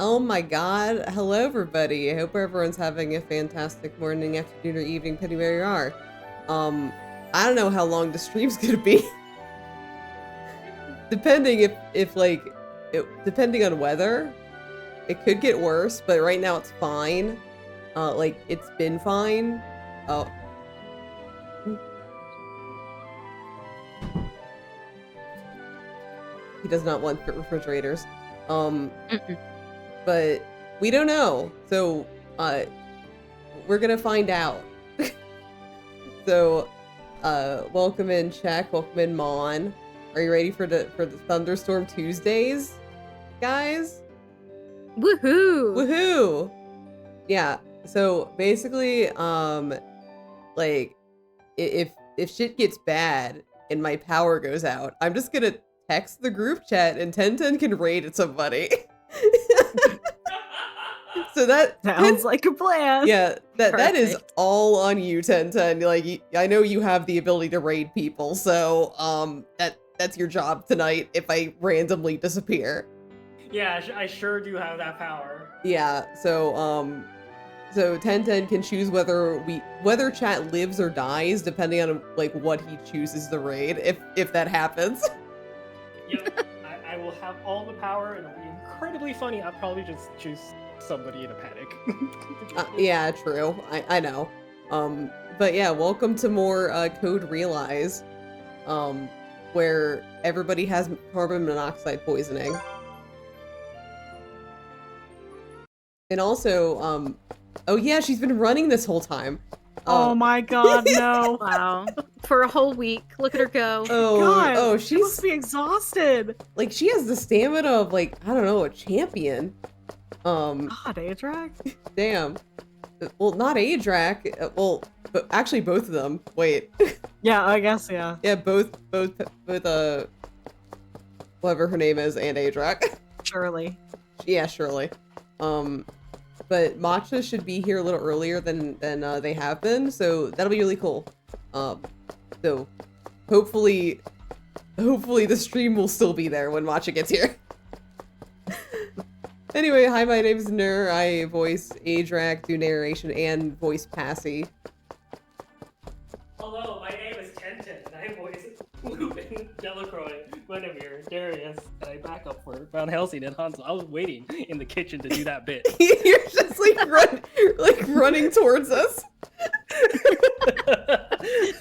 Oh my god. Hello, everybody. I hope everyone's having a fantastic morning, afternoon, or evening, depending where you are. I don't know how long the stream's gonna be. Depending depending on weather, it could get worse, but right now it's fine. It's been fine. Oh. He does not want refrigerators. But we don't know. So, we're gonna find out. So, welcome in Check, welcome in Mon. Are you ready for the Thunderstorm Tuesdays, guys? Woohoo! Woohoo! Yeah. So basically, if shit gets bad and my power goes out, I'm just gonna text the group chat and 1010 can raid at somebody. So that sounds like a plan. Yeah, that is all on you, 1010. Like, I know you have the ability to raid people, so that's your job tonight if I randomly disappear. Yeah, I sure do have that power. Yeah, so 1010 can choose whether chat lives or dies depending on like what he chooses to raid if that happens. Yep, I will have all the power and it'll be incredibly funny. I'll probably just choose somebody in a panic. Yeah, true. I know. But yeah, welcome to more Code Realize, where everybody has carbon monoxide poisoning. And also, oh yeah, she's been running this whole time. Oh my god, no. Wow. For a whole week. Look at her go. God, she must be exhausted. Like, she has the stamina of, like, I don't know, a champion. God, Adrak? Damn. Well, not Adrak. Well, but actually both of them. Wait. Yeah, I guess, yeah. Yeah, both, whatever her name is, and Adrak. Shirley. Yeah, Shirley. But Matcha should be here a little earlier than they have been, so that'll be really cool. So hopefully the stream will still be there when Matcha gets here. Anyway, hi, my name is Nur. I voice Adrak, do narration, and voice Passy. Hello, my name is Kenton, and I voice Lupin, Delacroix, Guinevere, Darius, and I back up for Van Helsing and Hansel. I was waiting in the kitchen to do that bit. You're just running towards us.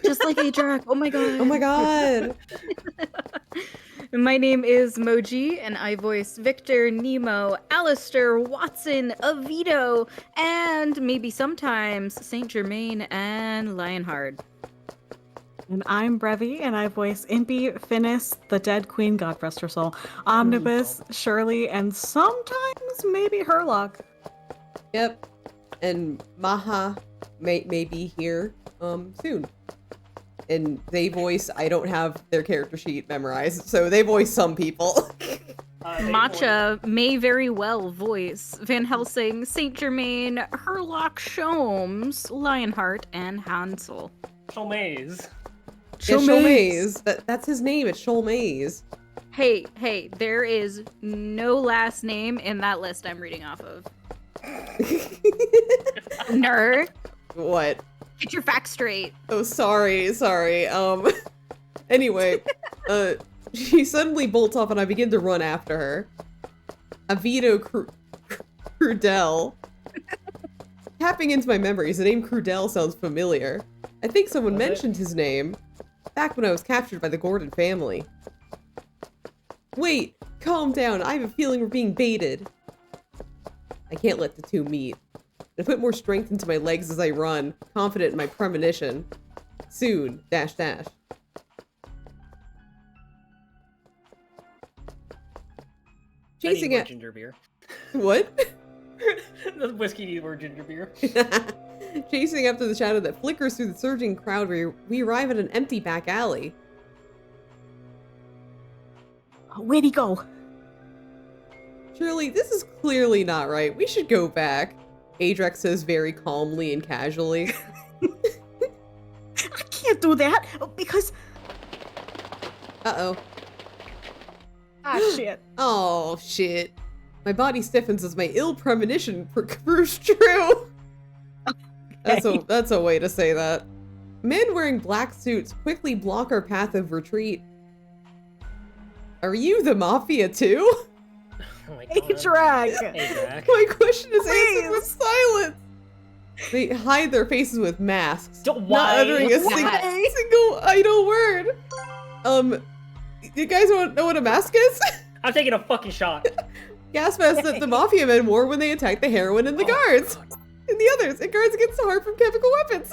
Just like Adrak. Oh my god. Oh my god. My name is Moji, and I voice Victor, Nemo, Alistair, Watson, Avito, and maybe sometimes Saint Germain and Lionheart. And I'm Brevi, and I voice Impy, Finis, the dead queen, God rest her soul, Omnibus, Shirley, and sometimes maybe Herlock. Yep. And Maha may be here soon. And they voice, I don't have their character sheet memorized, so they voice some people. Matcha may very well voice Van Helsing, Saint Germain, Herlock Sholmes, Lionheart, and Hansel. Sholmaze. Yeah, Sholmaze. That's his name, it's Sholmaze. Hey, there is no last name in that list I'm reading off of. Nerd. What? Get your facts straight. Oh, sorry. Anyway, she suddenly bolts off and I begin to run after her. Avito Crudel. Tapping into my memories, the name Crudel sounds familiar. I think someone mentioned his name back when I was captured by the Gordon family. Wait, calm down. I have a feeling we're being baited. I can't let the two meet. I put more strength into my legs as I run, confident in my premonition. Soon, -- Chasing it. Ginger beer. What? The whiskey needs more ginger beer. Chasing after the shadow that flickers through the surging crowd, we arrive at an empty back alley. Where'd he go? Shirley, this is clearly not right. We should go back. Adrak says very calmly and casually. I can't do that because. Uh-oh. Ah, shit. Oh, shit. My body stiffens as my ill premonition proves true. That's a way to say that. Men wearing black suits quickly block our path of retreat. Are you the Mafia too? Oh my god. A-Drag! A-Drag. My question is answered Please. with silence. They hide their faces with masks, not Why? uttering a What's that? single idle word. You guys don't know what a mask is? I'm taking a fucking shot. Gas masks that the Mafia men wore when they attacked the heroine and the guards. And the others, it guards against the harm from chemical weapons.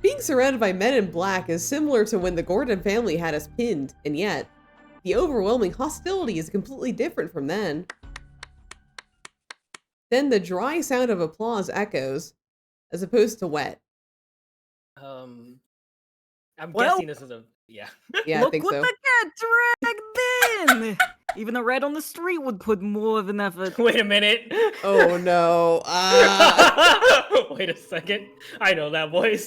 Being surrounded by men in black is similar to when the Gordon family had us pinned, and yet, the overwhelming hostility is completely different from then. Then the dry sound of applause echoes, as opposed to wet. I'm Well- guessing this is a yeah. Yeah, Look I think what so. the cat dragged in! Even the rat on the street would put more of an effort. Wait a minute. Oh no. Wait a second. I know that voice.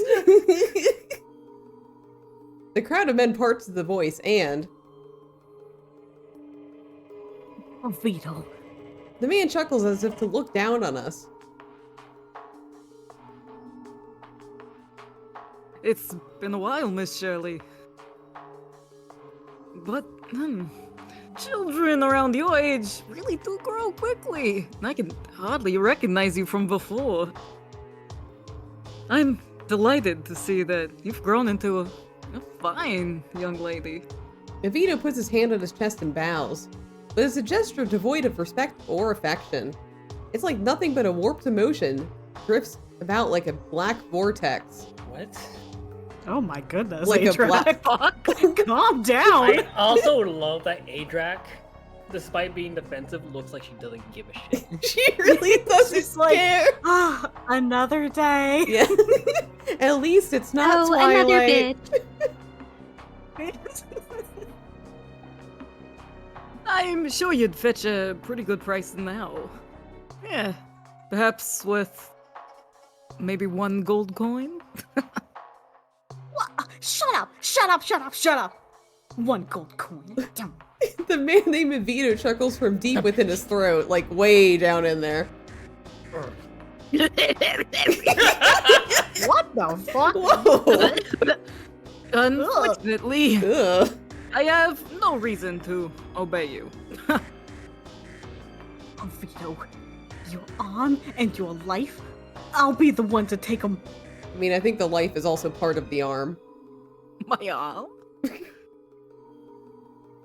The crowd of men parts to the voice, and Oh, Vito. the man chuckles as if to look down on us. It's been a while, Miss Shirley. But, children around your age really do grow quickly. I can hardly recognize you from before. I'm delighted to see that you've grown into a fine young lady. Vito puts his hand on his chest and bows, but it's a gesture devoid of respect or affection. It's like nothing but a warped emotion, drifts about like a black vortex. What? Oh my goodness, Like a A-Drag. Calm down! I also love that A-Drac, despite being defensive, looks like she doesn't give a shit. She really doesn't She's like, care. Ah, another day. Yeah. At least it's not Oh, another Twilight. bitch. I'm sure you'd fetch a pretty good price now. Yeah, perhaps with maybe 1 gold coin? Shut up! Shut up! Shut up! Shut up! 1 gold coin. Damn. The man named Vito chuckles from deep within his throat, like way down in there. What the fuck? Whoa. Unfortunately, Ugh. I have no reason to obey you. Oh, Vito, your arm and your life? I'll be the one to take them. I mean, I think the life is also part of the arm. My arm?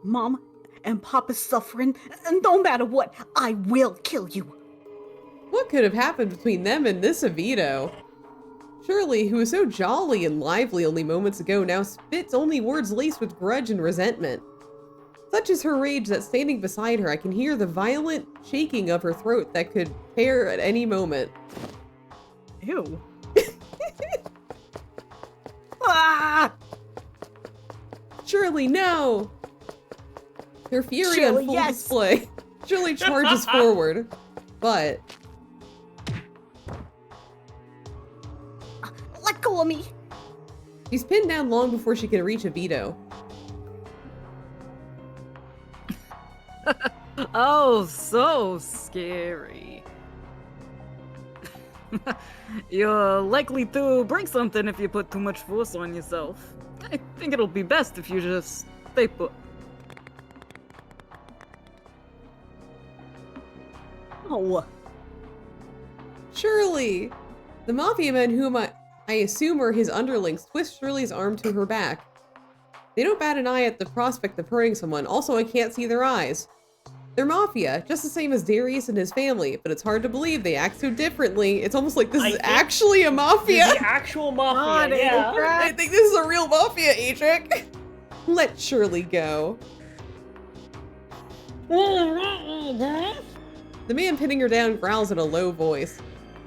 Mom and Papa's suffering, and no matter what, I will kill you. What could have happened between them and this Vito? Shirley, who was so jolly and lively only moments ago, now spits only words laced with grudge and resentment. Such is her rage that standing beside her, I can hear the violent shaking of her throat that could tear at any moment. Ew. Ah! Shirley, no! Her fury Shirley, on full yes! display. Shirley charges forward, but Let go of me. she's pinned down long before she can reach Vito. Oh, so scary. You're likely to break something if you put too much force on yourself. I think it'll be best if you just stay put. Oh, Shirley! The mafia men whom I assume are his underlings twist Shirley's arm to her back. They don't bat an eye at the prospect of hurting someone, also I can't see their eyes. They're mafia, just the same as Darius and his family, but it's hard to believe they act so differently. It's almost like this I is think actually a mafia. The actual mafia, God, yeah. I think this is a real mafia, Adric. Let Shirley go. The man pinning her down growls in a low voice.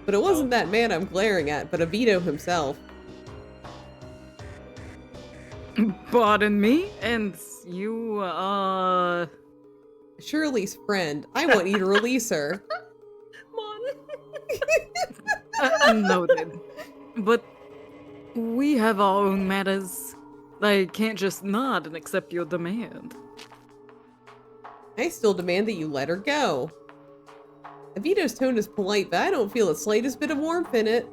But it wasn't that man I'm glaring at, but Vito himself. Pardon me? And you, Shirley's friend. I want you to release her. noted. But we have our own matters. I can't just nod and accept your demand. I still demand that you let her go. Avito's tone is polite, but I don't feel the slightest bit of warmth in it.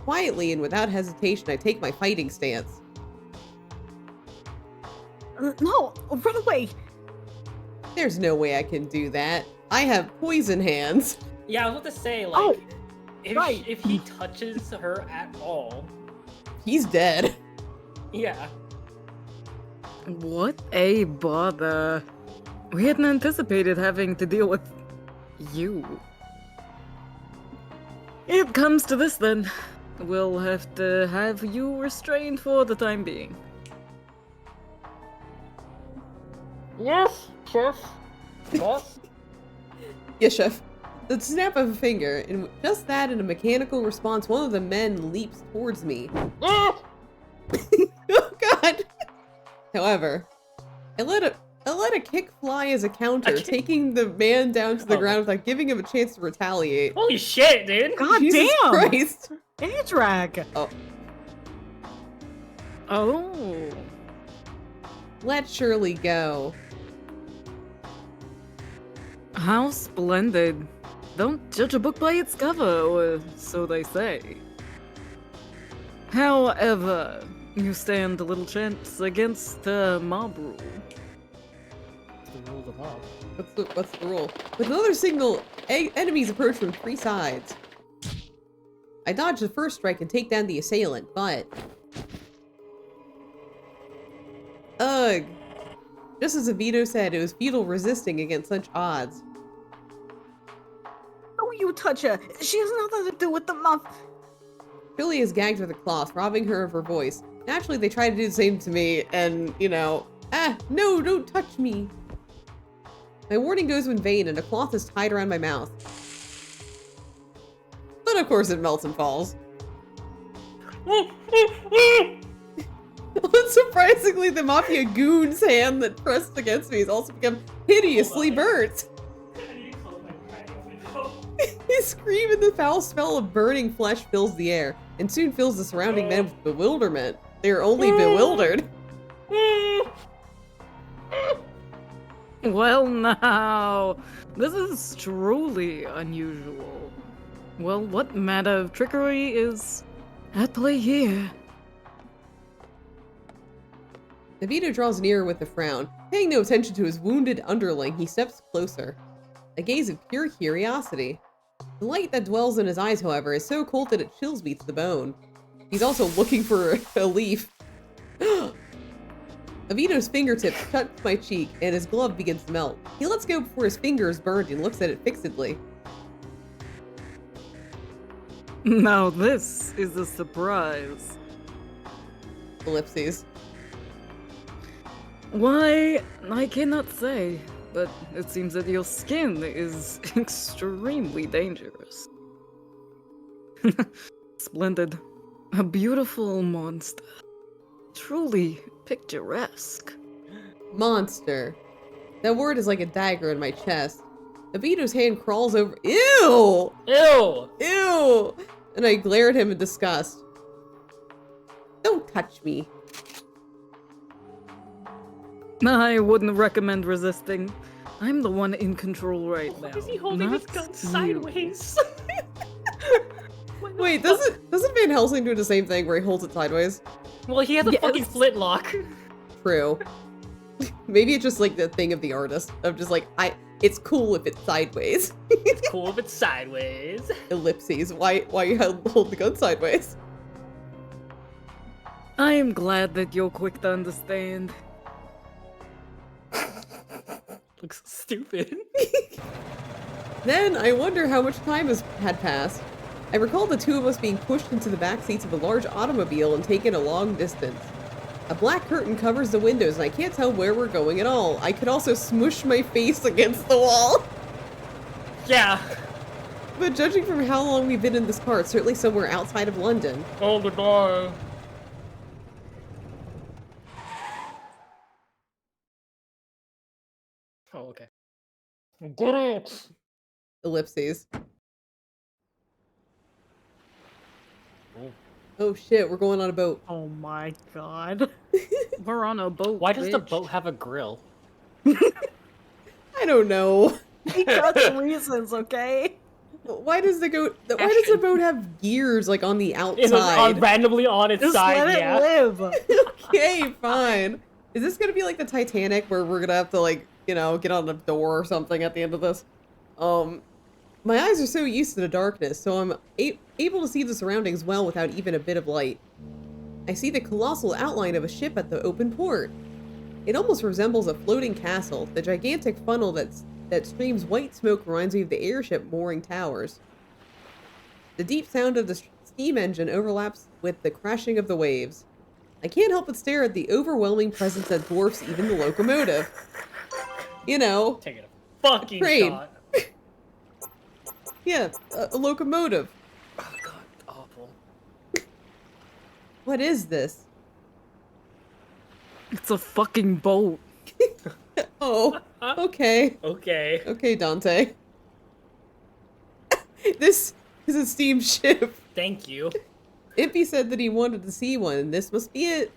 Quietly and without hesitation, I take my fighting stance. No, run away. There's no way I can do that. I have poison hands. Yeah, I was about to say, like, Oh, right. if he touches her at all, He's dead. yeah. What a bother. We hadn't anticipated having to deal with you. It comes to this then. We'll have to have you restrained for the time being. Yes, chef. Boss. Yes, chef. The snap of a finger, and just that in a mechanical response, one of the men leaps towards me. Ah! Oh god! However, I let a kick fly as a counter, A kick? taking the man down to the Oh. ground without giving him a chance to retaliate. Holy shit, dude! God Jesus damn! Christ! Adrak! Oh. Let Shirley go. How splendid. Don't judge a book by its cover, or so they say. However, you stand a little chance against the mob rule. The rules of mob. What's the rule? With another signal, enemies approach from 3 sides. I dodge the first strike and take down the assailant, but... Ugh. Just as Avito said, it was futile resisting against such odds. Don't you touch her. She has nothing to do with the muff. Shirley is gagged with a cloth, robbing her of her voice. Naturally, they try to do the same to me, and, you know, no, don't touch me. My warning goes in vain, and a cloth is tied around my mouth. But of course it melts and falls. Unsurprisingly, the mafia goon's hand that pressed against me has also become hideously burnt. I need to close my crack window. I scream and the foul smell of burning flesh fills the air, and soon fills the surrounding men with bewilderment. They are only bewildered. Well, now, this is truly unusual. Well, what matter of trickery is at play here? Avito draws nearer with a frown. Paying no attention to his wounded underling, he steps closer. A gaze of pure curiosity. The light that dwells in his eyes, however, is so cold that it chills me to the bone. He's also looking for a leaf. Avito's fingertips touch my cheek, and his glove begins to melt. He lets go before his finger is burned and looks at it fixedly. Now this is a surprise. Ellipses. Why, I cannot say, but it seems that your skin is extremely dangerous. Splendid. A beautiful monster. Truly picturesque. Monster. That word is like a dagger in my chest. Avito's hand crawls over. Ew! Ew! Ew! And I glare at him in disgust. Don't touch me. I wouldn't recommend resisting. I'm the one in control right now. Why is he holding his not gun you. sideways? Wait, doesn't Van Helsing do the same thing where he holds it sideways? Well, he has a fucking Yes. flintlock. True. Maybe it's just like the thing of the artist of just like it's cool if it's sideways. It's cool if it's sideways. Ellipses. Why you hold the gun sideways? I am glad that you're quick to understand. Looks stupid. Then I wonder how much time had passed. I recall the two of us being pushed into the back seats of a large automobile and taken a long distance. A black curtain covers the windows and I can't tell where we're going at all. I could also smush my face against the wall. Yeah. But judging from how long we've been in this car, it's certainly somewhere outside of London. Oh, goodbye. Oh, okay. Get it! Ellipses. Oh shit, we're going on a boat. Oh my god. We're on a boat. Why does the bitch. boat have a grill? I don't know. He got some reasons, okay? Why does the boat have gears like on the Is it outside? randomly on its Just side? let Yeah. it live. Okay, fine. Is this gonna be like the Titanic where we're gonna have to like, get on a door or something at the end of this? My eyes are so used to the darkness, so I'm able to see the surroundings well without even a bit of light. I see the colossal outline of a ship at the open port. It almost resembles a floating castle. The gigantic funnel that streams white smoke reminds me of the airship mooring towers. The deep sound of the steam engine overlaps with the crashing of the waves. I can't help but stare at the overwhelming presence that dwarfs even the locomotive. You know, Taking a fucking Crane. shot. yeah, a locomotive. Oh god, awful. What is this? It's a fucking boat. Oh, okay. Okay. Okay, Dante. This is a steamship. Thank you. Impy said that he wanted to see one. This must be it.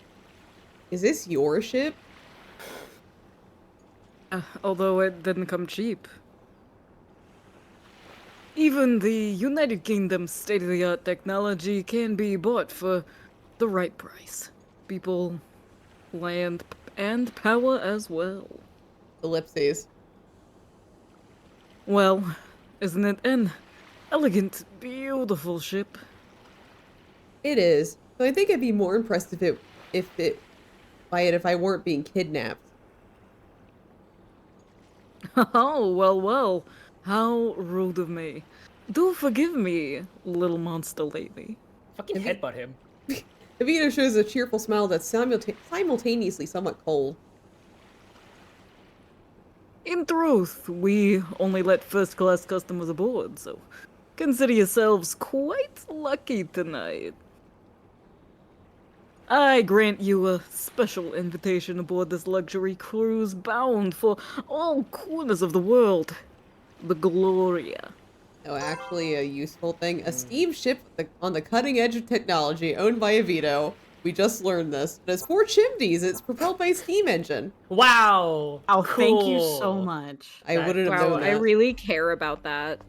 Is this your ship? Although it didn't come cheap. Even the United Kingdom's state-of-the-art technology can be bought for the right price. People, land, and power as well. Ellipses. Well, isn't it an elegant, beautiful ship? It is. So I think I'd be more impressed if I weren't being kidnapped. Oh, well, how rude of me. Do forgive me, little monster lady. Fucking headbutt him. Evita shows a cheerful smile that's simultaneously somewhat cold. In truth, we only let first-class customers aboard, so consider yourselves quite lucky tonight. I grant you a special invitation aboard this luxury cruise bound for all corners of the world. The Gloria. Oh, actually a useful thing. A steamship on the cutting edge of technology owned by Evito. We just learned this. It has 4 chimneys. It's propelled by a steam engine. Wow. Oh, thank you so Cool. much. I wouldn't have Wow, known I that. really care about that.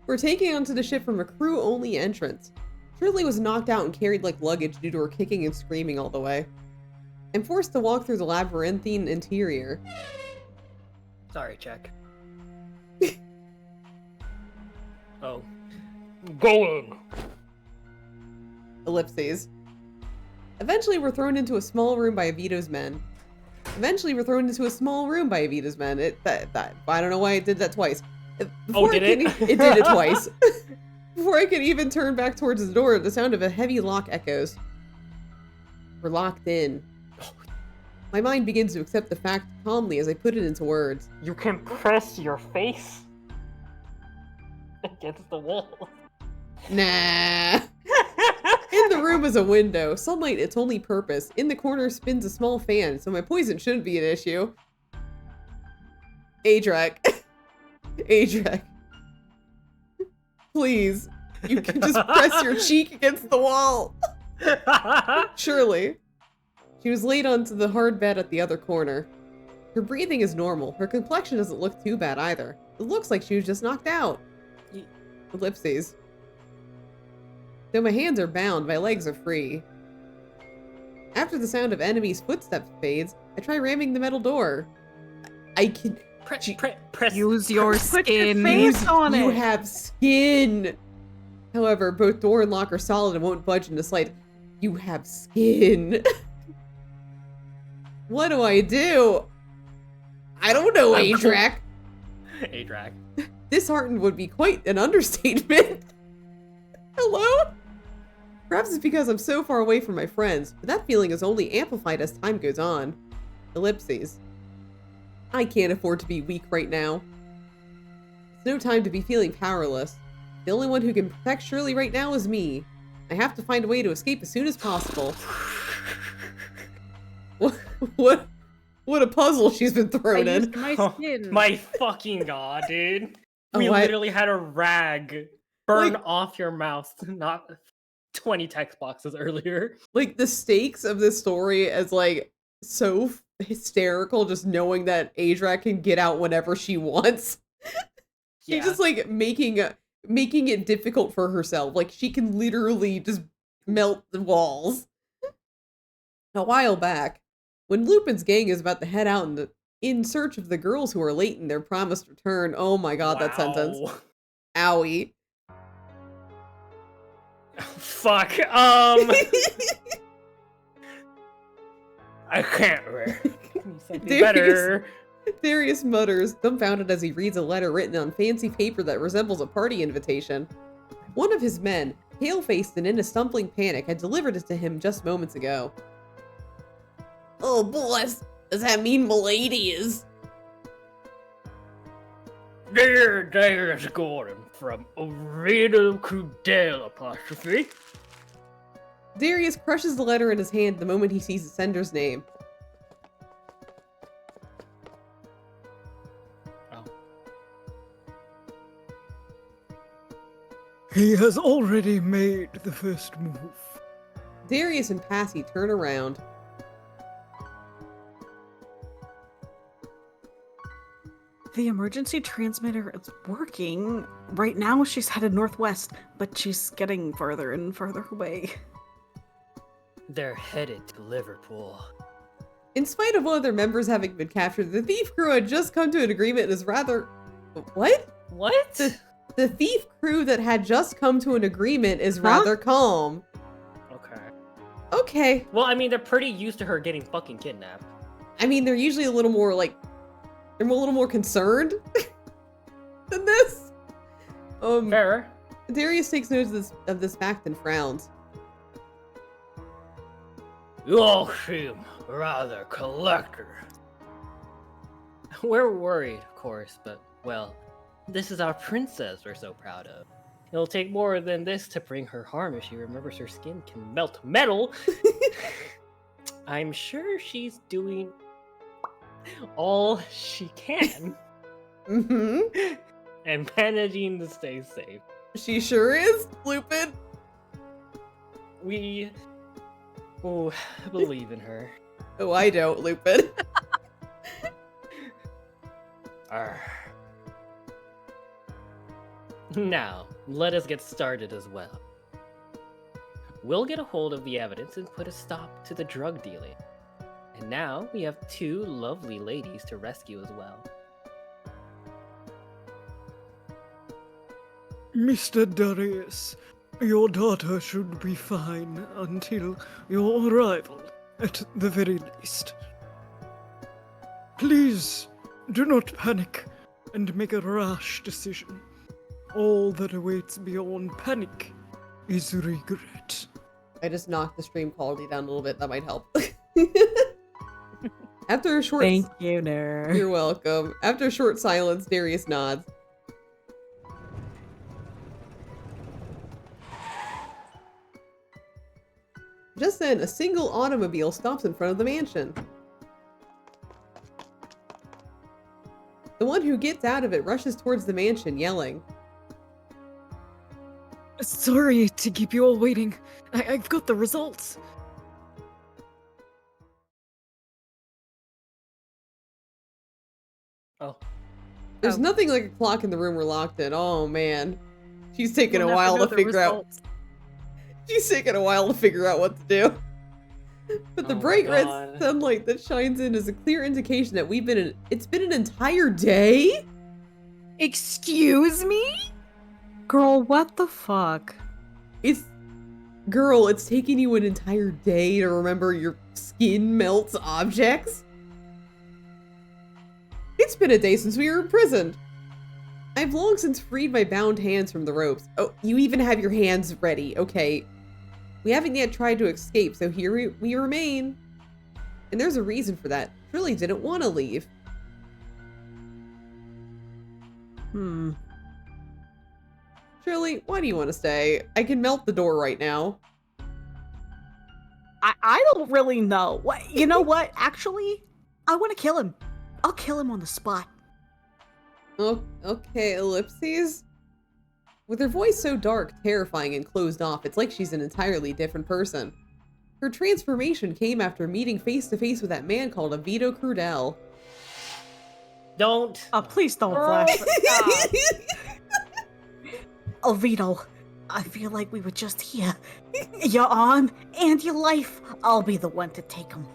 We're taking onto the ship from a crew-only entrance. Shirley was knocked out and carried like luggage due to her kicking and screaming all the way. I'm forced to walk through the labyrinthine interior. Sorry, check. Oh. Going. Ellipses. Eventually, we're thrown into a small room by Evito's men. I don't know why it did that twice. Before did I it? could- It did it twice. Before I could even turn back towards the door, the sound of a heavy lock echoes. We're locked in. My mind begins to accept the fact calmly as I put it into words. You can press your face against the wall. Nah. In the room is a window. Sunlight its only purpose. In the corner spins a small fan, so my poison shouldn't be an issue. Adrak. Adrak. Please. You can just press your cheek against the wall. Surely. She was laid onto the hard bed at the other corner. Her breathing is normal. Her complexion doesn't look too bad either. It looks like she was just knocked out. Ellipses. Though my hands are bound, my legs are free. After the sound of enemies' footsteps fades, I try ramming the metal door. I can... Press. Use your Put your skin. face on You it. have skin! However, both door and lock are solid and won't budge in the slightest. You have skin. What do I do? I don't know, Adrak. Adrak. Disheartened would be quite an understatement. Hello? Perhaps it's because I'm so far away from my friends, but that feeling is only amplified as time goes on. Ellipses. I can't afford to be weak right now. It's no time to be feeling powerless. The only one who can protect Shirley right now is me. I have to find a way to escape as soon as possible. What a puzzle she's been I thrown in. used my Oh, skin. my fucking god, dude. Oh, We I- literally had a rag burn Like- off your mouth, not 20 text boxes earlier. Like the stakes of this story is like so hysterical just knowing that Adra can get out whenever she wants. She's just like making it difficult for herself. Like she can literally just melt the walls. A while back, when Lupin's gang is about to head out in search of the girls who are late in their promised return. Oh my god, that sentence. Wow. Owie. Fuck. I can't read. Something better. Darius mutters, dumbfounded as he reads a letter written on fancy paper that resembles a party invitation. One of his men, pale-faced and in a stumbling panic, had delivered it to him just moments ago. Oh, boss, does that mean Milady is? Dear Darius Gordon from Oviedo Crudel apostrophe. Darius crushes the letter in his hand the moment he sees the sender's name. He has already made the first move. Darius and Passy turn around. The emergency transmitter is working. Right now, she's headed northwest, but she's getting further and further away. They're headed to Liverpool. In spite of one of their members having been captured, the thief crew had just come to an agreement and is rather... What? What? The thief crew that had just come to an agreement is rather calm. Okay. Okay. Well, I mean, they're pretty used to her getting fucking kidnapped. I mean, they're usually a little more, like... They're a little more concerned than this. Fair. Darius takes note of this fact and frowns. You all seem rather collector. We're worried, of course, but, well, this is our princess we're so proud of. It'll take more than this to bring her harm if she remembers her skin can melt metal. I'm sure she's doing all she can. Mm-hmm. And managing to stay safe. She sure is, Lupin. We believe in her. Oh, I don't, Lupin. Arr. Now, let us get started as well. We'll get a hold of the evidence and put a stop to the drug dealing. And now we have two lovely ladies to rescue as well. Mr. Darius, your daughter should be fine until your arrival, at the very least. Please, do not panic and make a rash decision. All that awaits beyond panic is regret. I just knocked the stream quality down a little bit. That might help. After a short... Thank you, nerd. You're welcome. After a short silence, Darius nods. Just then, a single automobile stops in front of the mansion. The one who gets out of it rushes towards the mansion, yelling. Sorry to keep you all waiting. I've got the results. Oh. There's nothing like a clock in the room we're locked in. Oh man. She's taking a while to figure out. She's taking a while to figure out what to do. But the Oh my bright red God. sunlight that shines in is a clear indication that it's been an entire day? Excuse me? Girl, what the fuck? Girl, it's taken you an entire day to remember your skin melts objects? It's been a day since we were imprisoned. I've long since freed my bound hands from the ropes. Oh, you even have your hands ready. Okay. We haven't yet tried to escape, so here we remain. And there's a reason for that. Shirley didn't want to leave. Shirley, why do you want to stay? I can melt the door right now. I don't really know. What? You know what? Actually, I want to kill him. I'll kill him on the spot. Oh, okay, ellipses? With her voice so dark, terrifying, and closed off, it's like she's an entirely different person. Her transformation came after meeting face to face with that man called Avito Crudel. Don't. Oh, please don't Oh, flash. God. Alvito, I feel like we were just here. Your arm and your life, I'll be the one to take them.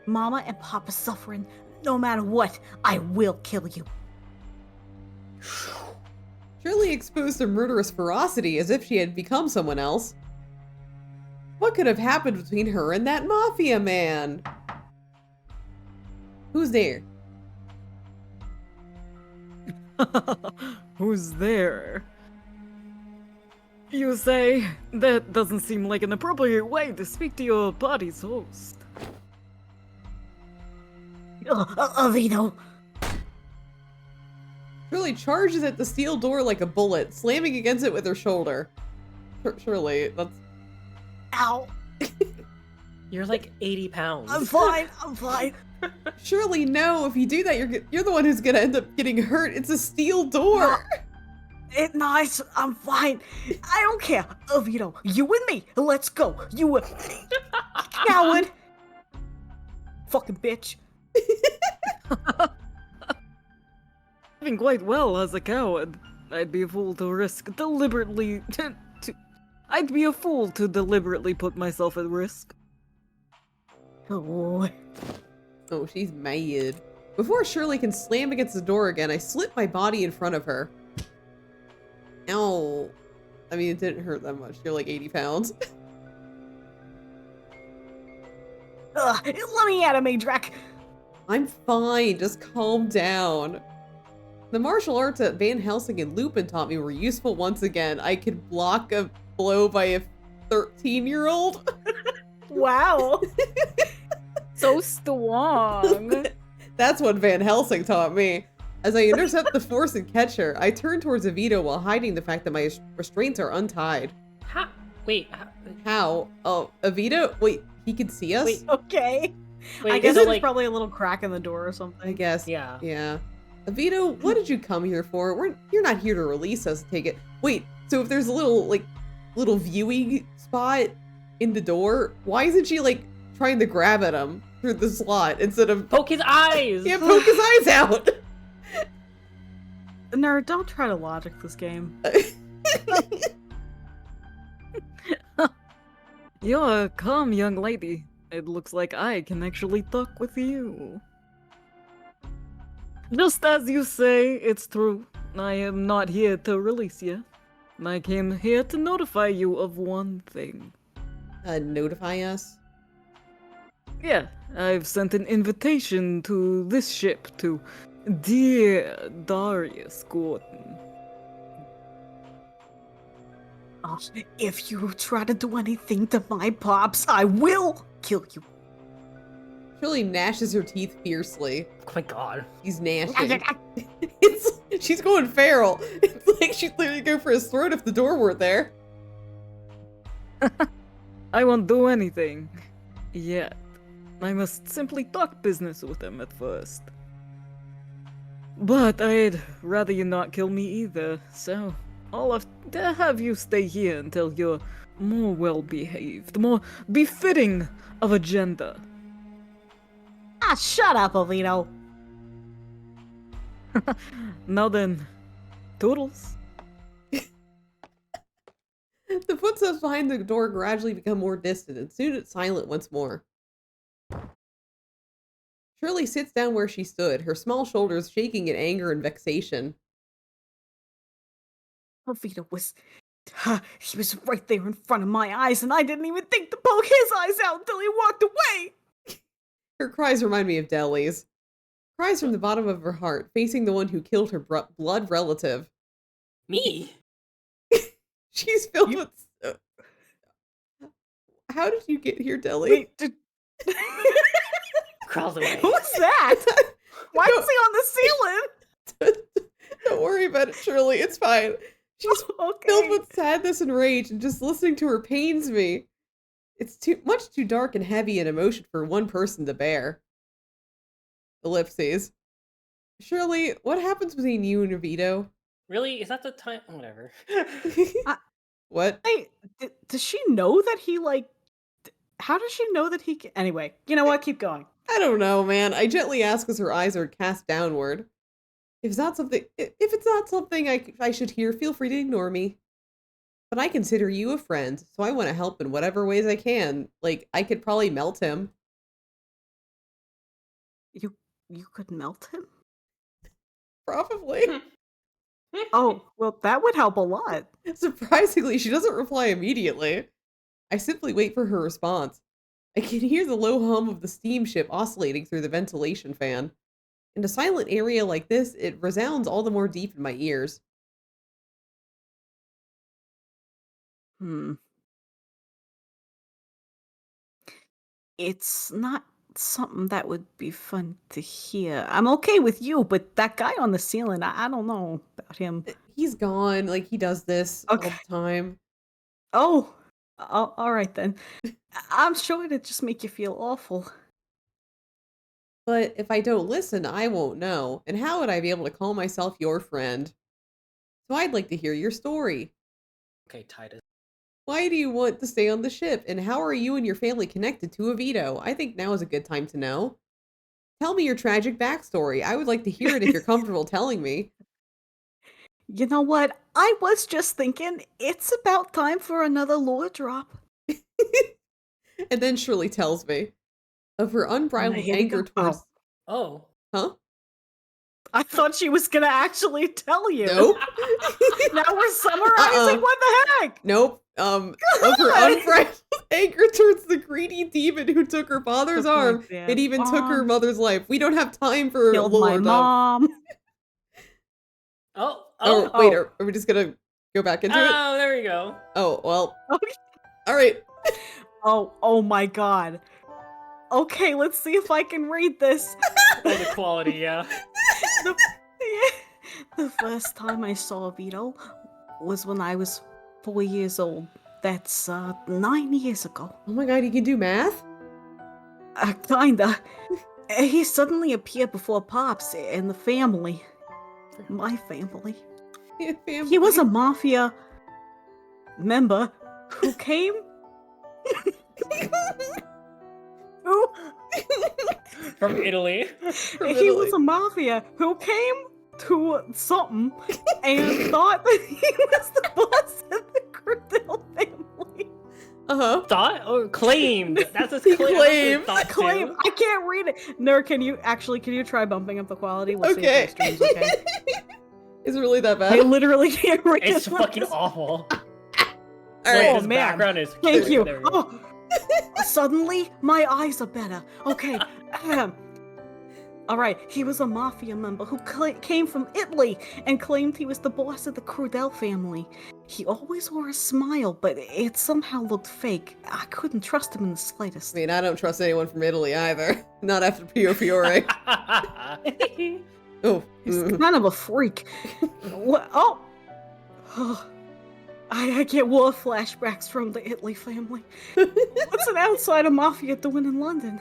Mama and Papa suffering, no matter what, I will kill you. Shirley exposed her murderous ferocity as if she had become someone else. What could have happened between her and that mafia man? Who's there? Who's there? You say? That doesn't seem like an appropriate way to speak to your party's host. Alvito, Shirley charges at the steel door like a bullet, slamming against it with her shoulder. Shirley, that's... ow. You're like 80 pounds. I'm fine, I'm fine. Surely no, if you do that, you're the one who's gonna end up getting hurt. It's a steel door. It's nice, I'm fine. I don't care. Alvito, you and me, let's go. You coward. Fucking bitch. Doing quite well as a coward. I'd be a fool to risk deliberately I'd be a fool to deliberately put myself at risk. Oh. Oh, she's mad. Before Shirley can slam against the door again, I slip my body in front of her. Ow. I mean, it didn't hurt that much. You're like 80 pounds. Let me at him, Adrak. I'm fine. Just calm down. The martial arts that Van Helsing and Lupin taught me were useful once again. I could block a blow by a 13-year-old. Wow. So strong. That's what Van Helsing taught me. As I intercept the force and catch her, I turn towards Avito while hiding the fact that my restraints are untied. How? Wait. How? Oh, Avito? Wait, he can see us? Wait. Okay. Wait, I guess so, there's like, probably a little crack in the door or something. I guess. Yeah. Yeah. Avito, what did you come here for? You're not here to release us, take it. Wait, so if there's a little viewing spot in the door, why isn't she like trying to grab at him through the slot instead of Poke his eyes! yeah, poke his eyes out? Nerd, don't try to logic this game. You're a calm young lady. It looks like I can actually talk with you. Just as you say, it's true. I am not here to release you. I came here to notify you of one thing. Notify us? Yeah, I've sent an invitation to this ship to Dear Darius Gordon. Oh, if you try to do anything to my pops, I will kill you. Shirley gnashes her teeth fiercely. Oh my god. She's gnashing. She's going feral. It's like she'd literally go for his throat if the door weren't there. I won't do anything. Yet. I must simply talk business with him at first. But I'd rather you not kill me either, so I'll have you stay here until you're more well-behaved, more befitting of a gender. Ah, shut up, Alvito. Now then, toodles. The footsteps behind the door gradually become more distant, and soon it's silent once more. Shirley sits down where she stood, her small shoulders shaking in anger and vexation. Alvito was... he was right there in front of my eyes, and I didn't even think to poke his eyes out until he walked away! Her cries remind me of Deli's. Cries from the bottom of her heart, facing the one who killed her blood relative. Me? She's filled with... How did you get here, Deli? Wait, did... Crawls away. Who's that? Why is he on the ceiling? Don't worry about it, Shirley. It's fine. She's Okay. filled with sadness and rage, and just listening to her pains me. It's much too dark and heavy an emotion for one person to bear. Ellipses. Shirley, what happens between you and Avito? Really? Is that the time? Whatever. What? Hey, does she know that he like? How does she know that he? Anyway, you know what? Keep going. I don't know, man. I gently ask as her eyes are cast downward. If it's not something I should hear, feel free to ignore me. But I consider you a friend, so I want to help in whatever ways I can. Like, I could probably melt him. You could melt him. Probably. Oh, well, that would help a lot. Surprisingly, she doesn't reply immediately. I simply wait for her response. I can hear the low hum of the steamship oscillating through the ventilation fan. In a silent area like this, it resounds all the more deep in my ears. Hmm. It's not something that would be fun to hear. I'm okay with you, but that guy on the ceiling, I don't know about him. He's gone. Like, he does this all Okay. the time. Oh, all right then. I'm sure it'd just make you feel awful. But if I don't listen, I won't know. And how would I be able to call myself your friend? So I'd like to hear your story. Okay, Titus. Why do you want to stay on the ship? And how are you and your family connected to Avito? I think now is a good time to know. Tell me your tragic backstory. I would like to hear it if you're comfortable telling me. You know what? I was just thinking it's about time for another lore drop. And then Shirley tells me of her unbridled here we anger go. towards. Oh. Huh? I thought she was gonna actually tell you. Nope. Now we're summarizing. What the heck? Nope. Of her unbridled anger towards the greedy demon who took her father's Took my arm dad's and even took her arm. mother's life. We don't have time for Killed lore, my though. mom. Oh. Oh, Oh. wait, are we just gonna go back into it? Oh, there we go. Oh, well. Okay. All right. Oh my god. Okay, let's see if I can read this. Oh, the quality, yeah. The first time I saw Vito was when I was 4 years old. That's 9 years ago. Oh my god, he can do math? Kinda. He suddenly appeared before Pops and the family. My family. He was a mafia member who came. who From Italy. he was a mafia who came to something and thought that he was the boss of the Cordell family. Uh-huh. Thought or claimed? That's a He claim. claimed. Thought Claim. too. I can't read it. Ner, can you try bumping up the quality? We'll see Okay. if my stream's okay. Is it really that I bad? literally can't read It's it. fucking awful. All Like, right. Oh, this man. background is Thank cute. you. There we go. Oh, suddenly my eyes are better. Okay. All right. He was a mafia member who came from Italy and claimed he was the boss of the Crudell family. He always wore a smile, but it somehow looked fake. I couldn't trust him in the I slightest. mean, I don't trust anyone from Italy either. Not after Pio Fiore. Oh. He's mm. kind of a freak. What? Oh. I get war flashbacks from the Italy family. What's an outsider mafia doing in London?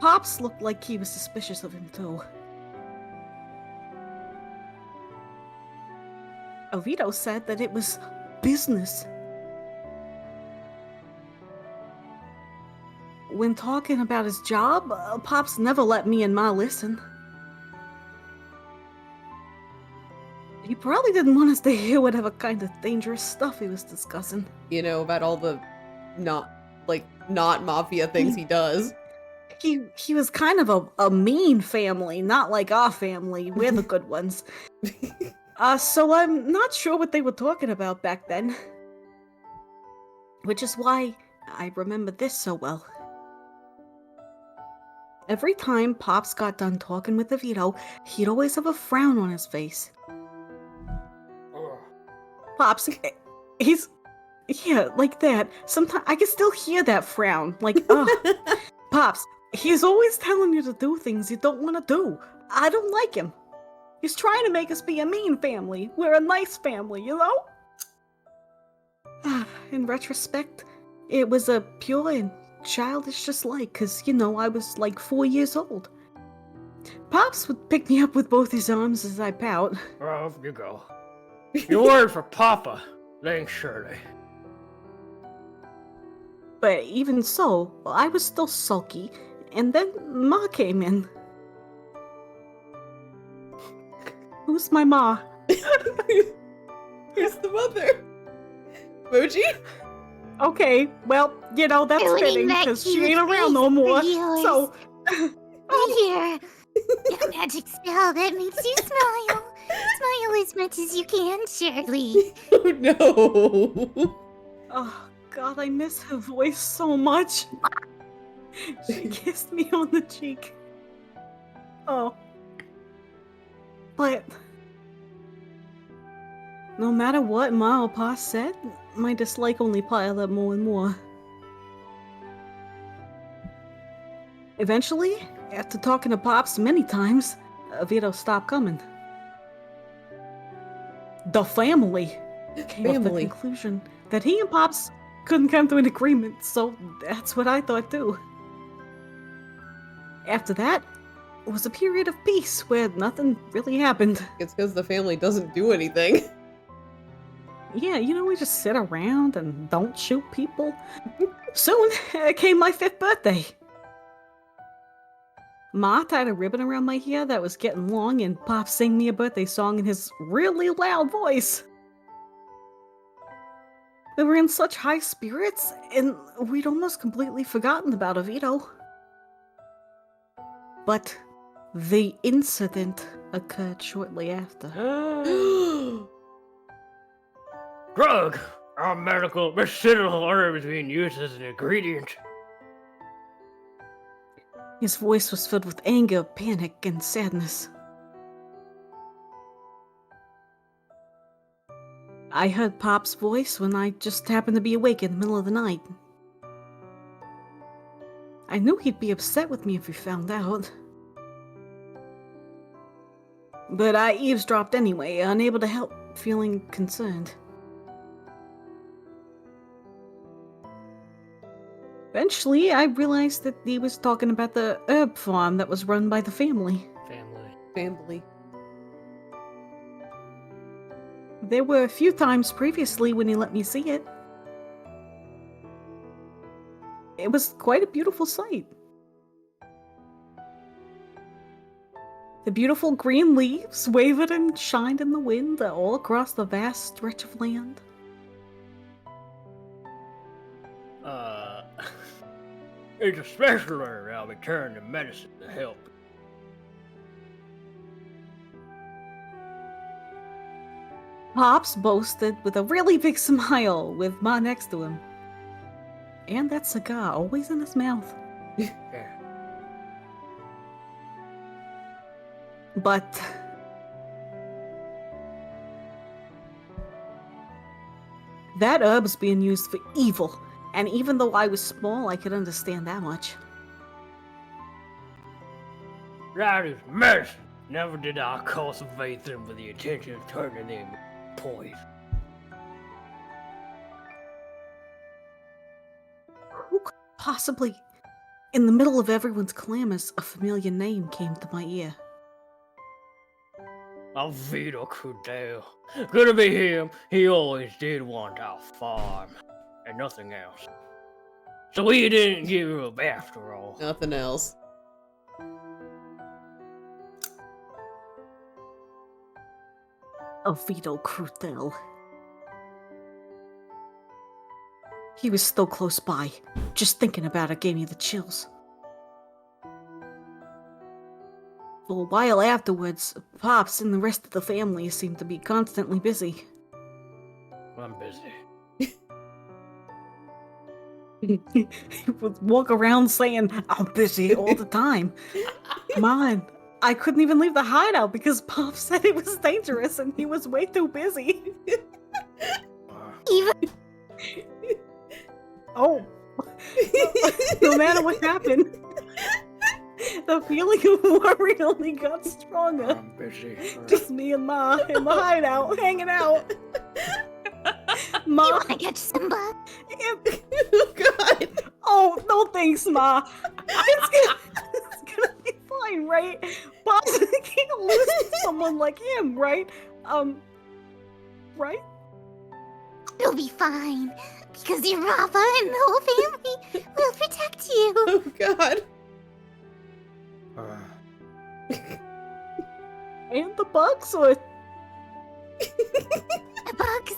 Pops looked like he was suspicious of him too. Oviedo said that it was business. When talking about his job, Pops never let me and Ma listen. He probably didn't want us to hear whatever kind of dangerous stuff he was discussing. You know, about all the not mafia things he does. He was kind of a mean family, not like our family. We're the good ones. So I'm not sure what they were talking about back then. Which is why I remember this so well. Every time Pops got done talking with Oviedo, he'd always have a frown on his face. Pops, he's... Yeah, like that. Sometimes I can still hear that frown. Like, Pops, he's always telling you to do things you don't want to do. I don't like him. He's trying to make us be a mean family. We're a nice family, you know? In retrospect, it was a pure and childish dislike, because, you know, I was like 4 years old. Pops would pick me up with both his arms as I pout. Well, off you go. Your word for Papa. Thanks, Shirley. But even so, I was still sulky, and then Ma came in. Who's my Ma? Who's the mother? Moji? Okay, well, you know, that's Doing fitting, that because she cute ain't around face no more. of yours. So, Here. A magic spell that makes you smile. Smile as much as you can, Shirley. Oh no. oh God, I miss her voice so much. She kissed me on the cheek. Oh. But no matter what Ma or Pa said, my dislike only piled up more and more. Eventually, after talking to Pops many times, Vito stopped coming. The family came to the Family. conclusion that he and Pops couldn't come to an agreement, so that's what I thought too. After that, it was a period of peace where nothing really happened. It's because the family doesn't do anything. Yeah, you know, we just sit around and don't shoot people. Soon came my 5th birthday. Ma tied a ribbon around my hair that was getting long, and Pop sang me a birthday song in his really loud voice. We were in such high spirits, and we'd almost completely forgotten about Oviedo. But the incident occurred shortly after. Drug! Our medicinal herb is being used as an ingredient. His voice was filled with anger, panic, and sadness. I heard Pop's voice when I just happened to be awake in the middle of the night. I knew he'd be upset with me if he found out. But I eavesdropped anyway, unable to help feeling concerned. Eventually, I realized that he was talking about the herb farm that was run by the family. Family. There were a few times previously when he let me see it. It was quite a beautiful sight. The beautiful green leaves wavered and shined in the wind all across the vast stretch of land. It's a specialist I'll be turning to medicine to help. Pops boasted with a really big smile with Ma next to him. And that cigar always in his mouth. Yeah. But that herb's being used for evil, and even though I was small, I could understand that much. That is medicine. Never did I cultivate them with the intention of turning them poison. Who could possibly, in the middle of everyone's clamors, a familiar name came to my ear. Vito Crudell. Gonna be him. He always did want our farm. And nothing else. So we didn't give up after all. Nothing else. Vito Crudell. He was still close by. Just thinking about it gave me the chills. For a while afterwards, Pops and the rest of the family seemed to be constantly busy. I'm busy. He would walk around saying, "I'm busy" all the time. Man, I couldn't even leave the hideout because Pop said it was dangerous and he was way too busy. Even Oh, no matter what happened, the feeling of worry only got stronger. I'm busy. Just me and Ma in the hideout, hanging out. you Ma, wanna catch Simba? Oh god. oh, no thanks, Ma. It's gonna be fine, right? Pops can't lose to someone like him, right? Right? You'll be fine. Because your Rafa and the whole family will protect you. Oh god. And the bugs, or The bugs.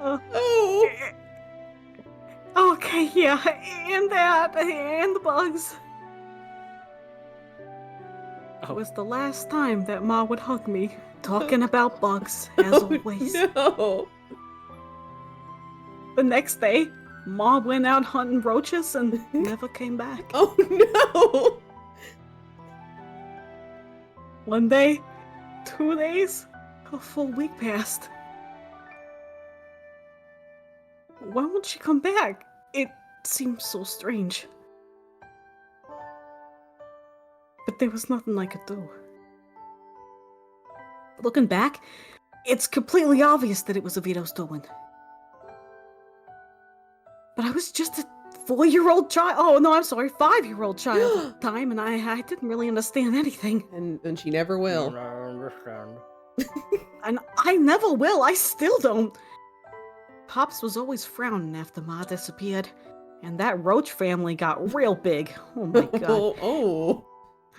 Oh. okay, yeah, and that, and the bugs. It Oh. was the last time that Ma would hug me, talking about bugs, as always. No. The next day, Ma went out hunting roaches and never came back. Oh no. One day, 2 days, a full week passed. Why won't she come back? It seems so strange. But there was nothing I could do. Looking back, it's completely obvious that it was Avito's doing. But I was just a 4-year-old child. Oh, no, I'm sorry, 5-year-old child at the time, and I didn't really understand anything. And she never will. I understand. And I never will, I still don't. Pops was always frowning after Ma disappeared, and that Roach family got real big. Oh my god. Oh.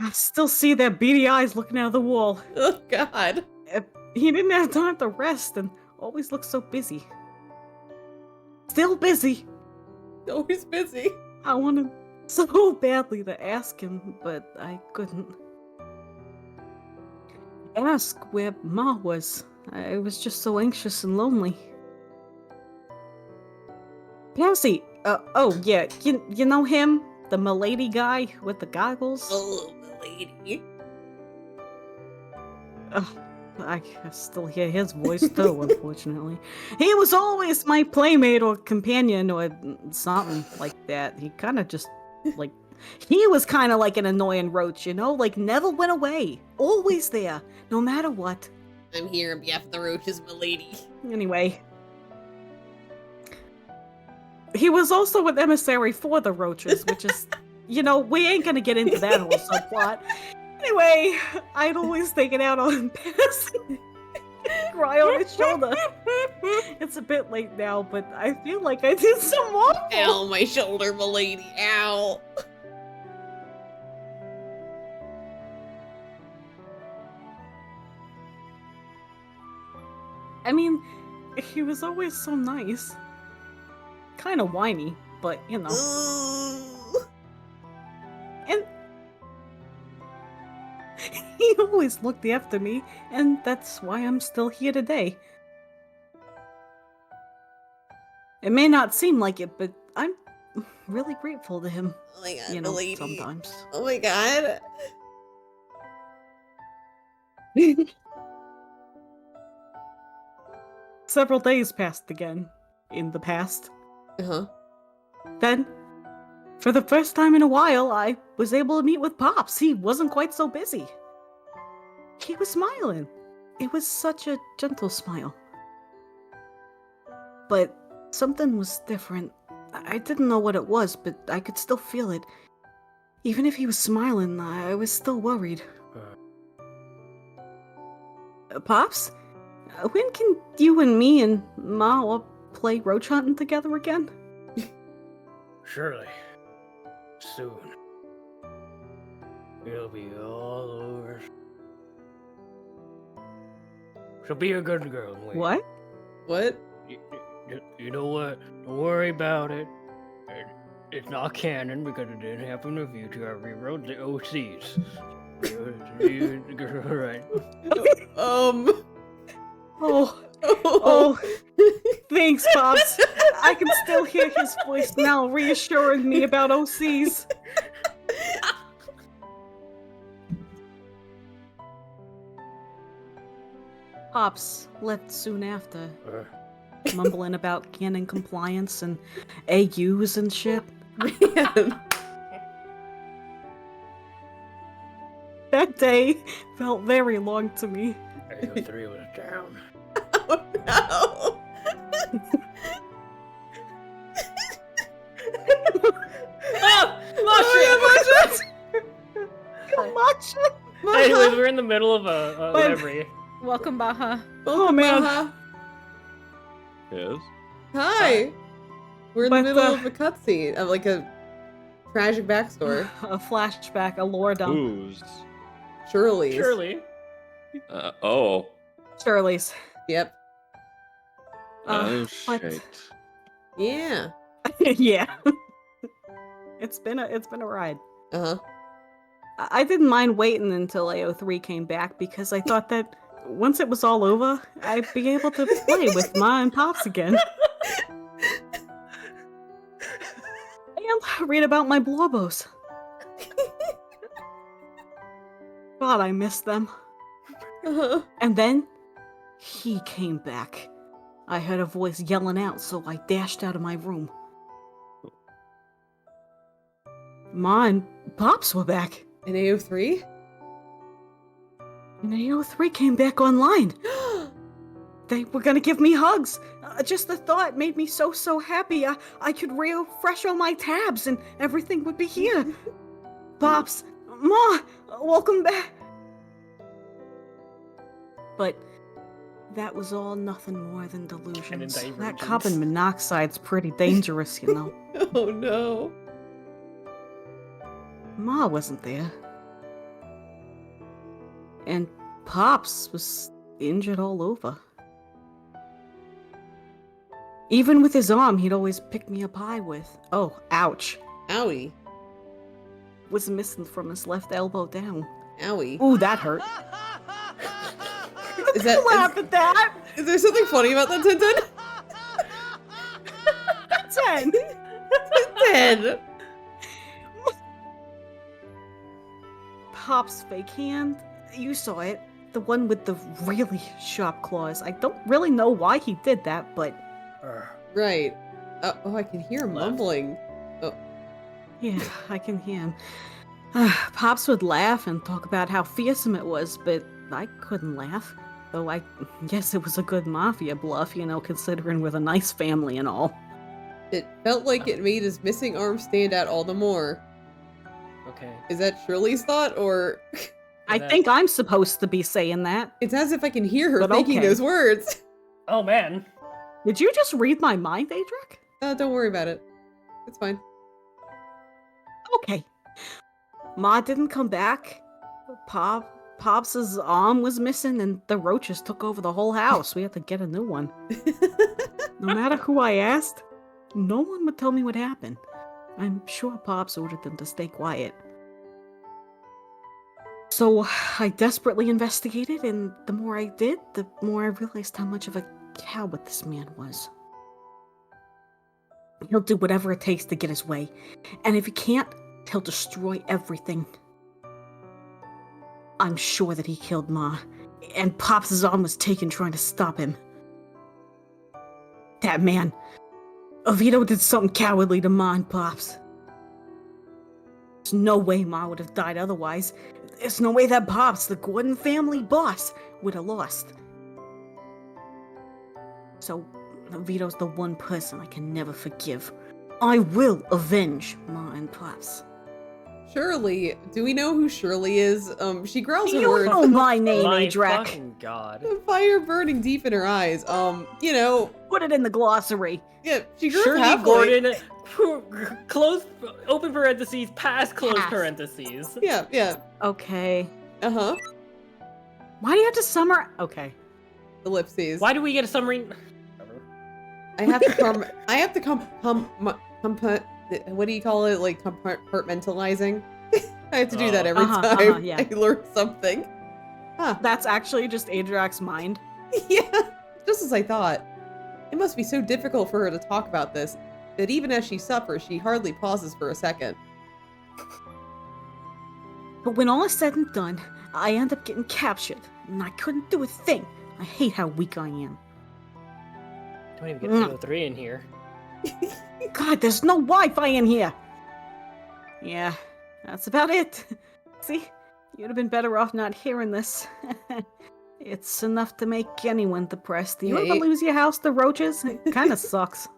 I still see their beady eyes looking out of the wall. Oh god. He didn't have time to rest and always looked so busy. Still busy. Always busy. I wanted so badly to ask him, but I couldn't. Ask where Ma was. I was just so anxious and lonely. Pansy, oh yeah, you know him? The Milady guy with the goggles? Oh, lady. I can still hear his voice too, unfortunately. He was always my playmate or companion or something like that. He kind of just, like, he was kind of like an annoying roach, you know? Like, never went away. Always there, no matter what. I'm here on behalf of the roaches, milady. Anyway. He was also an emissary for the roaches, which is, you know, we ain't gonna get into that whole subplot. Anyway, I'd always take it out on Pansy. Cry on his shoulder. It's a bit late now, but I feel like I did some awful. Ow, my shoulder, milady. Ow. I mean, he was always so nice. Kind of whiny, but you know. Ooh. And he always looked after me, and that's why I'm still here today. It may not seem like it, but I'm really grateful to him. Oh my god, You know, milady. sometimes. Oh my god. Several days passed again in the past. Uh-huh. Then, for the first time in a while, I was able to meet with Pops. He wasn't quite so busy. He was smiling. It was such a gentle smile. But something was different. I didn't know what it was, but I could still feel it. Even if he was smiling, I was still worried. Pops? When can you and me and Ma all play roach hunting together again? Surely. Soon. It'll be all over. So be a good girl and wait. What? What? You know what? Don't worry about it. It's not canon because it didn't happen to you. I rewrote the OCs. Alright. Oh, Oh. oh, thanks, Pops. I can still hear his voice now reassuring me about OCs. Pops left soon after, mumbling about canon compliance and AUs and shit. Man. That day felt very long to me. AO3 was down. Oh no. Ah! Much. Anyways, we're in the middle of a But- memory. Welcome, Baha. Welcome, man. Baha. Yes. Hi. We're in But, the middle uh, of a cutscene of like a tragic backstory. A flashback, a lore dump. Who's? Shirley's. Surely. Oh. Shirley's. Yep. Oh but- shit. Yeah. Yeah. It's been a ride. Uh-huh. I didn't mind waiting until AO3 came back because I thought that once it was all over, I'd be able to play with Ma and Pops again. And read about my Blorbos. God, I missed them. Uh-huh. And then he came back. I heard a voice yelling out, so I dashed out of my room. Ma and Pops were back. In AO3? And AO3 came back online. They were gonna give me hugs. Just the thought made me so happy. I could refresh all my tabs and everything would be here. Pops, Ma, welcome back. But that was all nothing more than delusions. That divergence. carbon monoxide's pretty dangerous, you know. Oh no. Ma wasn't there. And Pops was injured all over. Even with his arm, he'd always pick me up high with. Oh, ouch. Owie. Was missing from his left elbow down. Owie. Ooh, that hurt. Is that Laugh at that! is there something funny about that, Tintin? 10! Tintin! Pop's fake hand. You saw it. The one with the really sharp claws. I don't really know why he did that, but Right. Oh, I can hear him Left. mumbling. yeah, I can hear him. Pops would laugh and talk about how fearsome it was, but I couldn't laugh. Though I guess it was a good mafia bluff, you know, considering we're a nice family and all. It felt like it made his missing arm stand out all the more. Okay. Is that Shirley's thought, or I that- think I'm supposed to be saying that. it's as if I can hear her But thinking okay. those words? Oh man. Did you just read my mind, Adric? Don't worry about it. It's fine. Okay. Ma didn't come back. Pops's arm was missing, and the roaches took over the whole house. We had to get a new one. No matter who I asked, no one would tell me what happened. I'm sure Pops ordered them to stay quiet. So I desperately investigated, and the more I did, the more I realized how much of a coward this man was. He'll do whatever it takes to get his way, and if he can't, he'll destroy everything. I'm sure that he killed Ma, and Pops' arm was taken trying to stop him. That man, Oviedo did something cowardly to Ma and Pops. There's no way Ma would have died otherwise. There's no way that Pops, the Gordon family boss, would have lost. So, Oviedo's the one person I can never forgive. I will avenge Ma and Pops. Shirley. Do we know who Shirley is? She growls her You words. know my name, My Adrak. fucking god. Fire burning deep in her eyes. You know, Put it in the glossary. yeah, she grew up Shirley halfway. Gordon, close, open parentheses, past close Pass. parentheses. Yeah. Okay. Uh-huh. Why do you have to summer? Okay. Ellipses. Why do we get a summary? I have to what do you call it? Like compartmentalizing? I have to do that every time yeah. I learn something. Huh. That's actually just Adrak's mind. Yeah, just as I thought. It must be so difficult for her to talk about this, that even as she suffers, she hardly pauses for a second. But when all is said and done, I end up getting captured, and I couldn't do a thing. I hate how weak I am. Don't even get CO3 in here. God, there's no Wi-Fi in here! Yeah, that's about it. See? You'd have been better off not hearing this. It's enough to make anyone depressed. Do you Yeah, ever lose your house to roaches? It kinda sucks.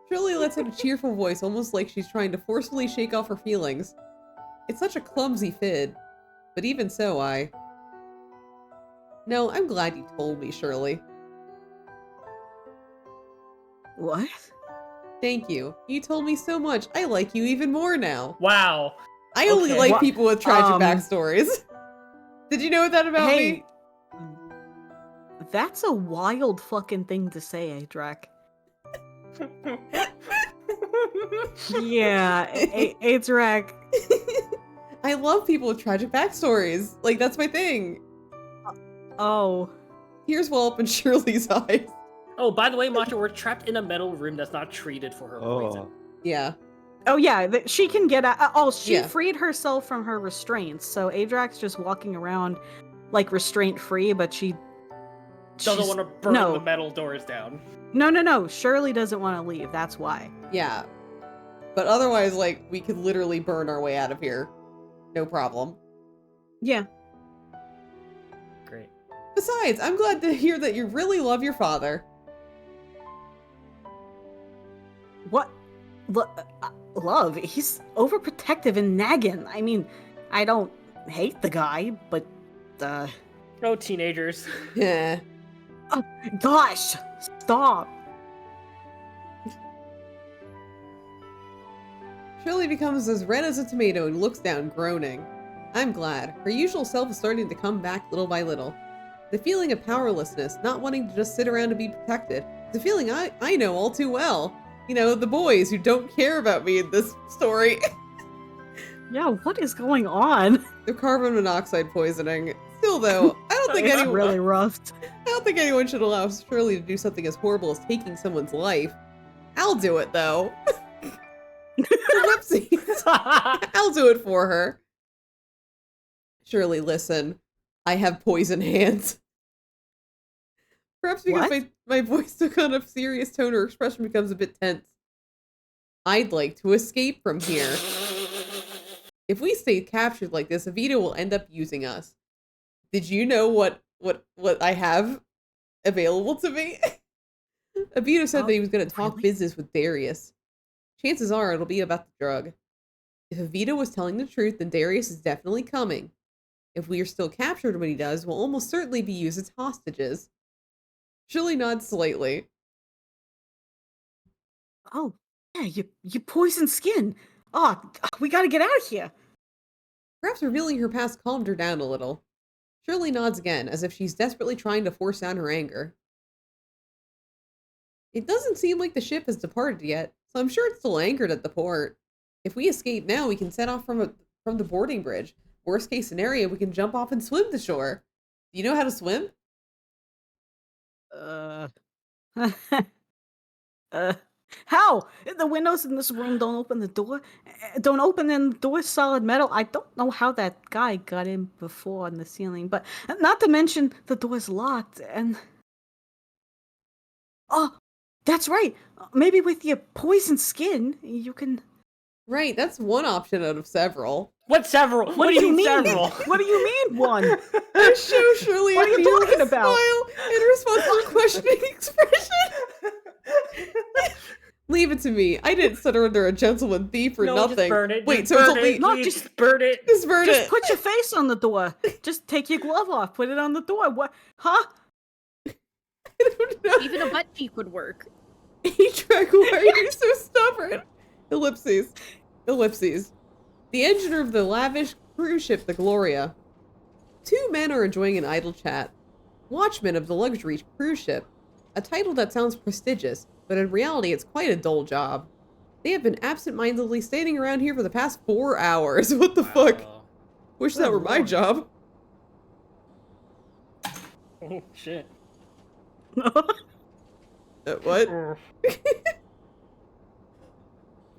Shirley lets out a cheerful voice, almost like she's trying to forcefully shake off her feelings. It's such a clumsy fid. but even so, No, I'm glad you told me, Shirley. What? Thank you. You told me so much. I like you even more now. Wow. I only Okay. like What? people with tragic Um, backstories. Did you know that about Hey, me? that's a wild fucking thing to say, Adrak. Yeah, Adrak. I love people with tragic backstories. Like, that's my thing. Oh. Tears well up in Shirley's eyes. Oh, by the way, Macho, we're trapped in a metal room that's not treated for her poison. Oh. Yeah. Oh yeah, she can get out. Oh, she Yeah. freed herself from her restraints, so Adrak's just walking around like restraint free, but Doesn't she's- want to burn no. the metal doors down. No. Shirley doesn't want to leave. That's why. Yeah. But otherwise, like, we could literally burn our way out of here. No problem. Yeah. Great. Besides, I'm glad to hear that you really love your father. What? Love? He's overprotective and nagging. I mean, I don't hate the guy, but Oh, teenagers. Yeah. gosh, stop. Shirley becomes as red as a tomato and looks down, groaning. I'm glad. Her usual self is starting to come back little by little. The feeling of powerlessness, not wanting to just sit around and be protected, is a feeling I know all too well. You know, the boys who don't care about me in this story. Yeah, what is going on? They're carbon monoxide poisoning. Still though, I don't think It's anyone really rough. I don't think anyone should allow Shirley to do something as horrible as taking someone's life. I'll do it though. Whoopsies. I'll do it for her. Shirley, listen. I have poison hands. Perhaps because What? my voice took on a serious tone, her expression becomes a bit tense. I'd like to escape from here. If we stay captured like this, Avito will end up using us. Did you know what I have available to me? Avito said Oh, that he was going to talk really? business with Darius. Chances are it'll be about the drug. If Avito was telling the truth, then Darius is definitely coming. If we are still captured when he does, we'll almost certainly be used as hostages. Shirley nods slightly. Oh, yeah, you poisoned skin. Oh, we gotta get out of here. Perhaps revealing her past calmed her down a little. Shirley nods again, as if she's desperately trying to force down her anger. It doesn't seem like the ship has departed yet, so I'm sure it's still anchored at the port. If we escape now, we can set off from the boarding bridge. Worst case scenario, we can jump off and swim to shore. Do you know how to swim? How? The windows in this room don't open the door. Don't open and the door's solid metal. I don't know how that guy got in before on the ceiling, but not to mention the door's locked and... Oh, that's right. Maybe with your poison skin, you can... Right, that's one option out of several. What several? What do you mean several? What do you mean one? I show Shirley What are a you fearless talking about? smile in response to her questioning expression. Leave it to me. I didn't set her under a gentleman thief or No, nothing. just burn it. Wait, Just so it's burn only it, No, please, just- burn it. just burn Just it. put your face on the door. Just take your glove off. Put it on the door. What? Huh? I don't know. Even a butt cheek would work. A-Track, why are you so stubborn? Ellipses. Ellipses. The engineer of the lavish cruise ship, the Gloria. Two men are enjoying an idle chat. Watchmen of the luxury cruise ship. A title that sounds prestigious, but in reality it's quite a dull job. They have been absent-mindedly standing around here for the past 4 hours. What the fuck? Wow. Wish that Oh, were my Lord. job. Oh shit. What?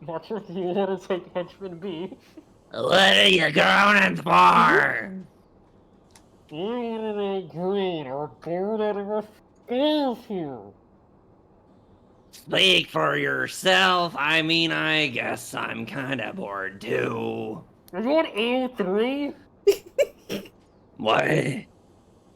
Watch what you want to take henchman B. What are you groaning for? You green or bored out of our scales here. Speak for yourself. I mean, I guess I'm kind of bored too. Is that A3? What?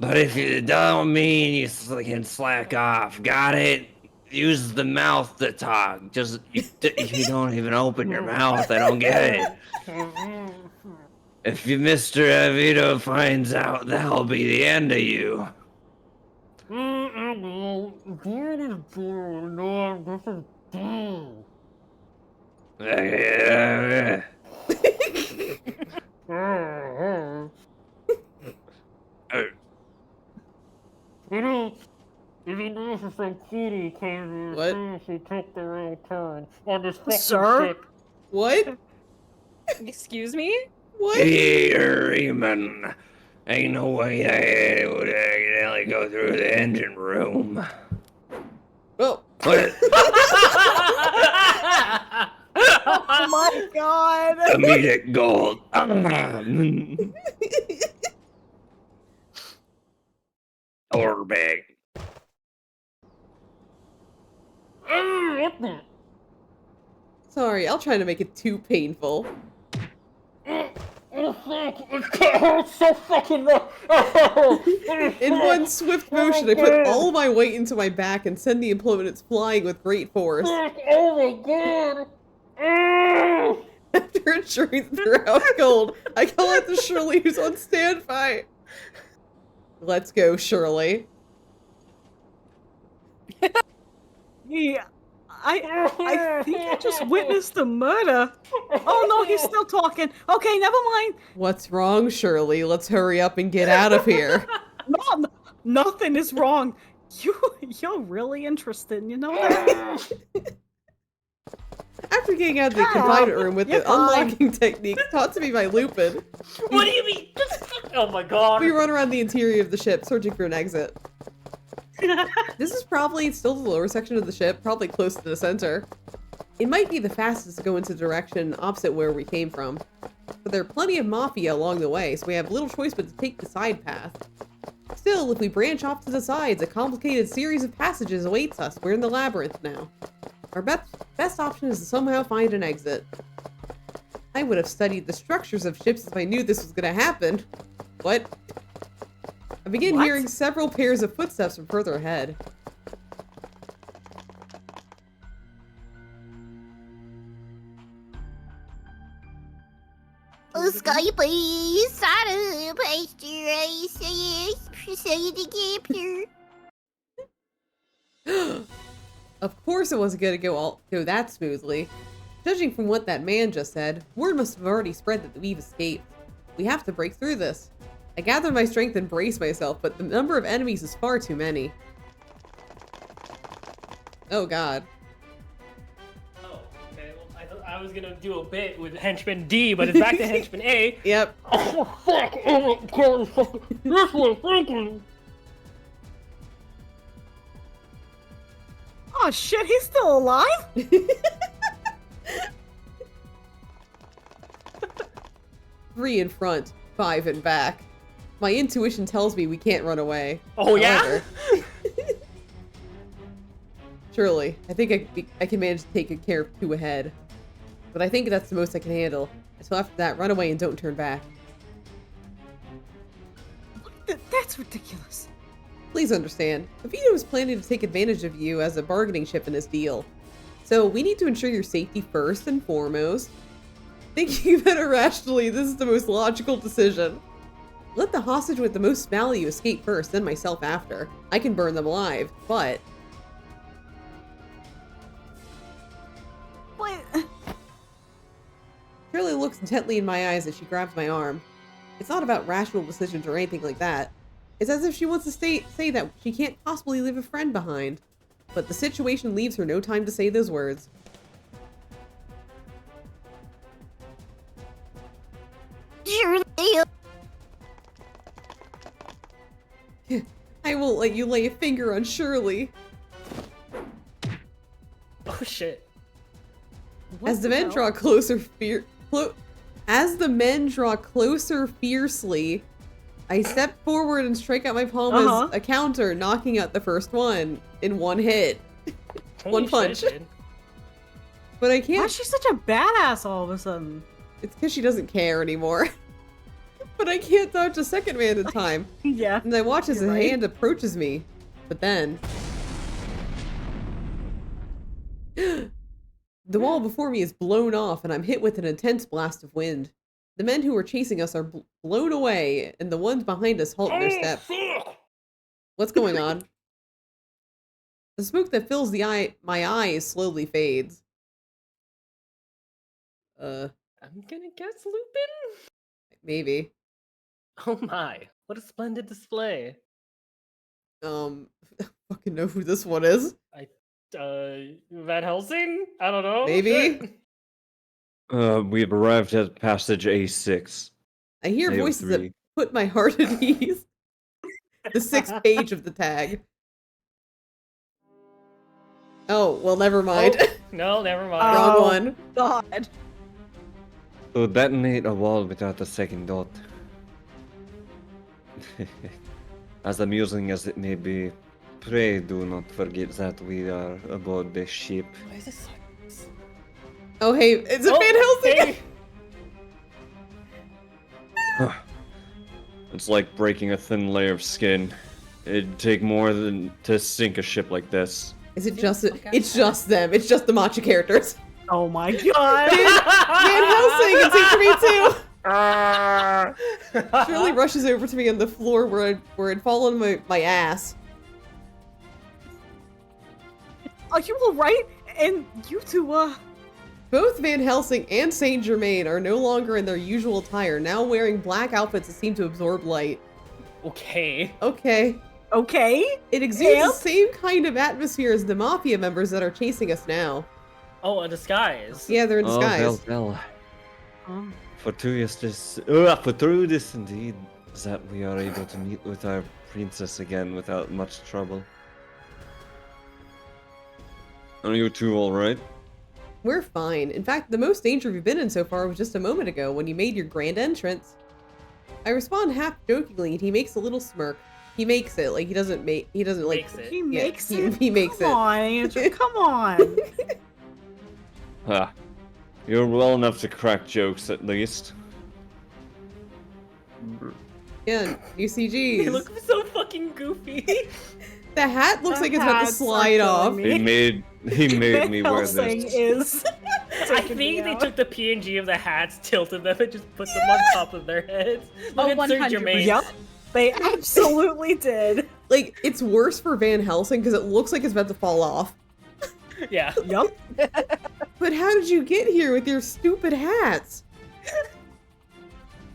But if you don't mean you can slack off, got it? Use the mouth to talk. Just if you don't even open your mouth, I don't get it. If Mr. Avito finds out, that'll be the end of you. Sir? What? Excuse me? What? Peter Riemann. Ain't no way I would accidentally go through the engine room. Oh. What? Oh my god! Comedic gold. Orbit. Sorry, I'll try to make it too painful. In one swift motion, I put all my weight into my back and send the implodents flying with great force. After ensuring that they're out cold, I call out to Shirley, who's on standby. Let's go, Shirley. Yeah, I think I just witnessed the murder. Oh no, he's still talking. Okay, never mind. What's wrong, Shirley? Let's hurry up and get out of here. No, nothing is wrong. You're really interested, you know that? After getting out of the Shut up. confinement room with You're the fine. unlocking technique taught to me by Lupin, What do you mean? Oh my god. we run around the interior of the ship searching for an exit. This is probably still the lower section of the ship, probably close to the center. It might be the fastest to go into the direction opposite where we came from. But there are plenty of Mafia along the way, so we have little choice but to take the side path. Still, if we branch off to the sides, a complicated series of passages awaits us. We're in the labyrinth now. Our best option is to somehow find an exit. I would have studied the structures of ships if I knew this was gonna happen. What? I begin What? hearing several pairs of footsteps from further ahead. Skype, Sarah, Pasture, Of course it wasn't gonna go that smoothly. Judging from what that man just said, word must have already spread that we've escaped. We have to break through this. I gather my strength and brace myself, but the number of enemies is far too many. Oh god. Oh, okay. Well, I thought I was gonna do a bit with Henchman D, but it's back to Henchman A. Yep. Oh fuck! Oh my god! Fuck. This way, thank you. Oh shit, he's still alive? 3 in front, 5 in back. My intuition tells me we can't run away. Oh yeah. However, surely, I think I can manage to take care of 2 ahead. But I think that's the most I can handle. So after that, run away and don't turn back. That's ridiculous. Please understand, Avito is planning to take advantage of you as a bargaining chip in this deal. So we need to ensure your safety first and foremost. Thinking about it rationally, this is the most logical decision. Let the hostage with the most value escape first, then myself after. I can burn them alive, but... What? Shirley looks intently in my eyes as she grabs my arm. It's not about rational decisions or anything like that. It's as if she wants to say that she can't possibly leave a friend behind. But the situation leaves her no time to say those words. Surely. I won't let you lay a finger on Shirley. Oh shit. As the men draw closer fiercely, I step forward and strike out my palm as a counter, knocking out the first one in one hit. Holy One punch. shit, dude. But I Why can't. is she such a badass all of a sudden? It's because she doesn't care anymore. But I can't dodge a second man in time. Yeah. And I watch as You're a right. hand approaches me. But then... the wall before me is blown off and I'm hit with an intense blast of wind. The men who are chasing us are blown away, and the ones behind us halt in their steps. What's going on? The smoke that fills my eyes slowly fades. I'm gonna guess Lupin? Maybe. Oh my, what a splendid display. Fucking know who this one is. Van Helsing? I don't know. Maybe? We've arrived at passage A6. I hear voices that AO3. put my heart at ease. The 6th page of the tag. Oh, well, never mind. No, never mind. Wrong Oh. one. God. So detonate a wall without a second thought. As amusing as it may be, pray do not forget that we are aboard this ship. Why is this silence? Oh, hey, is it Oh, Van Helsing? hey. It's like breaking a thin layer of skin. It'd take more than to sink a ship like this. Is it Seems just like I it's have. just them. It's just the matcha characters. Oh my God. Van Helsing and Saint Germain too. Ah. Shirley rushes over to me on the floor where I'd fallen my ass. Are you alright? And you two, Both Van Helsing and Saint Germain are no longer in their usual attire, now wearing black outfits that seem to absorb light. Okay. Okay. okay? It exudes Yep. the same kind of atmosphere as the Mafia members that are chasing us now. Oh, a disguise. Yeah, they're in Oh, disguise. well. Oh. For through this indeed, that we are able to meet with our princess again without much trouble. Are you two alright? We're fine. In fact, the most danger we've been in so far was just a moment ago when you made your grand entrance. I respond half jokingly and he makes a little smirk. He makes it, like he doesn't like Makes it. He makes he- it? he makes Come it. on, Andrew, come on. Ha. You're well enough to crack jokes at least. Yeah, They UCGs. look so fucking goofy. The hat looks The like it's about to hats are slide killing off. me. He made me Van wear Helsing this. is I taking me think they out. took the PNG of the hats, tilted them, and just put them on top of their heads. Oh, Look at Saint 100%. Germain. Yep, they absolutely did. Like, it's worse for Van Helsing because it looks like it's about to fall off. Yeah. Yep. But how did you get here with your stupid hats?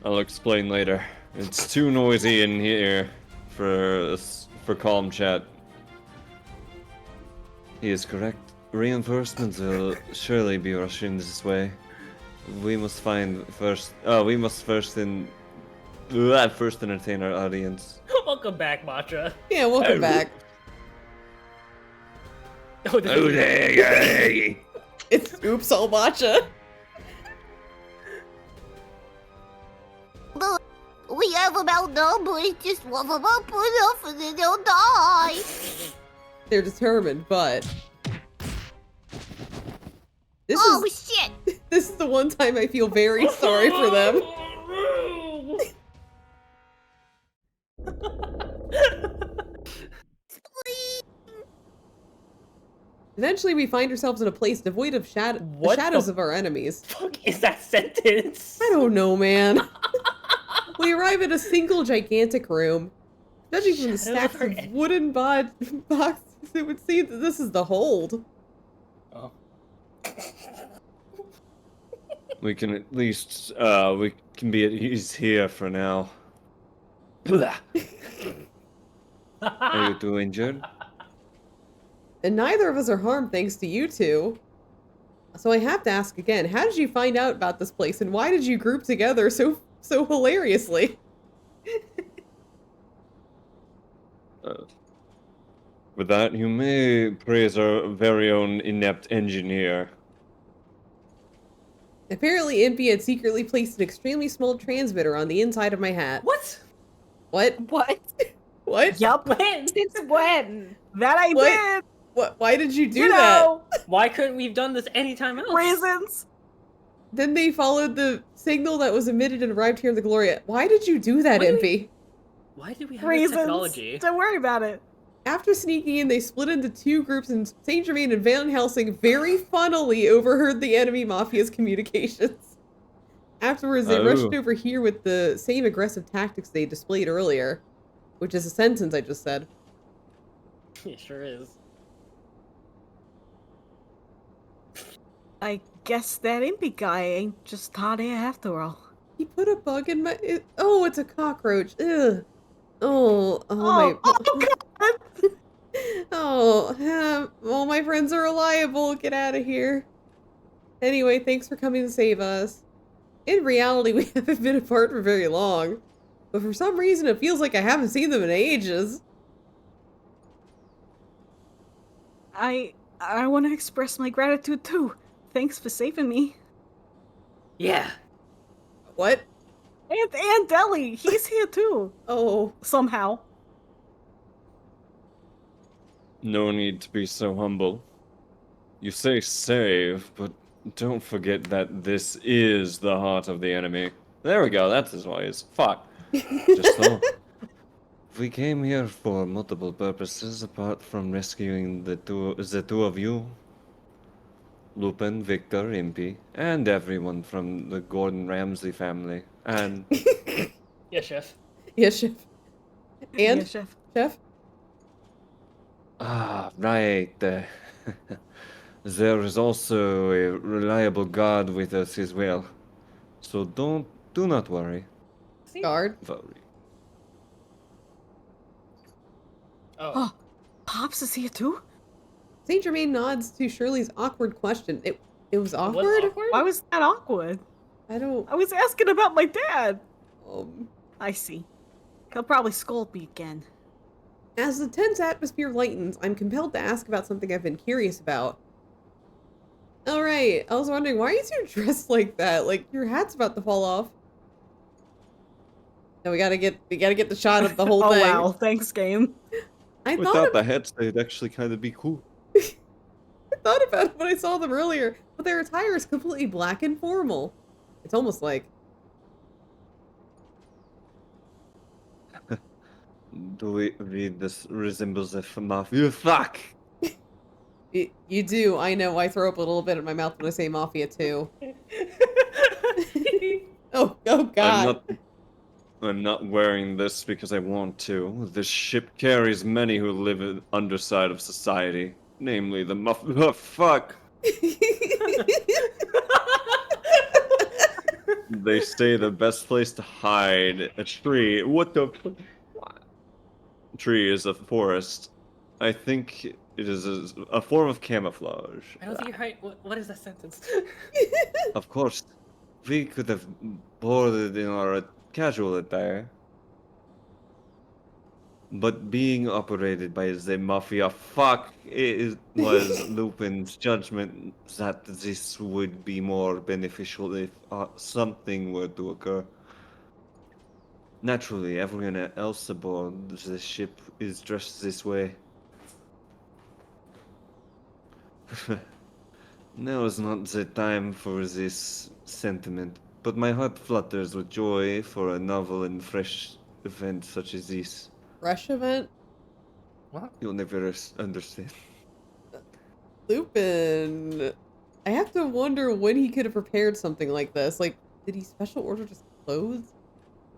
I'll explain later. It's too noisy in here for calm chat. He is correct. Reinforcements will surely be rushing this way. We must first entertain our audience. Welcome back, Matra. Yeah, welcome back. Oh, this is- there, It's Oops All Matcha. But we have them outnumbered. Just one of them put off and then they'll die. They're determined, but this Oh is shit! this is the one time I feel very sorry for them. Eventually, we find ourselves in a place devoid of the What shadows the of our enemies. Fuck is that sentence? I don't know, man. We arrive at a single gigantic room. Judging from the Shadows stacks of our of wooden boxes, it would seem that this is the hold. Oh. We can at least we can be at ease here for now. Are you two injured? And neither of us are harmed thanks to you two. So I have to ask again, how did you find out about this place and why did you group together so hilariously? With that, you may praise our very own inept engineer. Apparently Impy had secretly placed an extremely small transmitter on the inside of my hat. What? What? What? What? Yep. When? Since when? That I What? did. What? Why did you do You that? know, Why couldn't we have done this anytime else? reasons. Then they followed the signal that was emitted and arrived here in the Gloria. Why did you do that, Why do Impy? Why did we have this Reasons. technology? Don't worry about it. After sneaking in, they split into two groups, and Saint Germain and Van Helsing very funnily overheard the enemy mafia's communications. Afterwards, they rushed Oh. over here with the same aggressive tactics they displayed earlier, which is a sentence I just said. It sure is. I guess that impy guy ain't just hot air after all. He put a bug in my. Oh, it's a cockroach. Ugh. Oh, my. God! All my friends are reliable. Get out of here. Anyway, thanks for coming to save us. In reality, we haven't been apart for very long, but for some reason, it feels like I haven't seen them in ages. I want to express my gratitude too. Thanks for saving me. Yeah. What? And Deli, he's here too. Oh, Somehow. No need to be so humble. You say save, but don't forget that this is the heart of the enemy. There we go, that's his voice. Fuck. Just so. We came here for multiple purposes apart from rescuing the two of you. Lupin, Victor, Impy, and everyone from the Gordon Ramsay family. And Yeah, chef. yes, chef. And Yeah, chef. chef. right. There is also a reliable guard with us as well. So do not worry. Guard. Oh. Oh, Pops is here too? Saint Germain nods to Shirley's awkward question. It was Was awkward. Why was that awkward? I don't. I was asking about my dad. Um, I see. He'll probably scold me again. As the tense atmosphere lightens, I'm compelled to ask about something I've been curious about. All right, I was wondering, why are you two dressed like that? Like your hat's about to fall off. No, we gotta get the shot of the whole Oh thing. wow, thanks game. I thought Without the heads, they'd actually kind of be cool. I thought about it when I saw them earlier, but their attire is completely black and formal. It's almost like Do we read this resembles a mafia? Fuck! you do. I know. I throw up a little bit in my mouth when I say mafia too. Oh God. I'm not wearing this because I want to. This ship carries many who live in underside of society, namely the Oh, fuck! They say the best place to hide a tree. What the fuck? Tree is a forest. I think it is a form of camouflage. I don't think you're right. What is that sentence? Of course, we could have boarded in our casual attire. But being operated by the mafia, it was Lupin's judgment that this would be more beneficial if something were to occur. Naturally, everyone else aboard the ship is dressed this way. Now is not the time for this sentiment, but my heart flutters with joy for a novel and fresh event such as this. Rush event? You'll never understand. Lupin. I have to wonder when he could have prepared something like this. Like, did he special order just clothes?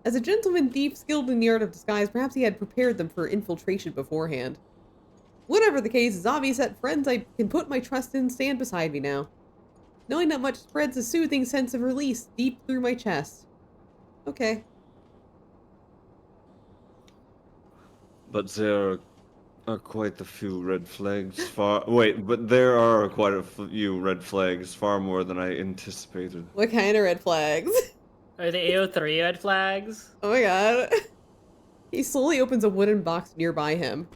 As a gentleman thief skilled in the art of disguise, perhaps he had prepared them for infiltration beforehand. Whatever the case, it's obvious that friends I can put my trust in stand beside me now. Knowing that much spreads a soothing sense of release deep through my chest. Okay. But there are quite a few red flags. But there are quite a few red flags, far more than I anticipated. What kind of red flags? Are the AO3 red flags? Oh my god. He slowly opens a wooden box nearby him.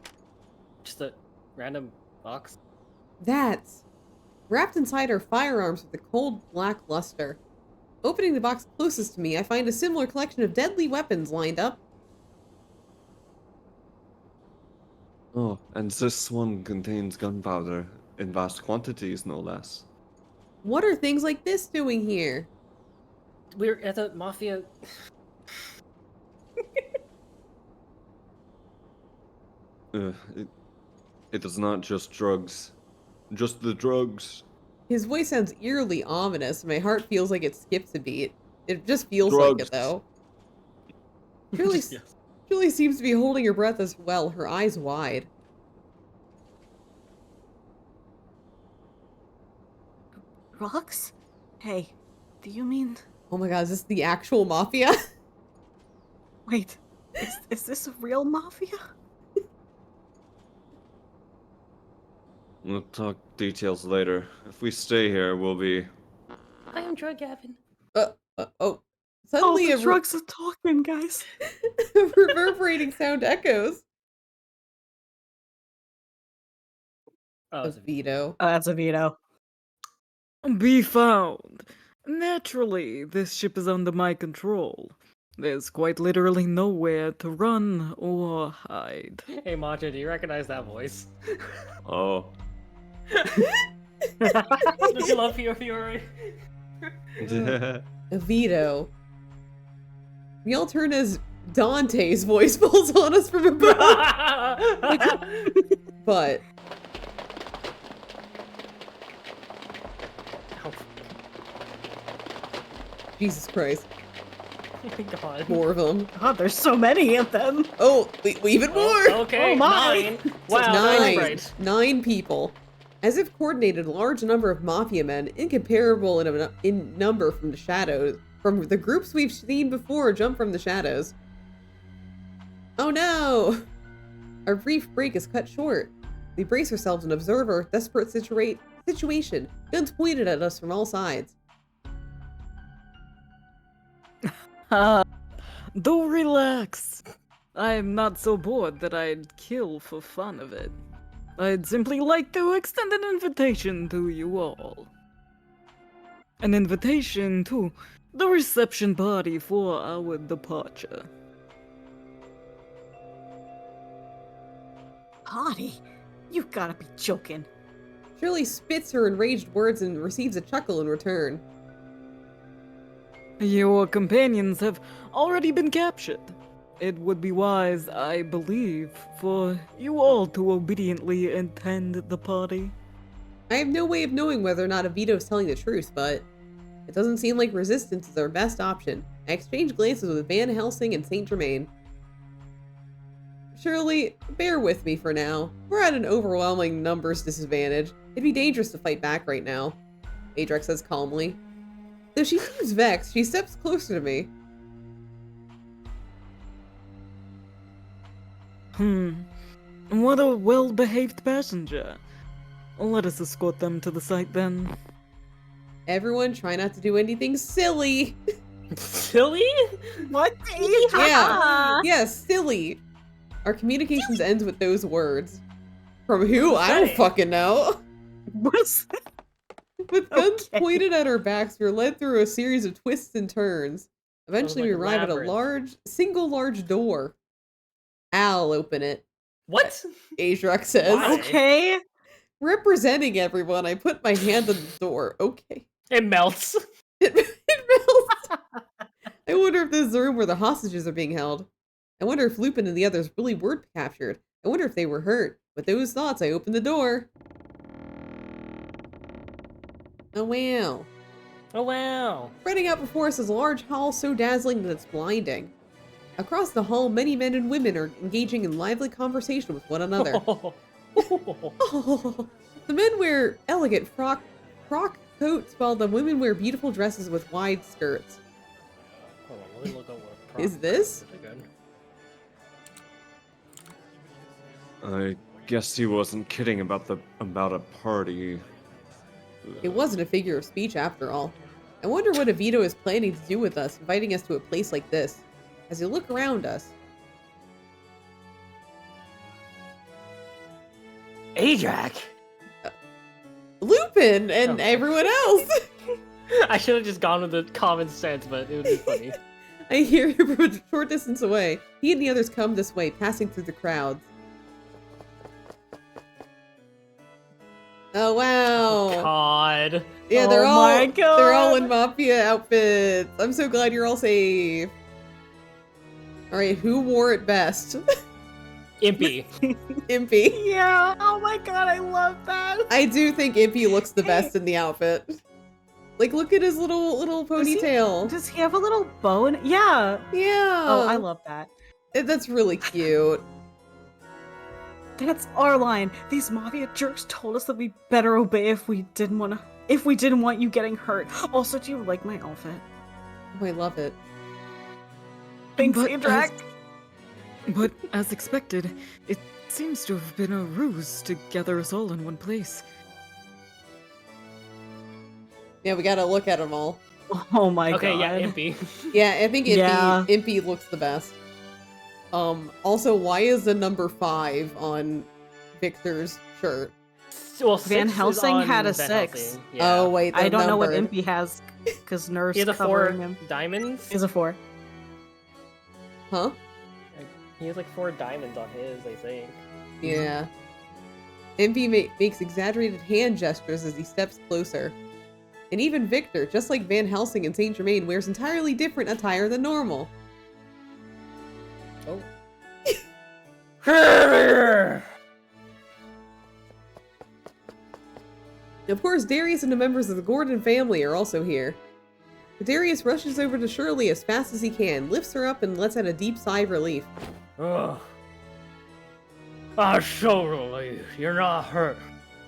Just a random box? That's... Wrapped inside are firearms with a cold black luster. Opening the box closest to me, I find a similar collection of deadly weapons lined up. Oh, and this one contains gunpowder, in vast quantities, no less. What are things like this doing here? We're at the mafia. It is not just drugs. Just the drugs. His voice sounds eerily ominous, and my heart feels like it skips a beat. It just feels like Drugs. it, though. Julie, Yes. Julie seems to be holding her breath as well, her eyes wide. Drugs? Hey, do you mean... Oh my god, is this the actual mafia? Wait, is this a real mafia? We'll talk details later. If we stay here, we'll be. I am Drug Gavin. Oh. Oh, Suddenly the a drugs are talking, guys. reverberating sound echoes. Oh, it's a Vito. Oh, that's a veto. Be found. Naturally, this ship is under my control. There's quite literally nowhere to run or hide. Hey, Macho, do you recognize that voice? Oh. Don't you love Fiore? Vito. We all turn as Dante's voice falls on us from above. But Oh, Jesus Christ, my God. more of them. God, there's so many of them. Oh, even more. Okay, Oh my. 9. Wow, that's right. 9 people. As if coordinated, a large number of mafia men, incomparable in number from the shadows, from the groups we've seen before, jump from the shadows. Oh no! Our brief break is cut short. We brace ourselves and observe our desperate situation, guns pointed at us from all sides. Do relax. I'm not so bored that I'd kill for fun of it. I'd simply like to extend an invitation to you all. An invitation to the reception party for our departure. Party? You gotta be joking. Shirley spits her enraged words and receives a chuckle in return. Your companions have already been captured. It would be wise, I believe, for you all to obediently attend the party. I have no way of knowing whether or not Avito is telling the truth, but it doesn't seem like resistance is our best option. I exchange glances with Van Helsing and Saint Germain. Shirley, bear with me for now. We're at an overwhelming numbers disadvantage. It'd be dangerous to fight back right now, Adrex says calmly. Though she seems vexed, she steps closer to me. What a well-behaved passenger. Let us escort them to the site then. Everyone try not to do anything silly. Silly? What? Yeah. Yes, silly. Our communications ends with those words. From who? I don't fucking know. What's With guns Okay. pointed at our backs, we are led through a series of twists and turns. Eventually, we like a arrive at a labyrinth. large door. I'll open it, What? Ajax says. Why? Okay. Representing everyone, I put my hand on the door. Okay. It melts. It melts. I wonder if this is the room where the hostages are being held. I wonder if Lupin and the others really were captured. I wonder if they were hurt. With those thoughts, I opened the door. Oh wow. Oh, wow. Spreading out before us is a large hall so dazzling that it's blinding. Across the hall, many men and women are engaging in lively conversation with one another. Oh, the men wear elegant frock coats while the women wear beautiful dresses with wide skirts. Hold on, let me look at what Is this? Again. I guess he wasn't kidding about a party. It wasn't a figure of speech after all. I wonder what Avito is planning to do with us, inviting us to a place like this. As you look around us, Ajax! Lupin and Oh. everyone else. I should have just gone with the common sense, but it would be funny. I hear him from a short distance away. He and the others come this way, passing through the crowds. Oh wow! God. Yeah, Oh my they're all God. in mafia outfits. I'm so glad you're all safe. All right, who wore it best? Impy. Impy. Yeah. Oh my god, I love that. I do think Impy looks the best in the outfit. Like, look at his little Does he- ponytail. Does he have a little bow? Yeah. Yeah. Oh, I love that. That's really cute. That's our line. These mafia jerks told us that we better obey if we didn't want you getting hurt. Also, do you like my outfit? Oh, I love it. Thanks, But Andrak. But as expected, it seems to have been a ruse to gather us all in one place. Yeah, we gotta look at them all. Oh my Okay, god. yeah, Impy. Yeah, I think Yeah. Impy looks the best. Also, why is the number 5 on Victor's shirt? Well, Van 6 is Helsing on had a Van 6. Helsing, yeah. Oh, wait, I they're don't know what numbered. Impy has because Nurse He has a 4 covering him. diamonds. He's a 4. Huh? He has like 4 diamonds on his, I think. Yeah. Impy makes exaggerated hand gestures as he steps closer. And even Victor, just like Van Helsing and Saint Germain, wears entirely different attire than normal. Oh. Of course, Darius and the members of the Gordon family are also here. Darius rushes over to Shirley as fast as he can, lifts her up, and lets out a deep sigh of relief. Ugh. I'm so relieved. You're not hurt.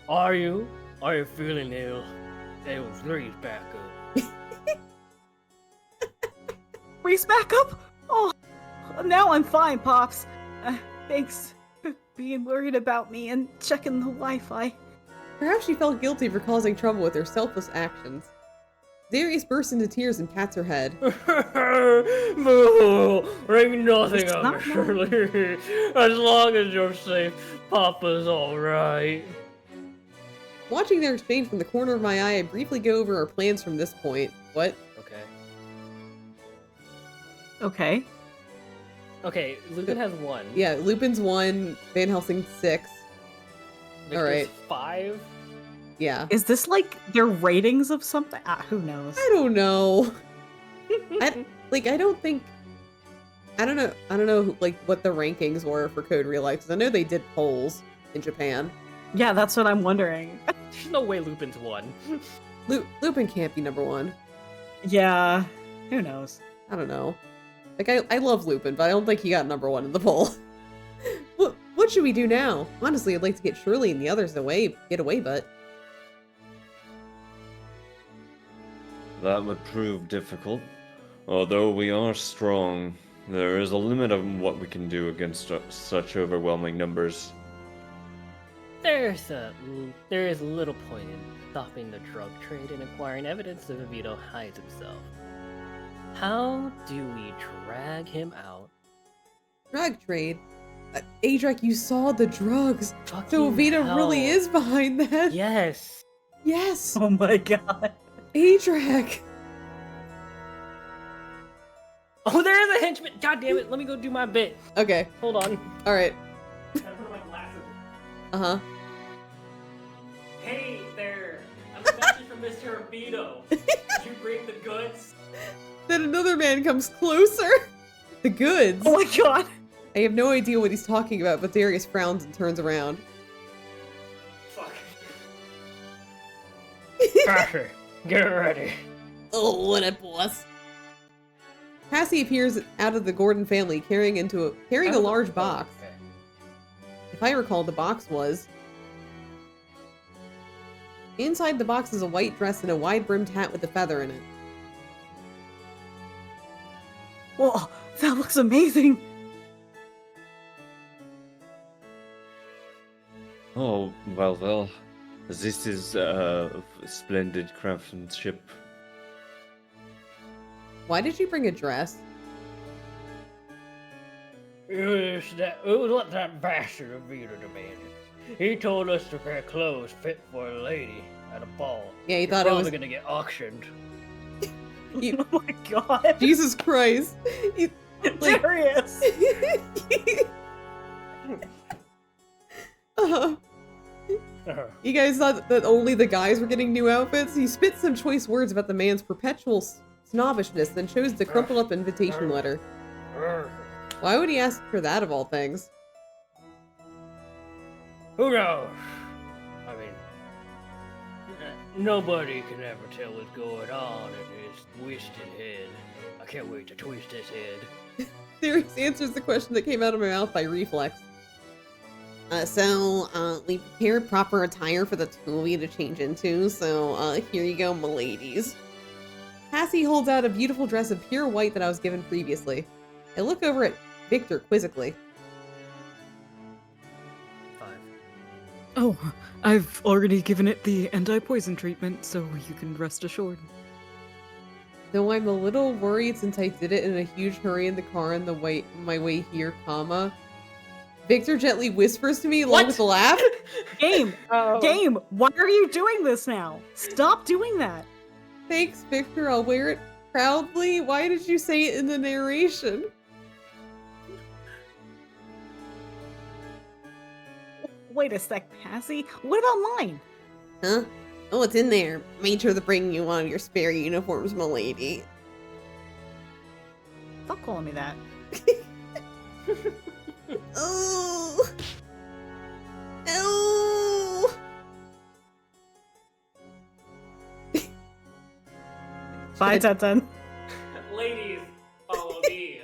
Are you? Are you feeling ill? It was Reese back up. Reese back up? Oh, now I'm fine, Pops. Thanks for being worried about me and checking the Wi-Fi. Perhaps she felt guilty for causing trouble with her selfless actions. Darius bursts into tears and pats her head. Moo! Ring nothing It's of not it, Shirley. As long as you're safe, Papa's alright. Watching their exchange from the corner of my eye, I briefly go over our plans from this point. What? Okay. Okay. Okay, Lupin has 1. Yeah, Lupin's 1, Van Helsing 6. Victor's alright. 5. Yeah. Is this like their ratings of something? Who knows? I don't know. I don't know like what the rankings were for Code Realize, because I know they did polls in Japan. Yeah, that's what I'm wondering. There's no way Lupin's 1. Lupin can't be number 1. Yeah, who knows? I don't know. Like, I love Lupin, but I don't think he got number 1 in the poll. What should we do now? Honestly, I'd like to get Shirley and the others get away, but... That would prove difficult. Although we are strong, there is a limit of what we can do against such overwhelming numbers. There is little point in stopping the drug trade and acquiring evidence that Oviedo hides himself. How do we drag him out? Drug trade? Adrak, you saw the drugs! So Fucking Vita hell. really is behind that! Yes! Yes! Oh my god. Adrak! Oh, there is a henchman! God damn it, let me go do my bit. Okay, Hold on. alright. Gotta put on my glasses. Uh-huh. Hey there! I'm a message from Mr. Oviedo. Did you bring the goods? Then another man comes closer! The goods! Oh my god. I have no idea what he's talking about, but Darius frowns and turns around. Fuck. Crasher, get ready. Oh, what a boss! Cassie appears out of the Gordon family carrying a large box. Okay. If I recall, the box was... Inside the box is a white dress and a wide-brimmed hat with a feather in it. Whoa, that looks amazing. Oh, well. This is splendid craftsmanship. Why did you bring a dress? It was what that bastard Oviedo demanded. He told us to wear clothes fit for a lady at a ball. Yeah, he You're thought it probably was... gonna get auctioned. You- Oh my god. Jesus Christ! You- like- Darius. You guys thought that only the guys were getting new outfits? He spit some choice words about the man's perpetual snobbishness, then chose the crumpled up invitation letter. Why would he ask for that of all things? Who knows? I mean, Nobody can ever tell what's going on in his twisted head. I can't wait to twist his head. Sirius answers the question that came out of my mouth by reflex. So, we prepared proper attire for the two of you to change into, so, here you go, m'ladies. Cassie holds out a beautiful dress of pure white that I was given previously. I look over at Victor quizzically. 5. Oh, I've already given it the anti-poison treatment, so you can rest assured. Though I'm a little worried since I did it in a huge hurry in the car on my way here, comma. Victor gently whispers to me along with a laugh. Game! Game! Why are you doing this now? Stop doing that! Thanks, Victor. I'll wear it proudly. Why did you say it in the narration? Wait a sec, Cassie. What about mine? Huh? Oh, it's in there. Made sure to bring you one of your spare uniforms, m'lady. Stop calling me that. Oh! Oh! 5 out of 10. Ladies, follow me.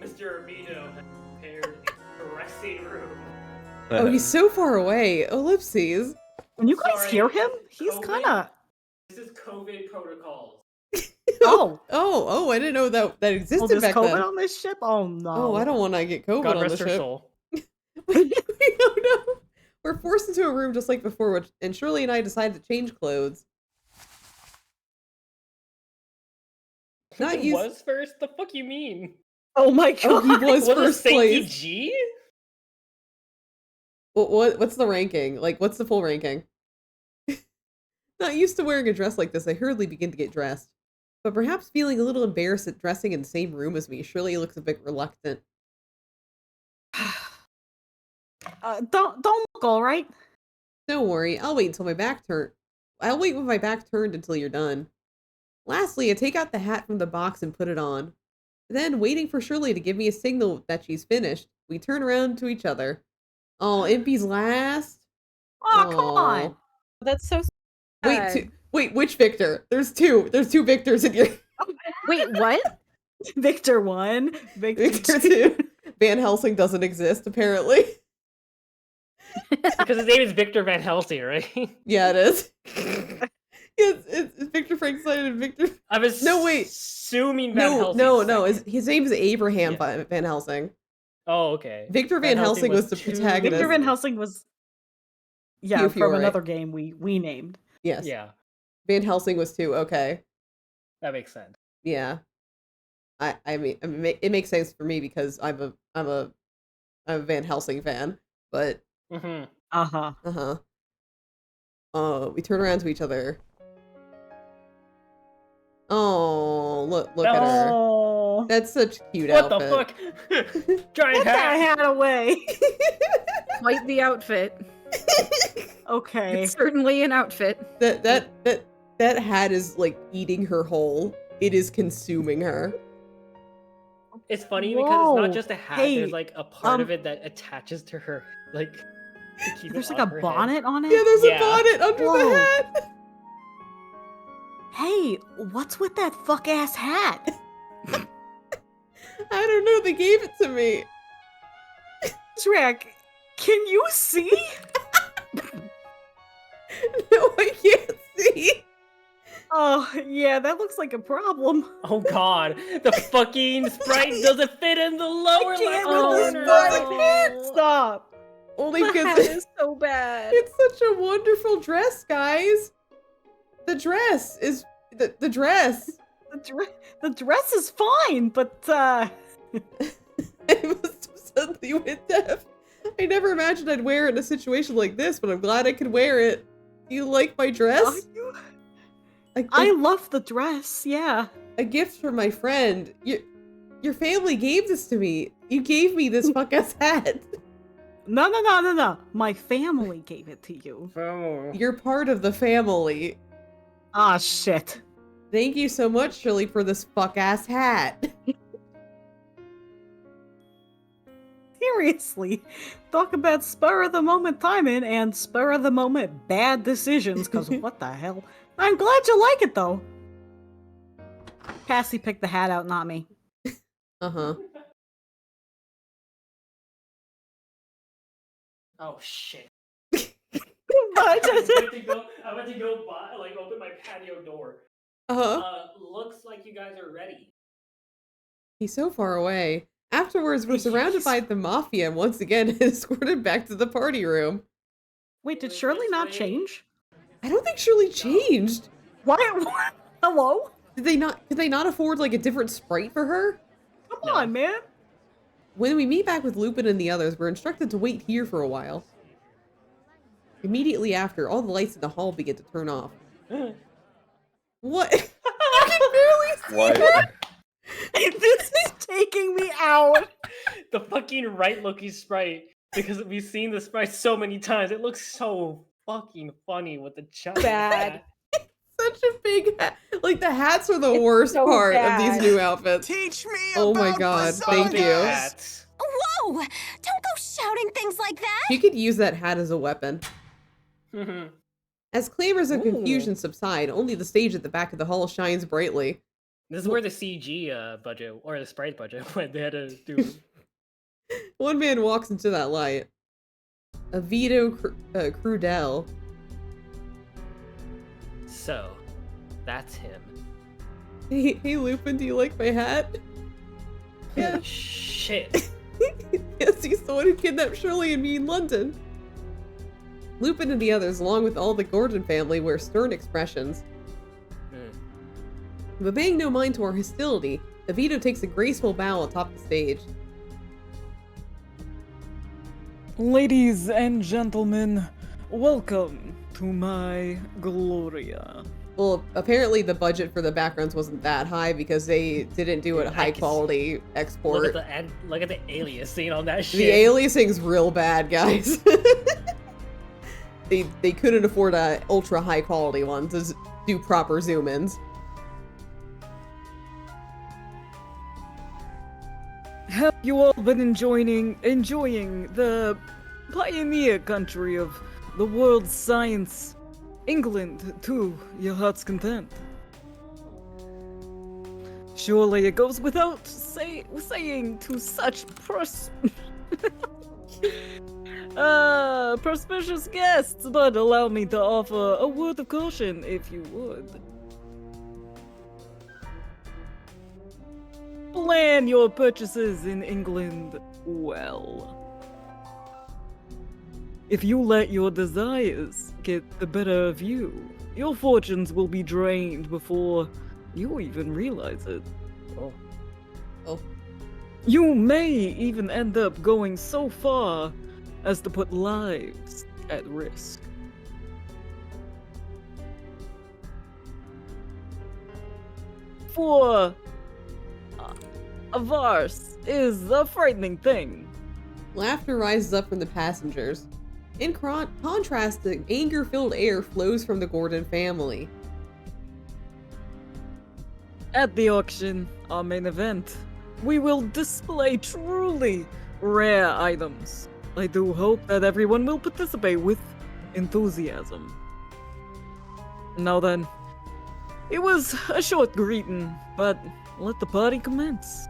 Mr. Amino has prepared a dressing room. Oh, he's so far away. Ellipses. Can you guys Sorry, hear him? He's COVID? kinda... This is COVID protocols. Oh! Oh, I didn't know that Oh, existed there's back COVID then. on this ship? Oh no. Oh, I don't want to get COVID God on the rest her ship. soul. Oh no. We're forced into a room just like before, and Shirley and I decided to change clothes. Not Who use- was first? The fuck you mean? Oh my Oh, god. he was Was first it Sankey place. G? What's the ranking? Like, what's the full ranking? Not used to wearing a dress like this, I hurriedly begin to get dressed. But perhaps feeling a little embarrassed at dressing in the same room as me, Shirley looks a bit reluctant. Don't look alright. Don't worry, I'll wait until my back turn. I'll wait with my back turned until you're done. Lastly, I take out the hat from the box and put it on. Then, waiting for Shirley to give me a signal that she's finished, we turn around to each other. Oh, Impy's last? Oh, come on. That's so Wait, wait, which Victor? There's two. There's two Victors in your Wait, what? Victor 1. Victor 2. Van Helsing doesn't exist, apparently. Because his name is Victor Van Helsing, right? Yeah, it is. It's Victor Frankenstein and Victor. I was No, wait. assuming Van Helsing. No. His name is Abraham Van Helsing. Oh, okay. Victor Van Helsing was the two- protagonist. Victor Van Helsing was... Yeah, Hugh from Fiore. another game we named. Yes. Yeah, Van Helsing was 2. Okay. that makes sense. Yeah. I mean, it makes sense for me because I'm a Van Helsing fan. But Mm-hmm. Uh-huh. we turn around to each other. Oh, look at her. Oh. That's such a cute What outfit. the fuck? Giant Get that hat. hat away. Quite the outfit. Okay. It's certainly an outfit. That hat is like eating her whole. It is consuming her. It's funny because Whoa. it's not just a hat. Hey, there's like a part of it that attaches to her, like. To keep There's it like on a her head. bonnet on it? Yeah, there's Yeah. a bonnet under Whoa. the hat. Hey, what's with that fuck-ass hat? I don't know. They gave it to me. Shrek, can you see? No, I can't see. Oh, yeah, that looks like a problem. Oh god, the fucking sprite doesn't fit in the lower I can't left with corner. this fucking hat. Stop. Only The hat because is so bad. it's such a wonderful dress, guys. The dress is the dress. The dress is fine, but I must have suddenly went deaf. I never imagined I'd wear it in a situation like this, but I'm glad I could wear it. Do you like my dress? I love the dress. Yeah. A gift from my friend. Your family gave this to me. You gave me this fuck-ass hat. No. My family gave it to you. You're part of the family. Ah, shit. Thank you so much, Shirley, for this fuck-ass hat. Seriously. Talk about spur of the moment timing and spur of the moment bad decisions, because what the hell? I'm glad you like it though. Cassie picked the hat out, not me. Uh-huh. Oh shit. But I went to go buy, like, open my patio door. Uh-huh. Looks like you guys are ready. He's so far away. Afterwards, we're surrounded by the mafia and once again escorted back to the party room. wait, did Shirley not change? I don't think Shirley changed. What? Hello? Could they not afford like a different sprite for her? Come No. on, man. When we meet back with Lupin and the others, we're instructed to wait here for a while. Immediately after, all the lights in the hall begin to turn off. What? I can barely see Why? This is taking me out. The fucking right Loki sprite, because we've seen the sprite so many times. It looks so fucking funny with the giant Bad. hat. such a big hat. Like the hats are the worst so part of bad. these new outfits. Teach me Oh my about god, the thank you. Hats. Whoa! Don't go shouting things like that! You could use that hat as a weapon. Mhm. As clamors of Ooh. confusion subside, only the stage at the back of the hall shines brightly. This is where the CG budget, or the sprite budget, went. They had to do. One man walks into that light. A Vito Crudel. So, that's him. Hey Lupin, do you like my hat? Yeah. Shit. Yes, he's the one who kidnapped Shirley and me in London. Lupin and the others, along with all the Gordon family, wear stern expressions. Mm. But paying no mind to our hostility, Evito takes a graceful bow atop the stage. Ladies and gentlemen, welcome to my Gloria. Well, apparently the budget for the backgrounds wasn't that high because they didn't do a Dude, I high can quality Look export. at the aliasing on that shit. The aliasing's real bad, guys. they couldn't afford a ultra high quality one to do proper zoom-ins. Have you all been enjoying the pioneer country of the world's science, England, to your heart's content? Surely it goes without saying to such perspicacious guests, but allow me to offer a word of caution, if you would. Plan your purchases in England well. If you let your desires get the better of you, your fortunes will be drained before you even realize it. Oh. Oh. You may even end up going so far as to put lives at risk. For Avars is a frightening thing. Laughter rises up from the passengers. In contrast, the anger-filled air flows from the Gordon family. At the auction, our main event, we will display truly rare items. I do hope that everyone will participate with enthusiasm. Now then, it was a short greeting, but let the party commence.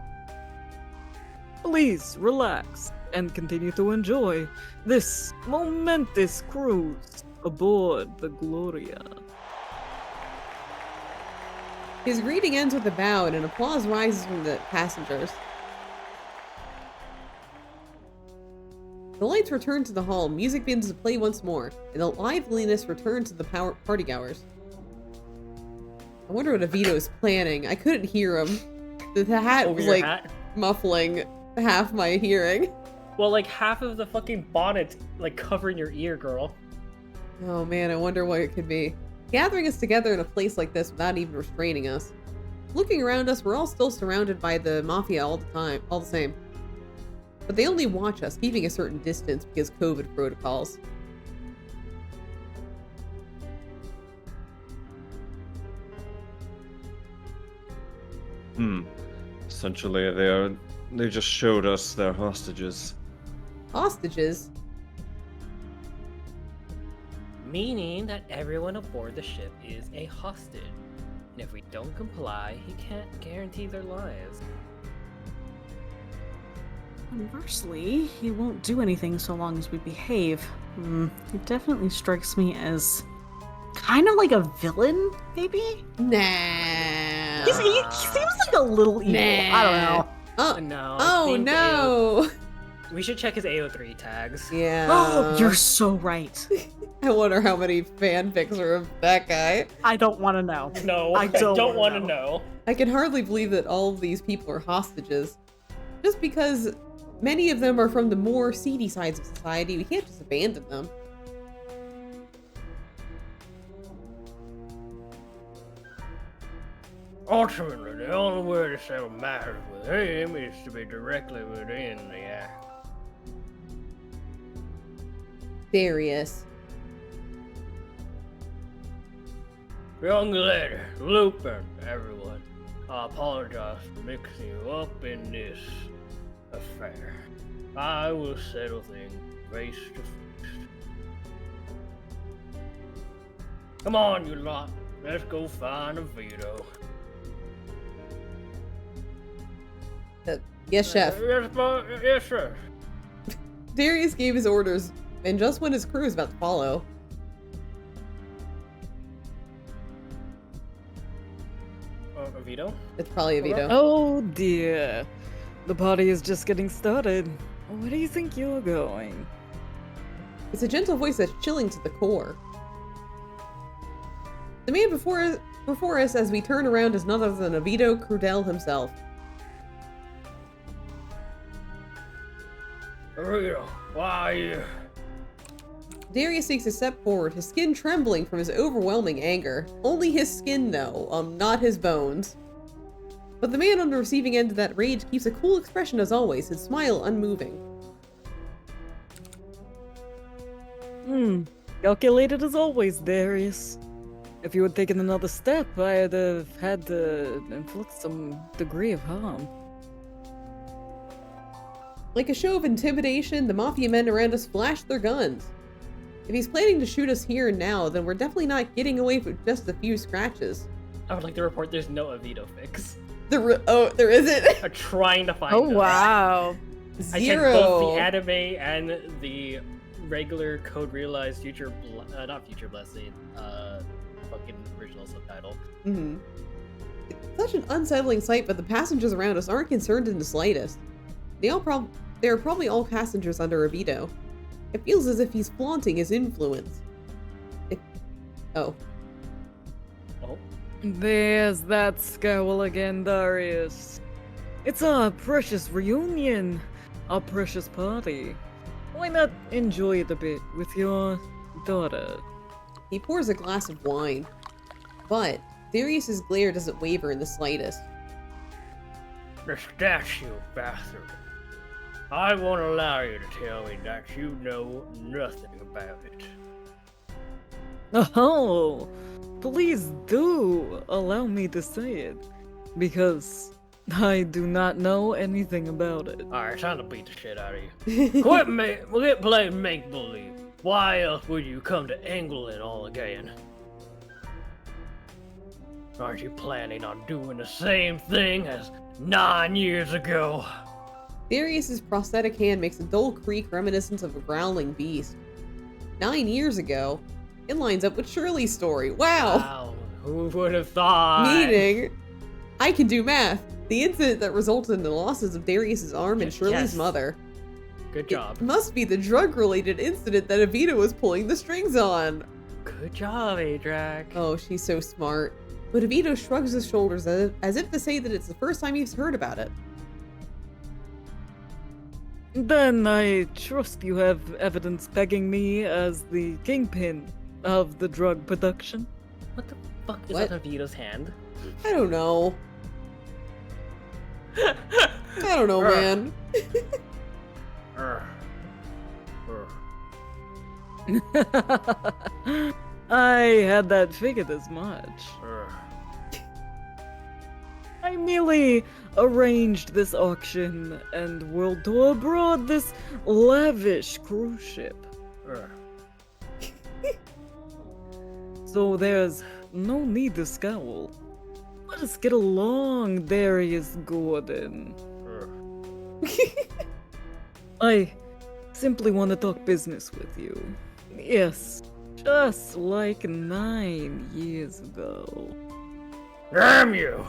Please relax and continue to enjoy this momentous cruise aboard the Gloria. His greeting ends with a bow and an applause rises from the passengers. The lights return to the hall, music begins to play once more, and the liveliness returns to the party goers. I wonder what Evito is planning. I couldn't hear him. The hat Over was your like hat? muffling half my hearing. Well, like half of the fucking bonnet, like covering your ear, girl. Oh man, I wonder what it could be. Gathering us together in a place like this without even restraining us. Looking around us, we're all still surrounded by the mafia all the same. But they only watch us, keeping a certain distance because COVID protocols. Essentially, they just showed us their hostages. Hostages? meaning that everyone aboard the ship is a hostage. And if we don't comply, he can't guarantee their lives. Conversely, he won't do anything so long as we behave. It definitely strikes me as kind of like a villain, maybe? Nah. He seems like a little evil. I don't know. Oh, No. I oh think no. We should check his AO3 tags. Yeah. Oh, you're so right. I wonder how many fanfics are of that guy. I don't want to know. No, I don't want wanna to know. I can hardly believe that all of these people are hostages. Just because many of them are from the more seedy sides of society, we can't just abandon them. Ultimately, the only way to settle matters with him is to be directly within the act. Darius. Young lady, Lupin, everyone. I apologize for mixing you up in this affair. I will settle things face to face. Come on, you lot. Let's go find a veto. Yes, chef. Yes, sir. Darius gave his orders, and just when his crew is about to follow. A veto? It's probably a veto. Oh dear. The party is just getting started. Where do you think you're going? It's a gentle voice that's chilling to the core. The man before us as we turn around is none other than Avito Crudel himself. Veto, why are you? Darius takes a step forward, his skin trembling from his overwhelming anger. Only his skin, though, not his bones. But the man on the receiving end of that rage keeps a cool expression as always, his smile unmoving. Calculated as always, Darius. If you had taken another step, I'd have had to inflict some degree of harm. Like a show of intimidation, the Mafia men around us flash their guns. If he's planning to shoot us here and now, then we're definitely not getting away with just a few scratches. I would like to report there's no Avito fix. Oh, there isn't? I'm trying to find Oh them. wow. I checked both the anime and the regular Code Realized not Future Blessing, fucking original subtitle. Mm-hmm. It's such an unsettling sight, but the passengers around us aren't concerned in the slightest. They are probably all passengers under Avito. It feels as if he's flaunting his influence. Oh. There's that scowl again, Darius. It's our precious reunion, our precious party. Why not enjoy it a bit with your daughter? He pours a glass of wine, but Darius's glare doesn't waver in the slightest. The statue, bastard. I won't allow you to tell me that you know nothing about it. Oh, please do allow me to say it, because I do not know anything about it. Alright, time to beat the shit out of you. Quit playing make-believe. Why else would you come to England all again? Aren't you planning on doing the same thing as 9 years ago? Darius's prosthetic hand makes a dull creak reminiscent of a growling beast. 9 years ago? It lines up with Shirley's story. Wow! Who would have thought? Meaning, I can do math. The incident that resulted in the losses of Darius's arm and Shirley's Yes. mother. Good job. It must be the drug-related incident that Avito was pulling the strings on. Good job, Adrak. Oh, she's so smart. But Avito shrugs his shoulders as if to say that it's the first time he's heard about it. Then I trust you have evidence pegging me as the kingpin of the drug production. What the fuck is What? on Avito's hand? I don't know. I don't know, man. Urgh. Urgh. I had that figured as much. Urgh. I merely arranged this auction and world tour abroad this lavish cruise ship. Urgh. So there's no need to scowl. Let us get along, Darius Gordon. I simply want to talk business with you. Yes, just like 9 years ago. Damn you!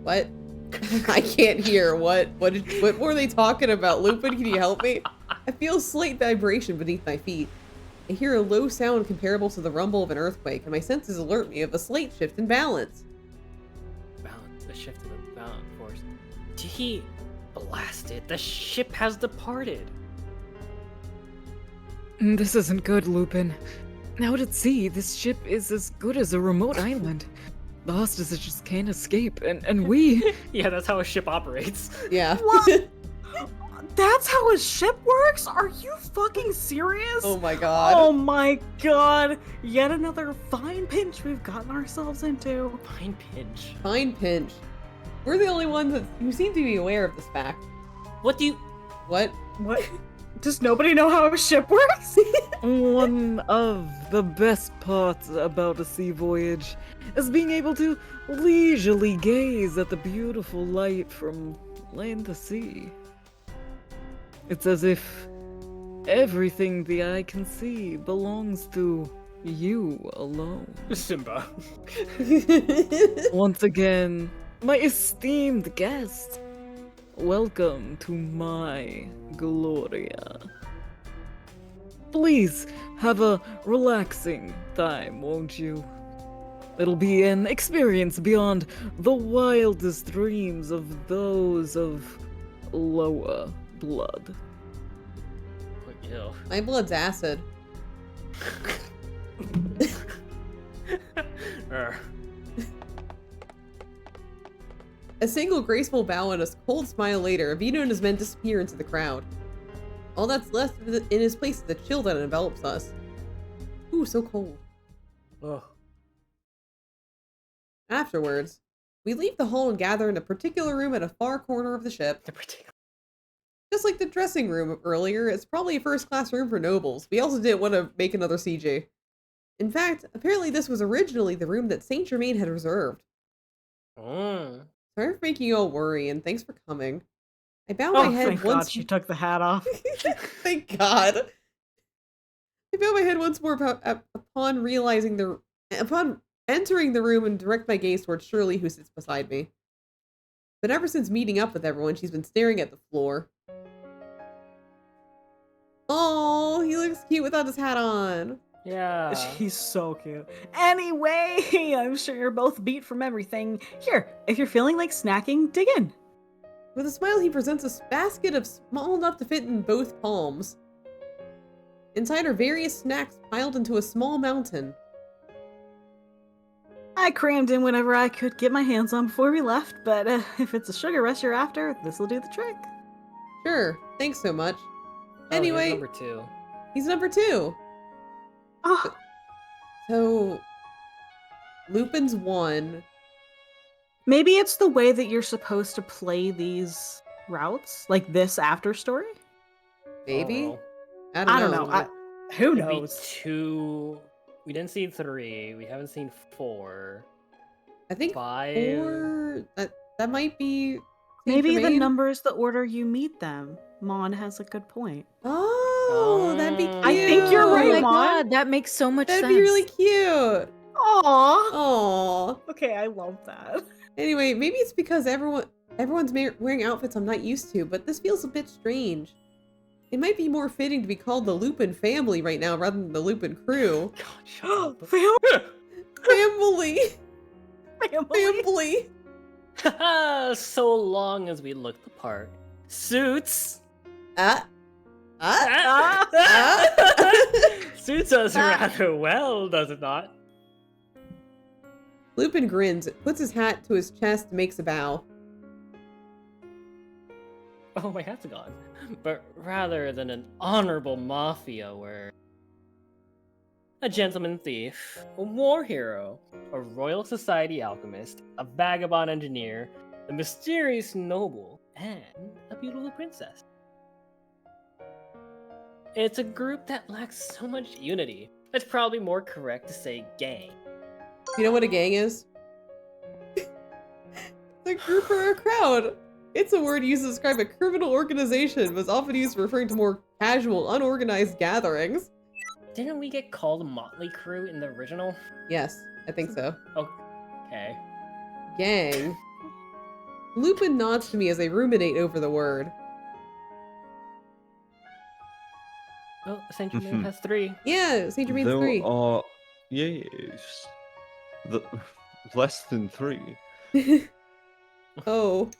What? I can't hear. What were they talking about? Lupin, can you help me? I feel a slight vibration beneath my feet. I hear a low sound comparable to the rumble of an earthquake, and my senses alert me of a slight shift in balance. Balance, the shift of the balance force. He blasted. The ship has departed. This isn't good, Lupin. Out at sea, this ship is as good as a remote island. The hostages can't escape, and we... Yeah, that's how a ship operates. Yeah. What? That's how a ship works? Are you fucking serious? Oh my god. Oh my god. Yet another fine pinch we've gotten ourselves into. Fine pinch. Fine pinch. We're the only ones who seem to be aware of this fact. What do you... What? What? Does nobody know how a ship works? One of the best parts about a sea voyage is being able to leisurely gaze at the beautiful light from land to sea. It's as if everything the eye can see belongs to you alone. Simba. Once again, my esteemed guest, welcome to my Gloria. Please have a relaxing time, won't you? It'll be an experience beyond the wildest dreams of those of lower blood. Ew. My blood's acid. A single graceful bow and a cold smile later, Avito and his men disappear into the crowd. All that's left in his place is the chill that envelops us. Ooh, so cold. Ugh. Afterwards, we leave the hall and gather in a particular room at a far corner of the ship. The particular... Just like the dressing room earlier, it's probably a first-class room for nobles. We also didn't want to make another CJ. In fact, apparently this was originally the room that Saint Germain had reserved. Sorry for making you all worry, and thanks for coming. I bow my head thank once. God she took the hat off. Thank God. I bow my head once more upon entering the room and direct my gaze towards Shirley, who sits beside me. But ever since meeting up with everyone, she's been staring at the floor. Oh, he looks cute without his hat on. Yeah. She's so cute. Anyway, I'm sure you're both beat from everything. Here, if you're feeling like snacking, dig in. With a smile, he presents a basket of small enough to fit in both palms. Inside are various snacks piled into a small mountain. I crammed in whatever I could get my hands on before we left, but if it's a sugar rush you're after, this'll do the trick. Sure, thanks so much. Oh, Anyway, here's number 2. he's number 2. Oh, So, Lupin's 1. maybe it's the way that you're supposed to play these routes, like this after story? Maybe? Oh, I don't know. Who It'd be knows? 2. We didn't see 3. We haven't seen 4. I think 5. 4. That might be. Maybe the Germain? number's the order you meet them. Mon has a good point. Oh, that'd be cute. I think you're Oh right, my Mon. god, that makes so much That'd sense. be really cute. Aww. Aww. Okay, I love that. Anyway, maybe it's because everyone's wearing outfits I'm not used to, but this feels a bit strange. It might be more fitting to be called the Lupin family right now rather than the Lupin crew. God, shut up. Family! Family. Family! So long as we look the part. Suits. Suits us rather well, does it not? Lupin grins, puts his hat to his chest, and makes a bow. Oh, my hat's gone. But rather than an honorable mafia where a gentleman thief, a war hero, a Royal Society alchemist, a vagabond engineer, a mysterious noble, and a beautiful princess. It's a group that lacks so much unity. It's probably more correct to say gang. You know what a gang is? It's a group or a crowd. It's a word used to describe a criminal organization, but is often used referring to more casual, unorganized gatherings. Didn't we get called Motley Crew in the original? Yes, I think so. Okay. Gang. Lupin nods to me as I ruminate over the word. Oh, Saint Germain has 3. Yeah, Saint Germain's There 3. are, yes, less than 3. Oh.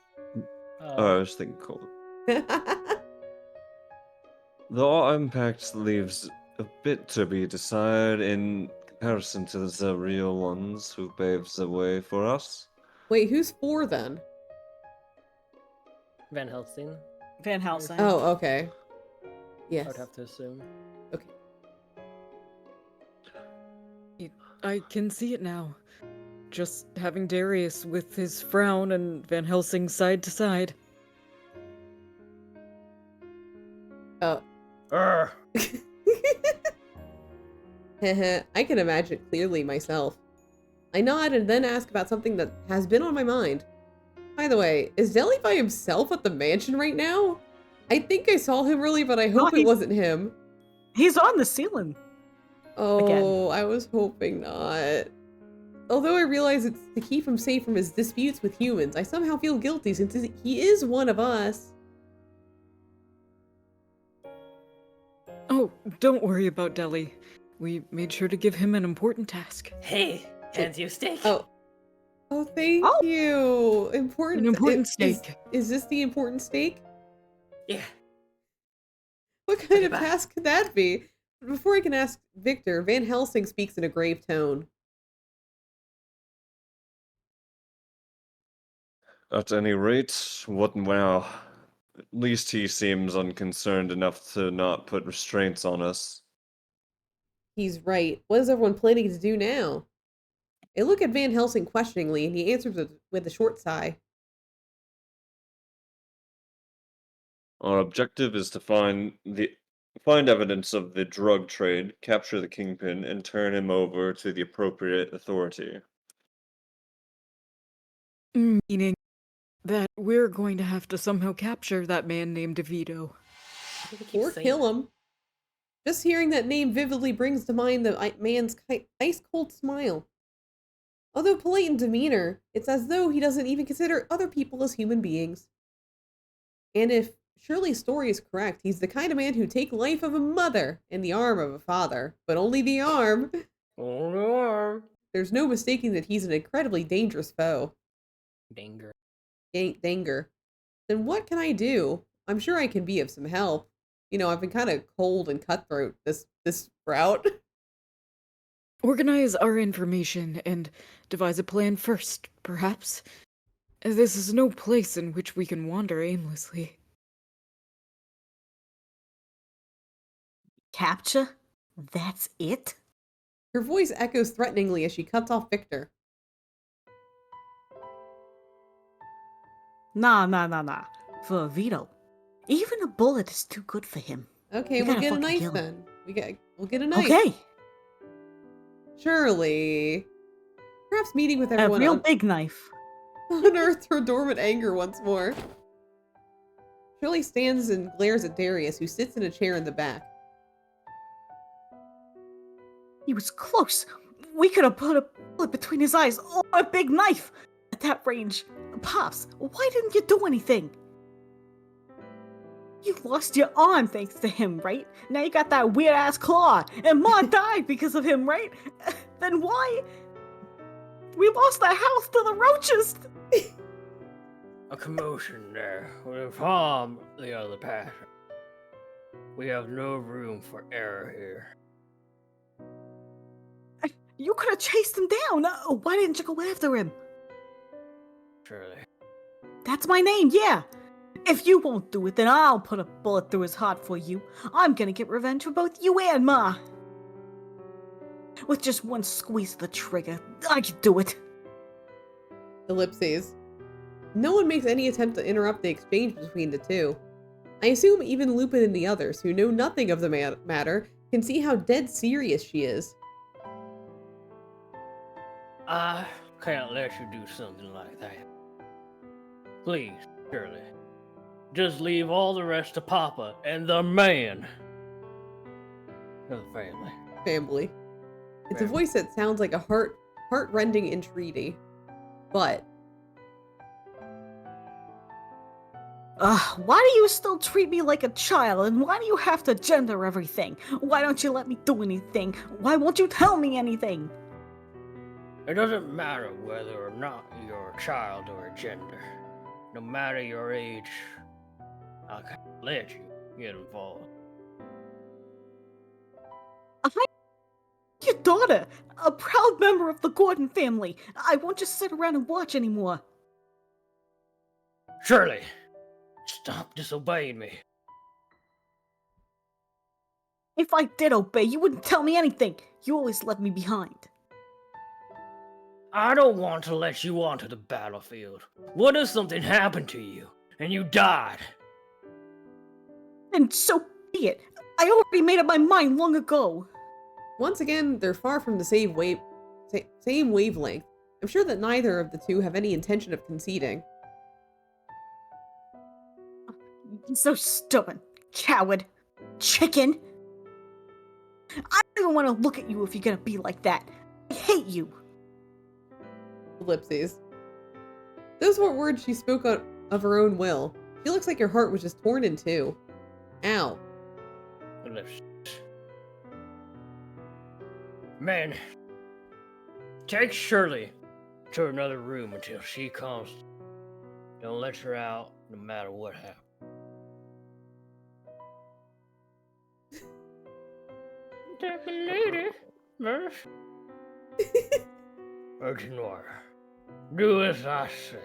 Oh, I was thinking cold. The impact leaves a bit to be desired in comparison to the real ones who paves the way for us. Wait, who's 4 then? Van Helsing, Van Helsing. Oh, okay. I Yes. would have to assume. Okay. I can see it now. Just having Darius with his frown and Van Helsing side to side. Oh. Urgh. I can imagine clearly myself. I nod and then ask about something that has been on my mind. By the way, is Deli by himself at the mansion right now? I think I saw him early, but I hope it he's- wasn't him. He's on the ceiling. Oh, I was hoping not. Although I realize it's to keep him safe from his disputes with humans, I somehow feel guilty since he is one of us. Oh, don't worry about Deli. We made sure to give him an important task. Hey, hands you steak. Oh. Oh, thank Oh. you. Important. An important is- steak. Is this the important steak? Yeah. What kind of back. task could that be? Before I can ask Victor, Van Helsing speaks in a grave tone. At any rate, what now? At least he seems unconcerned enough to not put restraints on us. He's right. What is everyone planning to do now? I look at Van Helsing questioningly, and he answers with a short sigh. Our objective is to find evidence of the drug trade, capture the kingpin, and turn him over to the appropriate authority. Meaning that we're going to have to somehow capture that man named DeVito. Or kill him. Just hearing that name vividly brings to mind the man's ice-cold smile. Although polite in demeanor, it's as though he doesn't even consider other people as human beings. And if Shirley's story is correct, he's the kind of man who'd take life of a mother and the arm of a father, but only the arm. There's no mistaking that he's an incredibly dangerous foe. Danger. Danger. Then what can I do? I'm sure I can be of some help. You know, I've been kind of cold and cutthroat this route. Organize our information and devise a plan first, perhaps. This is no place in which we can wander aimlessly. Capture? That's it? Her voice echoes threateningly as she cuts off Victor. Nah. For Vito. Even a bullet is too good for him. Okay, You we'll gotta get a fucking knife kill him. then. We'll get a knife. Okay. Surely. Perhaps meeting with A everyone real big knife. unearthed her dormant anger once more. Shirley stands and glares at Darius, who sits in a chair in the back. He was close. We could have put a bullet between his eyes or a big knife. At that range. Pops, why didn't you do anything? You lost your arm thanks to him, right? Now you got that weird ass claw. And Ma died because of him, right? Then why? We lost the house to the roaches. A commotion there. We've harmed the other passion. We have no room for error here. You could have chased him down. Why didn't you go after him? Surely. That's my name, yeah. If you won't do it, then I'll put a bullet through his heart for you. I'm gonna get revenge for both you and Ma. With just one squeeze of the trigger, I can do it. Ellipses. No one makes any attempt to interrupt the exchange between the two. I assume even Lupin and the others, who know nothing of the matter, can see how dead serious she is. I can't let you do something like that. Please, Shirley. Just leave all the rest to Papa and the man. Of the family. Family. It's a Family. voice that sounds like a heart-rending entreaty. But Why do you still treat me like a child, and why do you have to gender everything? Why don't you let me do anything? Why won't you tell me anything? It doesn't matter whether or not you're a child or a gender. No matter your age, I can't let you get involved. Your daughter, a proud member of the Gordon family. I won't just sit around and watch anymore. Shirley, stop disobeying me. If I did obey, you wouldn't tell me anything. You always left me behind. I don't want to let you onto the battlefield. What if something happened to you and you died? And so be it. I already made up my mind long ago. once again, they're far from the same wavelength. I'm sure that neither of the two have any intention of conceding. You're so stubborn. Coward. Chicken. I don't even want to look at you if you're gonna be like that. I hate you. Ellipses. Those weren't words she spoke of her own will. She looks like her heart was just torn in two. Ow. Man, take Shirley to another room until she comes. Don't let her out, no matter what happens. Take a lady, nurse. Ignore her. Do as I say.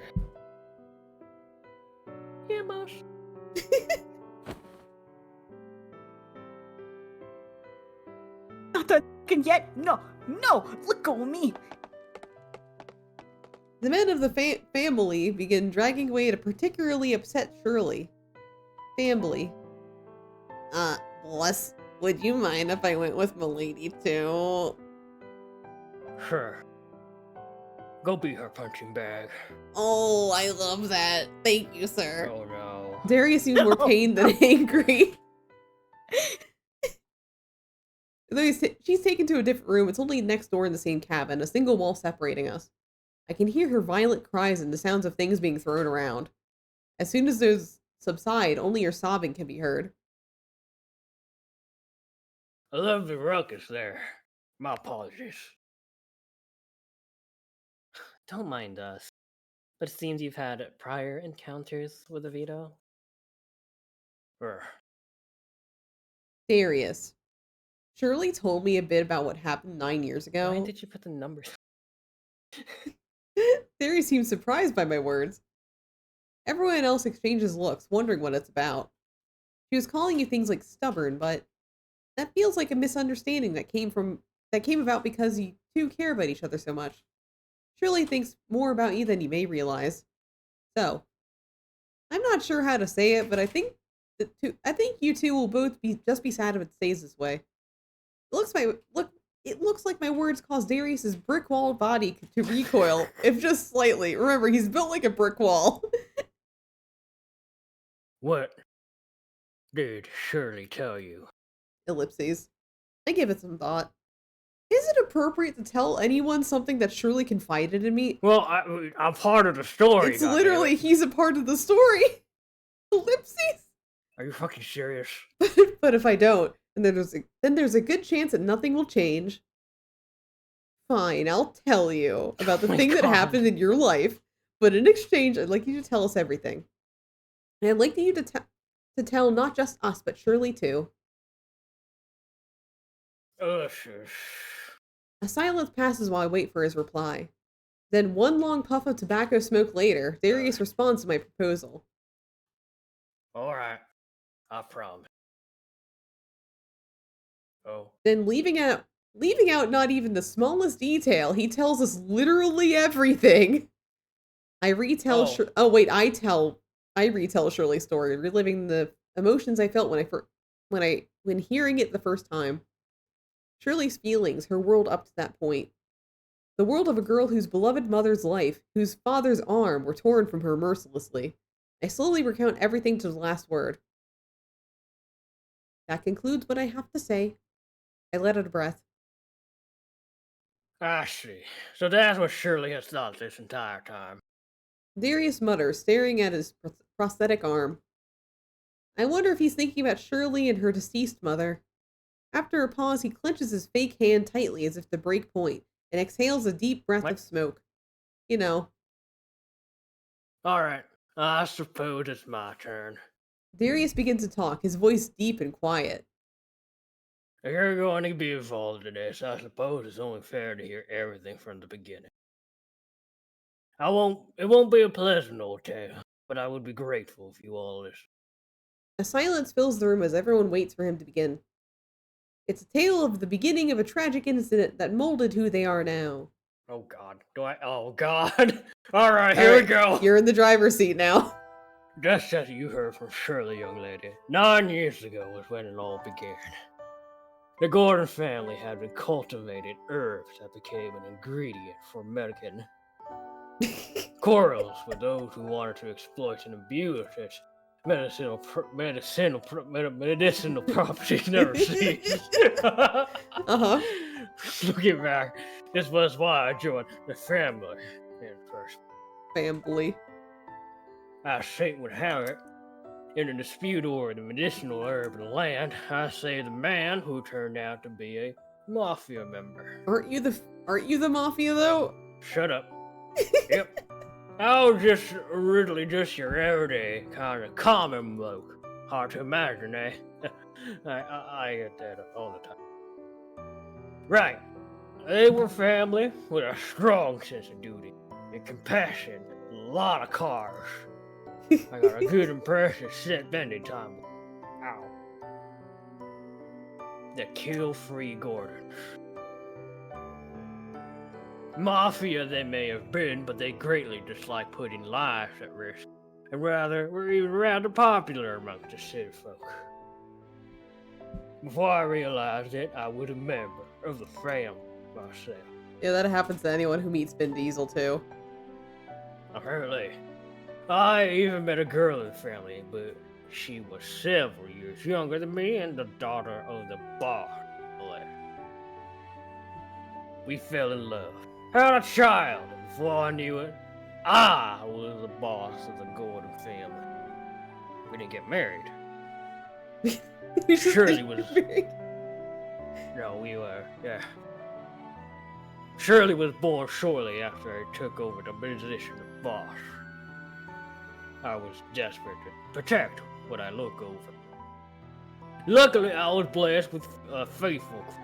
Yeah, boss. Not done yet. No, let go of me. The men of the family begin dragging away at a particularly upset Shirley. Family. Bless. Would you mind if I went with Milady too? Sure. Go be her punching bag. Oh, I love that. Thank you, sir. Oh no. Darius seems more pained than angry. Though she's taken to a different room, it's only next door in the same cabin, a single wall separating us. I can hear her violent cries and the sounds of things being thrown around. As soon as those subside, only her sobbing can be heard. I love the ruckus there. My apologies. Don't mind us. But it seems you've had prior encounters with a veto? Darius. Shirley told me a bit about what happened 9 years ago. Why did you put the numbers? Darius seems surprised by my words. Everyone else exchanges looks, wondering what it's about. She was calling you things like stubborn, but that feels like a misunderstanding that came about because you two care about each other so much. Shirley thinks more about you than you may realize. So, I'm not sure how to say it, but I think you two will both be sad if it stays this way. It looks like my words caused Darius's brick-walled body to recoil, if just slightly. Remember, he's built like a brick wall. What did Shirley tell you? Ellipses. I give it some thought. Is it appropriate to tell anyone something that Shirley confided in me? Well, I'm part of the story. It's literally, he's a part of the story. Ellipses. Are you fucking serious? But if I don't, then there's a good chance that nothing will change. Fine, I'll tell you about the Oh my thing that God. happened in your life, but in exchange, I'd like you to tell us everything. And I'd like you to tell not just us, but Shirley too. A silence passes while I wait for his reply. Then one long puff of tobacco smoke later, Darius responds to my proposal. Alright, I promise. Oh. Then leaving out not even the smallest detail, he tells us literally everything. I retell Shirley's story, reliving the emotions I felt when hearing it the first time. Shirley's feelings, her world up to that point. The world of a girl whose beloved mother's life, whose father's arm were torn from her mercilessly. I slowly recount everything to the last word. That concludes what I have to say. I let out a breath. I see. So that's what Shirley has thought this entire time. Darius mutters, staring at his prosthetic arm. I wonder if he's thinking about Shirley and her deceased mother. After a pause, he clenches his fake hand tightly as if to break point, and exhales a deep breath What? of smoke. You know. Alright, I suppose it's my turn. Darius begins to talk, his voice deep and quiet. If you're going to be involved in this, I suppose it's only fair to hear everything from the beginning. It won't be a pleasant old tale, but I would be grateful if you all listen. A silence fills the room as everyone waits for him to begin. It's a tale of the beginning of a tragic incident that molded who they are now. Oh god, oh god! Alright, here we go! You're in the driver's seat now. Just as you heard from Shirley, young lady, 9 years ago was when it all began. The Gordon family had been cultivating herbs that became an ingredient for American quarrels with those who wanted to exploit and abuse its medicinal properties never ceased. Uh-huh. Looking back, this was why I joined the family in first. Family. As fate would have it, in a dispute over the medicinal herb of the land, I saved the man who turned out to be a mafia member. Aren't you the mafia though? Shut up. Yep. I was just originally just your everyday kind of common bloke. Hard to imagine, eh? I get that all the time. Right. They were family with a strong sense of duty and compassion. A lot of cars. I got a good impression set bending time. Ow. The kill-free Gordons. Mafia they may have been, but they greatly dislike putting lives at risk, and were even rather popular amongst the city folk. Before I realized it, I was a member of the family myself. Yeah, that happens to anyone who meets Vin Diesel too. Apparently. I even met a girl in the family, but she was several years younger than me and the daughter of the boss. We fell in love. Had a child, and before I knew it, I was the boss of the Gordon family. We didn't get married. Shirley was... No, we were, yeah. Shirley was born shortly after I took over the position of boss. I was desperate to protect what I look over. Luckily, I was blessed with a faithful crew.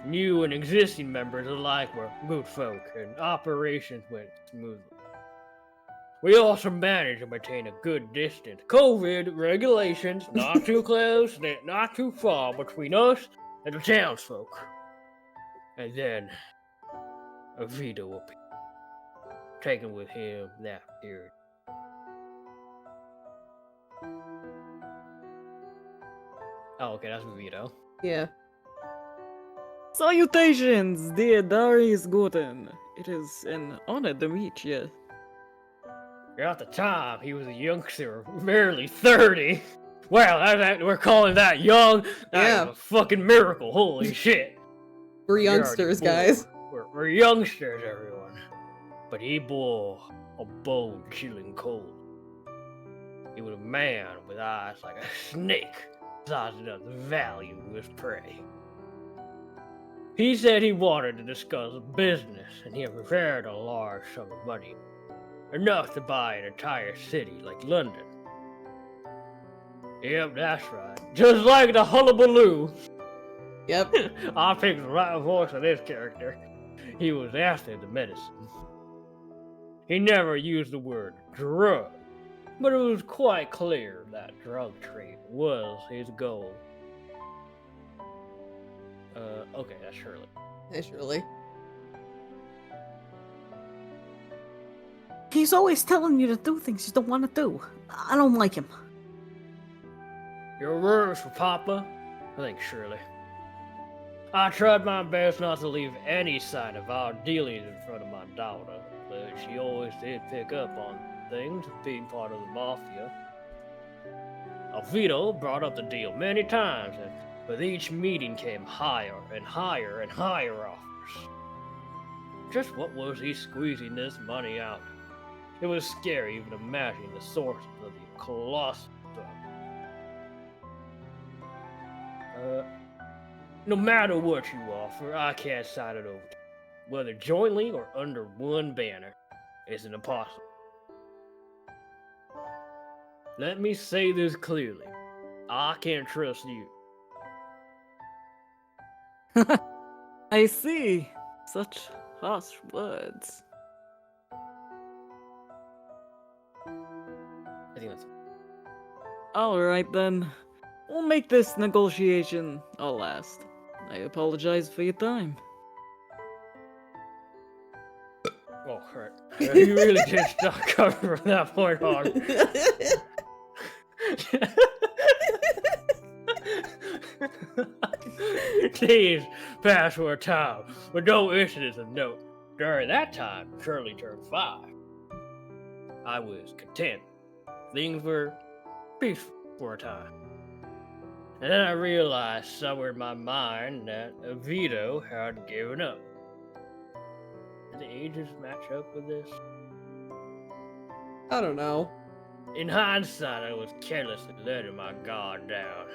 New and existing members alike were good folk, and operations went smoothly. We also managed to maintain a good distance. COVID regulations, not too close, not too far between us and the townsfolk. And then, Vito appeared, taking with him that period. Oh, okay, that's Vito. Yeah. Salutations, dear Darius Gordon. It is an honor to meet you. At the time, he was a youngster, barely 30. Wow, we're calling that young? Yeah. That is a fucking miracle, holy shit. We're You're already youngsters, bored. guys. We're youngsters, everyone. But he bore a bold, chilling cold. He was a man with eyes like a snake, sizing up the value of his prey. He said he wanted to discuss business, and he had prepared a large sum of money. Enough to buy an entire city like London. Yep, that's right. Just like the hullabaloo. Yep. I picked the right voice of this character. He was after the medicine. He never used the word drug, but it was quite clear that drug trade was his goal. Okay, that's Shirley. Hey, Shirley. He's always telling you to do things you don't want to do. I don't like him. Your words for Papa? Thanks, Shirley. I tried my best not to leave any sign of our dealings in front of my daughter, but she always did pick up on things, being part of the Mafia. Vito brought up the deal many times, and with each meeting came higher and higher and higher offers. Just what was he squeezing this money out? It was scary even imagining the sources of the colossal sum. No matter what you offer, I can't sign it over to you. Whether jointly or under one banner, isn't impossible. Let me say this clearly. I can't trust you. I see. Such harsh words. I think that's Alright then. We'll make this negotiation our last. I apologize for your time. oh, right. You really did start covering from that point on. Days passed for a time, with no incidents of note. During that time, Shirley turned 5. I was content. Things were peaceful for a time. And then I realized somewhere in my mind that Vito had given up. Did the ages match up with this? I don't know. In hindsight, I was carelessly letting my guard down.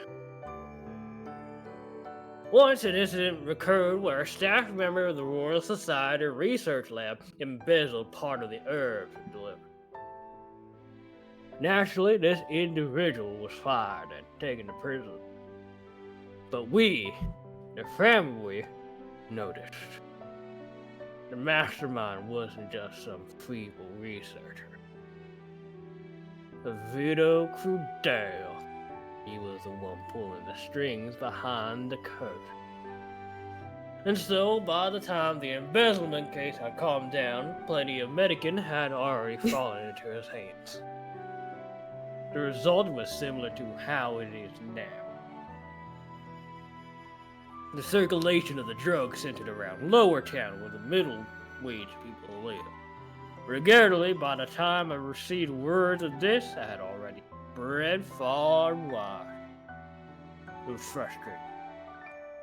Once an incident occurred where a staff member of the Royal Society Research Lab embezzled part of the herbs it delivered. Naturally, this individual was fired and taken to prison. But we, the family, noticed. The mastermind wasn't just some feeble researcher. Vito Crudele. He was the one pulling the strings behind the curtain. And so, by the time the embezzlement case had calmed down, plenty of medicine had already fallen into his hands. The result was similar to how it is now. The circulation of the drug centered around Lower Town, where the middle-wage people live. Regrettably, by the time I received word of this, I had already spread far and wide. It was frustrating.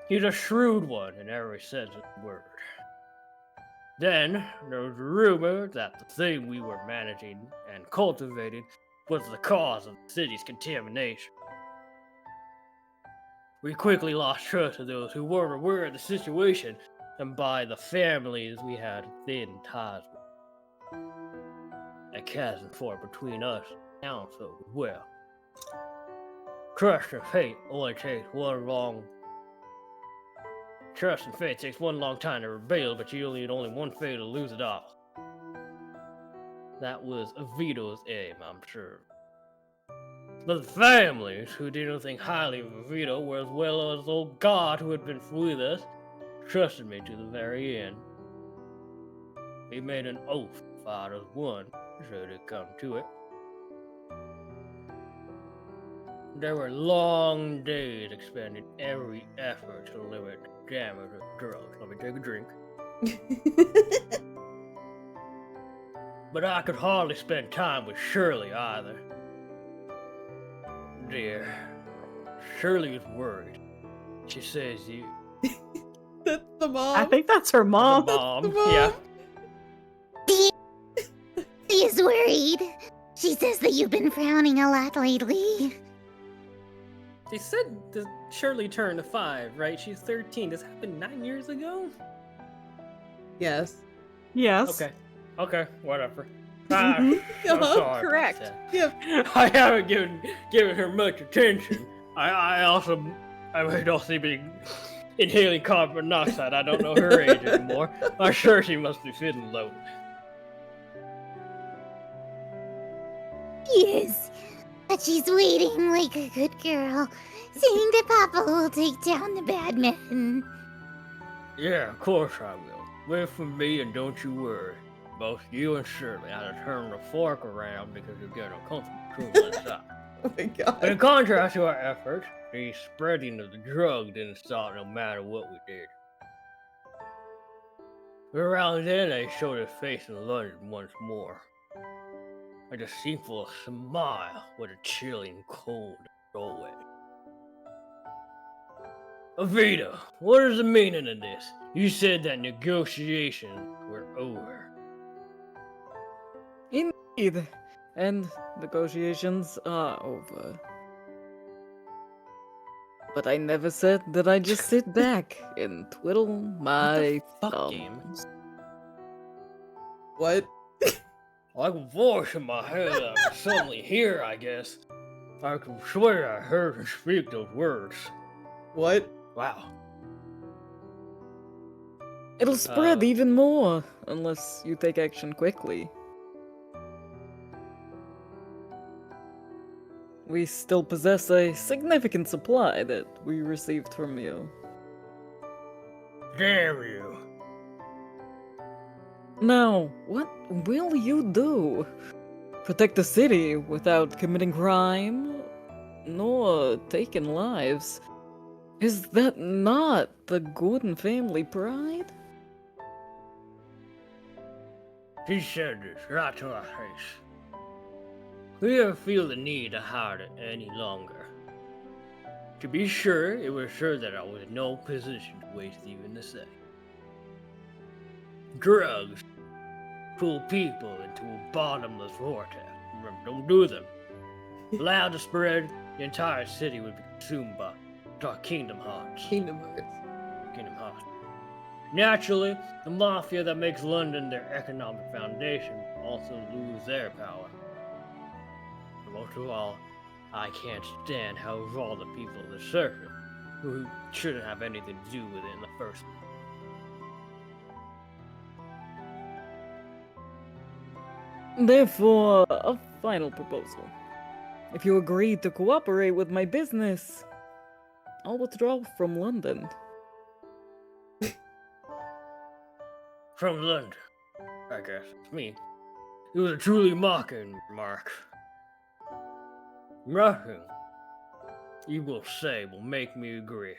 He's a shrewd one in every sense of the word. Then, there was a rumor that the thing we were managing and cultivating was the cause of the city's contamination. We quickly lost trust of those who weren't aware of the situation, and by the families we had thin ties with. A chasm formed between us and the council as well. Trust and fate only takes one long. Trust and fate takes one long time to rebuild, but you need only one fate to lose it all. That was Vito's aim, I'm sure. But the families who didn't think highly of Vito were as well as old God who had been with us, trusted me to the very end. We made an oath to fight as one, should it come to it. There were long days expending every effort to limit the damage of drugs. Let me take a drink. But I could hardly spend time with Shirley either. Dear, Shirley is worried. She says you. That's the mom. I think that's her mom. The mom, the mom. yeah. She is worried. She says that you've been frowning a lot lately. They said that Shirley turned 5, right? She's 13. This happened 9 years ago? Yes. Yes. Okay, whatever. Mhm. I'm Uh-huh, sorry about correct. that. Yep. I haven't given her much attention. I might also be inhaling carbon monoxide. I don't know her age anymore. I'm sure she must be feeling low. Yes, but she's waiting like a good girl, saying that Papa will take down the bad men. Yeah, of course I will. Wait for me and don't you worry. Both you and Shirley had to turn the fork around because you're getting uncomfortable inside. my But god. in contrast to our efforts, the spreading of the drug didn't stop no matter what we did. Around then, they showed his face in London once more. A deceitful smile with a chilling cold doorway. Avita, what is the meaning of this? You said that negotiations were over. Indeed. And negotiations are over. But I never said that I just sit back and twiddle my Fuck game. thumbs. What? Like a voice in my head I could suddenly hear, I guess. I can swear I heard her speak those words. What? Wow. It'll spread Uh, even more unless you take action quickly. We still possess a significant supply that we received from you. Damn you. Now, what will you do? Protect the city without committing crime, nor taking lives? Is that not the Gordon family pride? He said this right to my face. We didn't feel the need to hide it any longer. To be sure, it was sure that I was in no position to waste even a second. Drugs pull people into a bottomless vortex. Remember, don't do them. Allowed to spread, the entire city would be consumed by Dark Kingdom Hearts. Kingdom Hearts. Kingdom Hearts. Naturally, the mafia that makes London their economic foundation also lose their power. But most of all, I can't stand how all the people of the surface, who shouldn't have anything to do with it in the first place. Therefore, a final proposal. If you agree to cooperate with my business, I'll withdraw from London. From London, I guess it's me. It was a truly mocking remark. Nothing you will say will make me agree.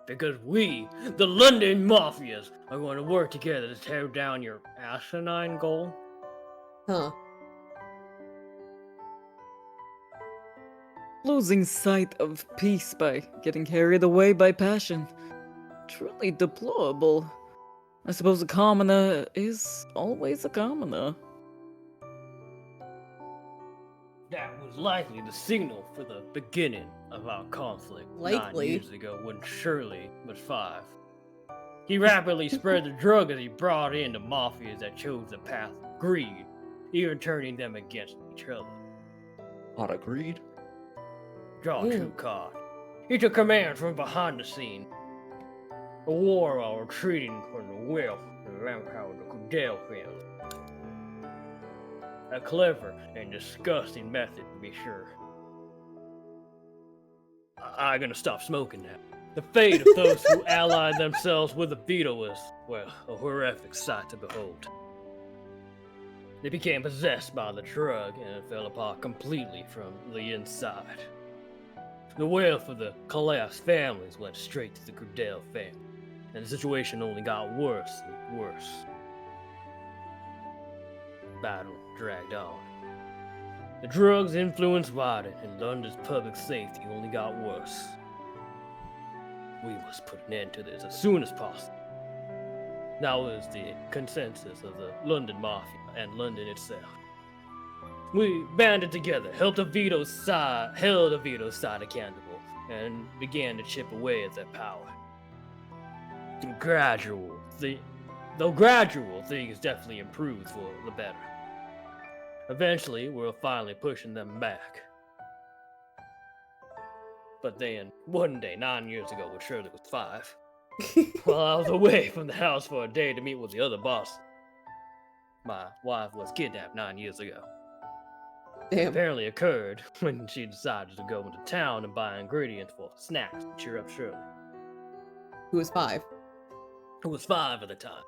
Because we, the London Mafias, are going to work together to tear down your asinine goal. Huh. Losing sight of peace by getting carried away by passion. Truly deplorable. I suppose a commoner is always a commoner. That was likely the signal for the beginning of our conflict 9 Likely. years ago when Shirley was 5. He rapidly spread the drug as he brought in the mafias that chose the path of greed, even turning them against each other. Not agreed. Draw true card. He took command from behind the scene. A war while retreating from the wealth and empire of the Cudell family. A clever and disgusting method, to be sure. I'm gonna stop smoking now. The fate of those who allied themselves with the Beetle was, well, a horrific sight to behold. They became possessed by the drug and fell apart completely from the inside. The wealth of the collapsed families went straight to the Cudell family, and the situation only got worse and worse. Battle dragged on. The drugs' influence widened, and London's public safety only got worse. We must put an end to this as soon as possible. That was the consensus of the London Mafia and London itself. We banded together, held Vito's side accountable, and began to chip away at their power. Though gradual, things definitely improved for the better. Eventually, we were finally pushing them back. But then, one day, 9 years ago, when Shirley was 5, while I was away from the house for a day to meet with the other boss, my wife was kidnapped 9 years ago. Damn. Apparently occurred when she decided to go into town and buy ingredients for snacks to cheer up Shirley, Who was 5? who was 5 at the time.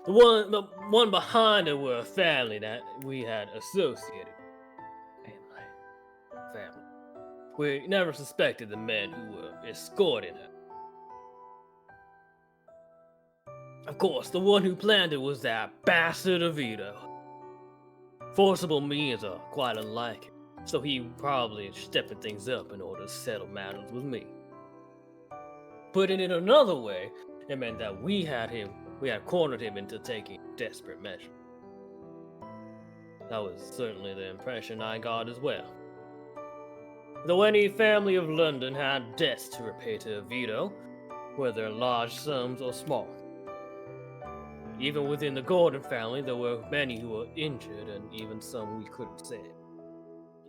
The one behind her were a family that we had associated. We never suspected the men who were escorting her. Of course, the one who planned it was that bastard Avito. Forcible means are quite unlike him, so he probably stepping things up in order to settle matters with me. Putting it another way, it meant that we had cornered him into taking desperate measures. That was certainly the impression I got as well. Though any family of London had debts to repay to Vito, whether large sums or small. Even within the Gordon family, there were many who were injured, and even some we couldn't say.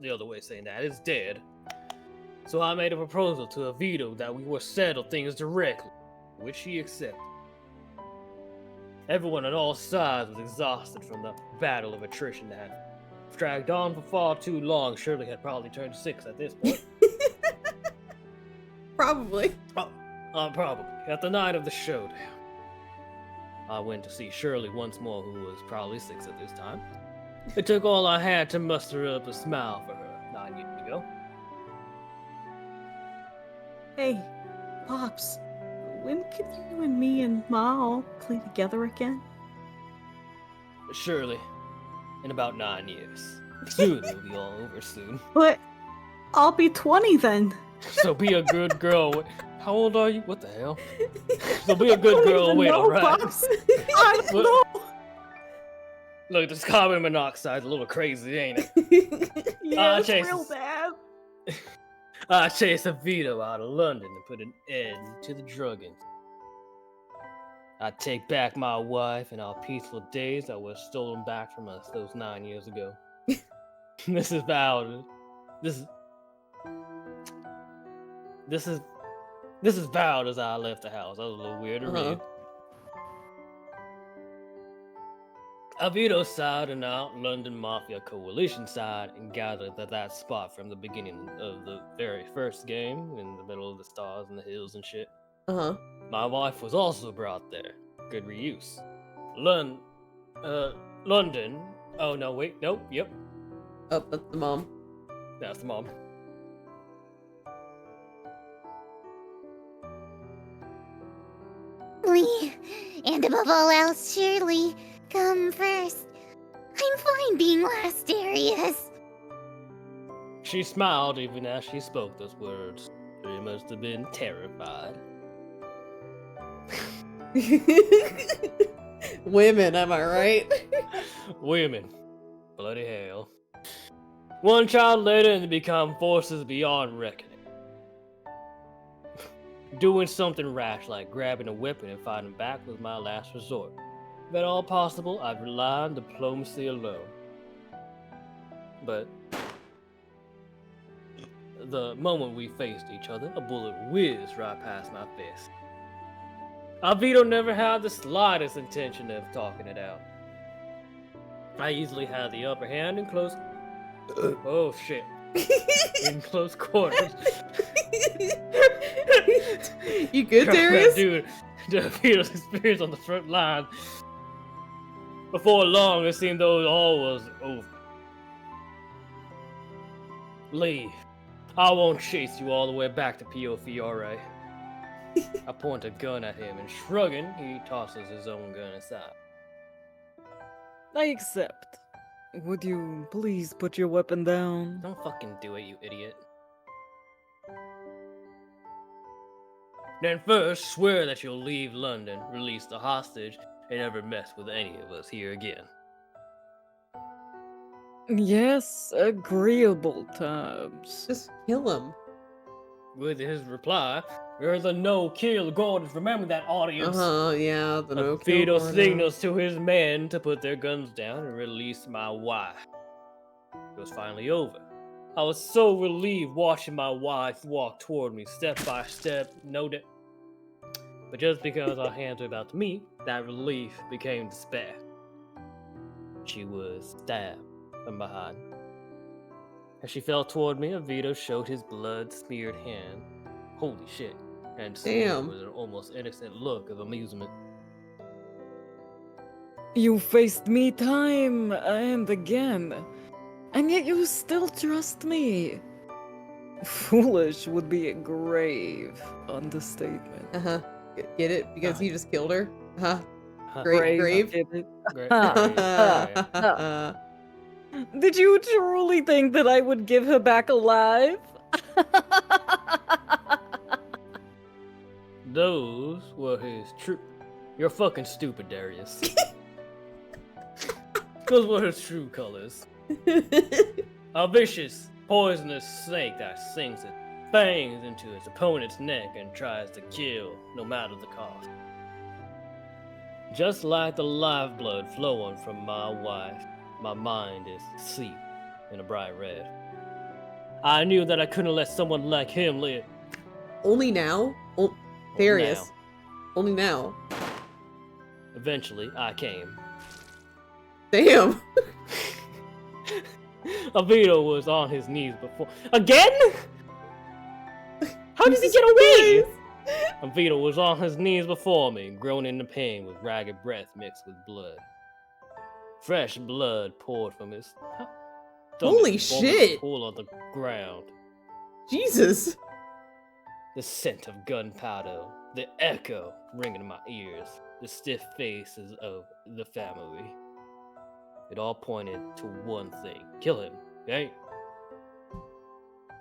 The other way of saying that is dead. So I made a proposal to Vito that we would settle things directly, which he accepted. Everyone on all sides was exhausted from the battle of attrition that had dragged on for far too long. Shirley had probably turned 6 at this point. Probably. Probably. At the night of the showdown, I went to see Shirley once more, who was probably 6 at this time. It took all I had to muster up a smile for her 9 years ago. Hey, Pops, when can you and me and Ma all play together again? Surely, in about 9 years. Soon it'll be all over soon. But I'll be 20 then. So be a good girl. How old are you? What the hell? So be a I good don't girl and even wait, know, alright? Pops. I don't know. Look, this carbon monoxide's a little crazy, ain't it? Yeah, it's Chase real is- bad. I chased Vito out of London and put an end to the drug industry. I take back my wife and our peaceful days that were stolen back from us those 9 years ago. This is vowed. This is vowed as I left the house. That was a little weird to read. Vito side and out London Mafia Coalition side and gathered at that spot from the beginning of the very first game, in the middle of the stars and the hills and shit. My wife was also brought there. Good reuse. London. Oh no, wait, nope, yep. Oh, that's the mom. That's the mom. Lee, and above all else, Shirley, come first. I'm fine being last, Darius. She smiled even as she spoke those words. She must have been terrified. Women, am I right? Women. Bloody hell. One child later and they become forces beyond reckoning. Doing something rash like grabbing a weapon and fighting back was my last resort. If at all possible, I'd rely on diplomacy alone. But the moment we faced each other, a bullet whizzed right past my fist. Vito never had the slightest intention of talking it out. I easily had the upper hand in close... oh shit. In close quarters. You good, Darius? Dude, Vito's experience on the front line. Before long, it seemed though all was over. Leave. I won't chase you all the way back to Pio Fiore. I point a gun at him and shrugging, he tosses his own gun aside. I accept. Would you please put your weapon down? Don't fucking do it, you idiot. Then first, swear that you'll leave London, release the hostage, and never mess with any of us here again. Yes, agreeable terms. Just kill him. With his reply, you're the no-kill Gordons. Remember that, audience. Yeah, the no kill. Vito Gordon. signals to his men to put their guns down and release my wife. It was finally over. I was so relieved watching my wife walk toward me step by step, but just because our hands were about to meet, that relief became despair. She was stabbed from behind. As she fell toward me, Vito showed his blood-smeared hand. Holy shit. And Damn. with an almost innocent look of amusement. You faced me time and again, and yet you still trust me. Foolish would be a grave understatement. Uh-huh. Get it? Because he just killed her? Uh-huh. Huh. Great grave. Get it? Great. Uh, Did you truly think that I would give her back alive? Those were his true. You're fucking stupid, Darius. Those were his true colors. A vicious, poisonous snake that sinks its fangs into its opponent's neck and tries to kill, no matter the cost. Just like the lifeblood flowing from my wife, my mind is seeped in a bright red. I knew that I couldn't let someone like him live. Only now? Darius. Only now. Eventually, I came. Damn. Avito was on his knees before. Again? How does he get away? Avito was on his knees before me, groaning in pain with ragged breath mixed with blood. Fresh blood poured from his stomach Holy and formed a shit. pool on the ground. Jesus. The scent of gunpowder, the echo ringing in my ears, the stiff faces of the family. It all pointed to one thing. Kill him, okay?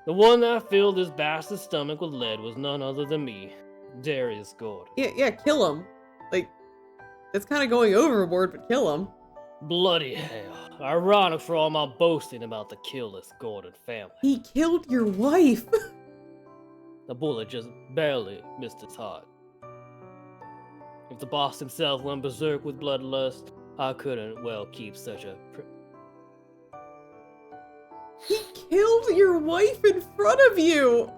The one that filled his bastard stomach with lead was none other than me, Darius Gordon. Yeah, kill him. Like, that's kind of going overboard, but kill him. Bloody hell. Ironic for all my boasting about the killless Gordon family. He killed your wife. The bullet just barely missed his heart. If the boss himself went berserk with bloodlust, I couldn't well keep such a... He killed your wife in front of you.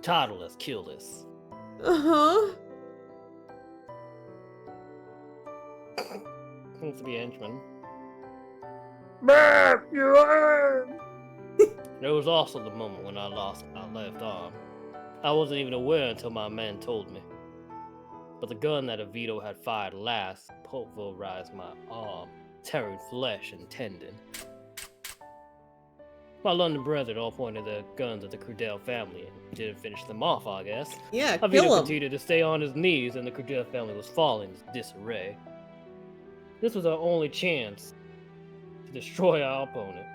Titleless, killless. Uh-huh. Seems to be a henchman. There was also the moment when I lost my left arm. I wasn't even aware until my men told me. But the gun that Avito had fired last pulverized my arm, tearing flesh and tendon. My London brethren all pointed their guns at the Crudell family and didn't finish them off, I guess. Yeah, Avito kill him. continued to stay on his knees and the Crudell family was falling in disarray. This was our only chance to destroy our opponent.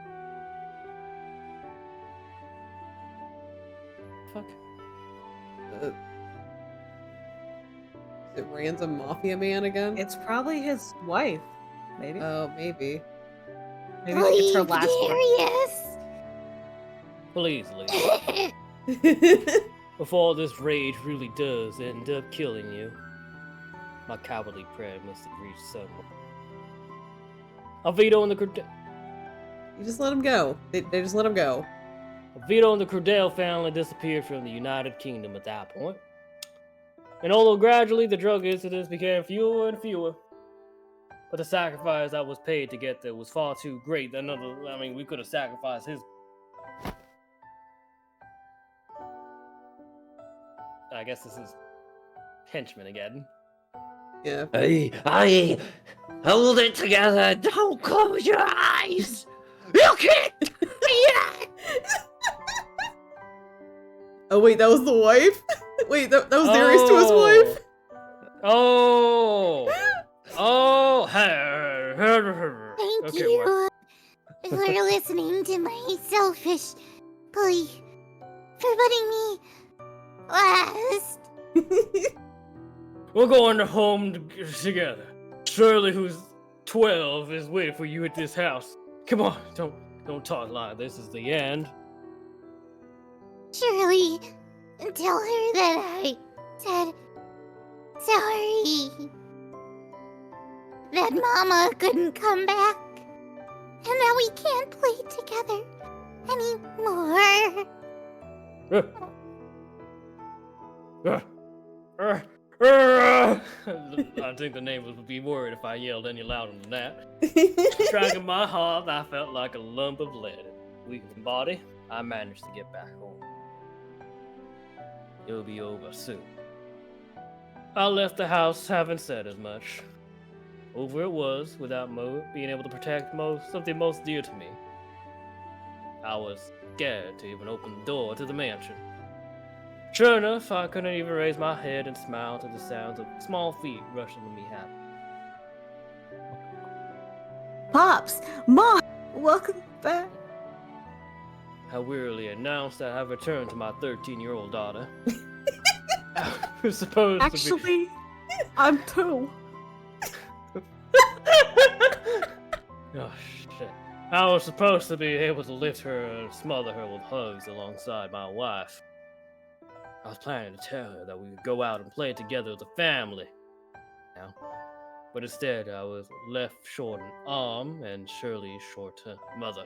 Fuck. Is it random mafia man again? It's probably his wife. Maybe. Oh, maybe. Maybe it's her last one. Please leave. Before this rage really does end up killing you, my cowardly prayer must have reached someone. Avito and the Crudell. You just let him go. They just let him go. Avito and the Crudell family disappeared from the United Kingdom at that point. And although gradually the drug incidents became fewer and fewer, but the sacrifice that was paid to get there was far too great. We could have sacrificed his. I guess this is henchman again. Yeah. Hey, hold it together. Don't close your eyes. Look it. Yeah. Oh wait, that was the wife? Wait, that was Darius to his wife? Oh! Oh! Thank Okay, you for listening to my selfish plea for putting me last. We're going home together. Shirley, who's 12, is waiting for you at this house. Come on, don't talk like this is the end. Shirley, tell her that I said sorry. That Mama couldn't come back. And that we can't play together anymore. I think the neighbors would be worried if I yelled any louder than that. Striking my heart, I felt like a lump of lead. Weak in body, I managed to get back home. It'll be over soon. I left the house having said as much. Over it was, without being able to protect something most dear to me. I was scared to even open the door to the mansion. Sure enough, I couldn't even raise my head and smile to the sounds of small feet rushing to me happy. Pops, Mom, welcome back. I wearily announced that I have returned to my 13-year-old daughter. I was supposed to be... Actually, I'm 2. Oh, shit. I was supposed to be able to lift her and smother her with hugs alongside my wife. I was planning to tell her that we would go out and play together as a family. Now, but instead, I was left short an arm and Shirley short a mother.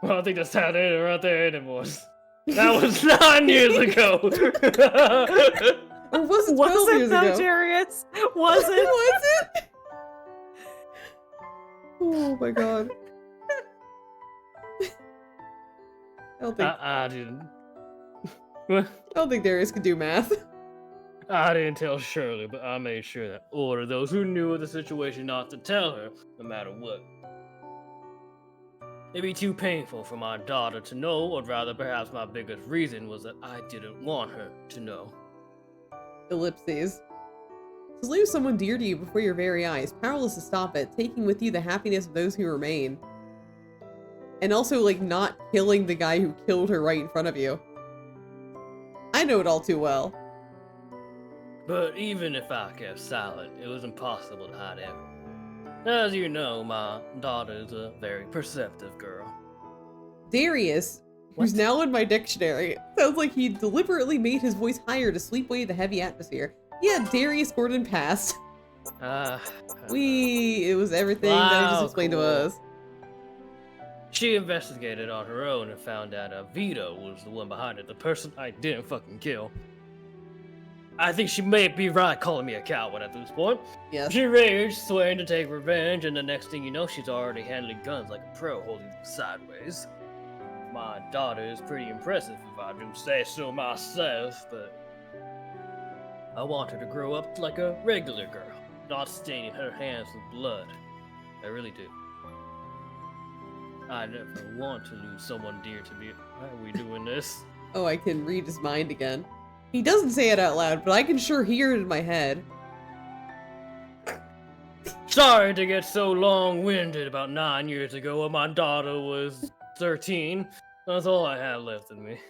Well, I think that's how they right there anymore. That was 9 years ago. Or was it 12 Was years it though, ago? Darius? Was it? Was it? Oh my god. I didn't. I don't think Darius could do math. I didn't tell Shirley, but I made sure that order those who knew of the situation not to tell her, no matter what. It'd be too painful for my daughter to know, or rather perhaps my biggest reason was that I didn't want her to know. Ellipses. To lose someone dear to you before your very eyes, powerless to stop it, taking with you the happiness of those who remain. And also, like, not killing the guy who killed her right in front of you. I know it all too well. But even if I kept silent, it was impossible to hide it. As you know, my daughter is a very perceptive girl. Darius, who's What? now in my dictionary, sounds like he deliberately made his voice higher to sweep away the heavy atmosphere. Yeah, Darius Gordon passed. It was everything that he just Wow, explained to cool. us. She investigated on her own and found out Vito was the one behind it, the person I didn't fucking kill. I think she may be right calling me a coward at this point. Yes. She raged, swearing to take revenge, and the next thing you know, she's already handling guns like a pro, holding them sideways. My daughter is pretty impressive, if I do say so myself, but I want her to grow up like a regular girl, not staining her hands with blood. I really do. I never want to lose someone dear to me. Why are we doing this? Oh, I can read his mind again. He doesn't say it out loud, but I can sure hear it in my head. Sorry to get so long-winded. About 9 years ago when my daughter was 13. That's all I have left in me.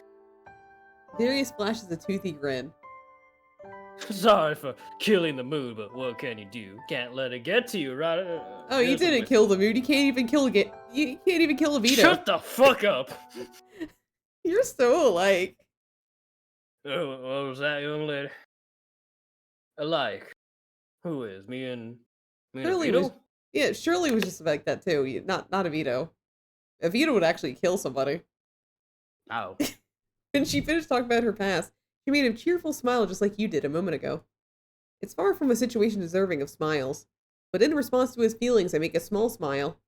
Darius flashes a toothy grin. Sorry for killing the mood, but what can you do? Can't let it get to you, right? Oh, you didn't kill the mood. You can't even kill You can't even kill a Vito. Shut the fuck up! You're so alike. Oh, what was that, young lady? Alike? Who is? Me and Shirley Vito? was, yeah, Shirley was just like that too. Not a Vito. A Vito would actually kill somebody. Ow. When she finished talking about her past, she made a cheerful smile just like you did a moment ago. It's far from a situation deserving of smiles, but in response to his feelings, I make a small smile.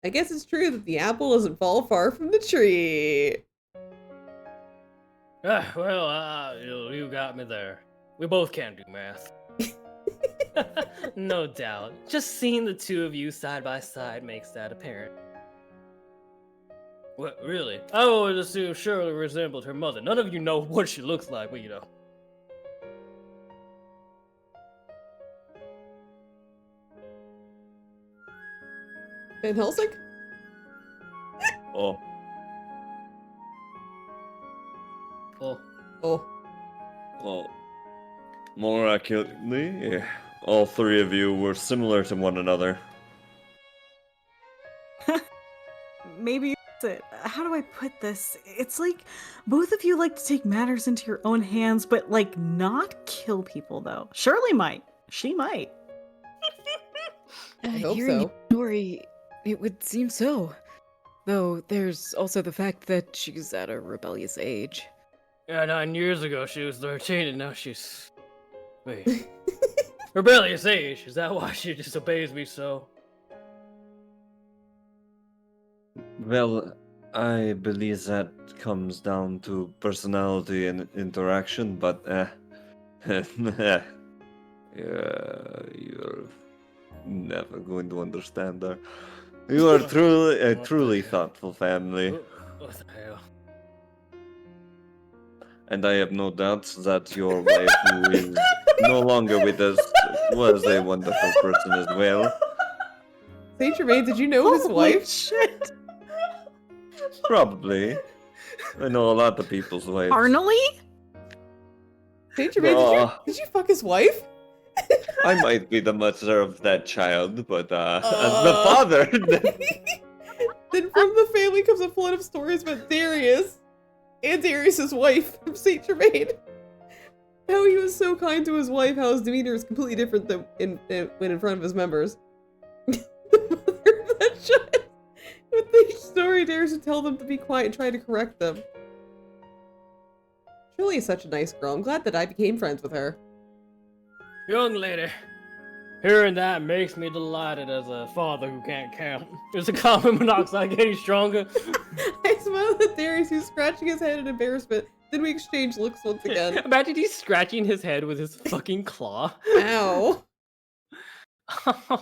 I guess it's true that the apple doesn't fall far from the tree. You got me there. We both can't do math. No doubt. Just seeing the two of you side by side makes that apparent. What, really? I always assumed Shirley resembled her mother. None of you know what she looks like, but you know. Van Helsing? Oh, Oh, Oh. well, more accurately, all three of you were similar to one another. Maybe that's it. How do I put this? It's like both of you like to take matters into your own hands, but like not kill people though. Shirley might. She might. I hope Hearing so. the story, it would seem so. Though there's also the fact that she's at a rebellious age. yeah, 9 years ago she was 13 and now she's... Wait. Rebellious age? Is that why she disobeys me so? Well, I believe that comes down to personality and interaction, but you're never going to understand her. You are truly a truly thoughtful family, What the hell? and I have no doubts that your wife, who is no longer with us, was a wonderful person as well. Saint Germain, did you know his Holy wife? shit. Probably. I know a lot of people's wives. Arnally? Saint Germain, did you fuck his wife? I might be the mother of that child, but as the Uh. father, Then from the family comes a flood of stories about Darius and Darius's wife from Saint Germain. How he was so kind to his wife, how his demeanor is completely different than when in front of his members. The mother of that child. With the story, Darius would tell them to be quiet and try to correct them. Shirley is such a nice girl. I'm glad that I became friends with her. Young lady, hearing that makes me delighted as a father who can't count. Is the carbon monoxide getting stronger? I smiled at Darius, who's scratching his head in embarrassment. Then we exchanged looks once again. Imagine he's scratching his head with his fucking claw. Ow.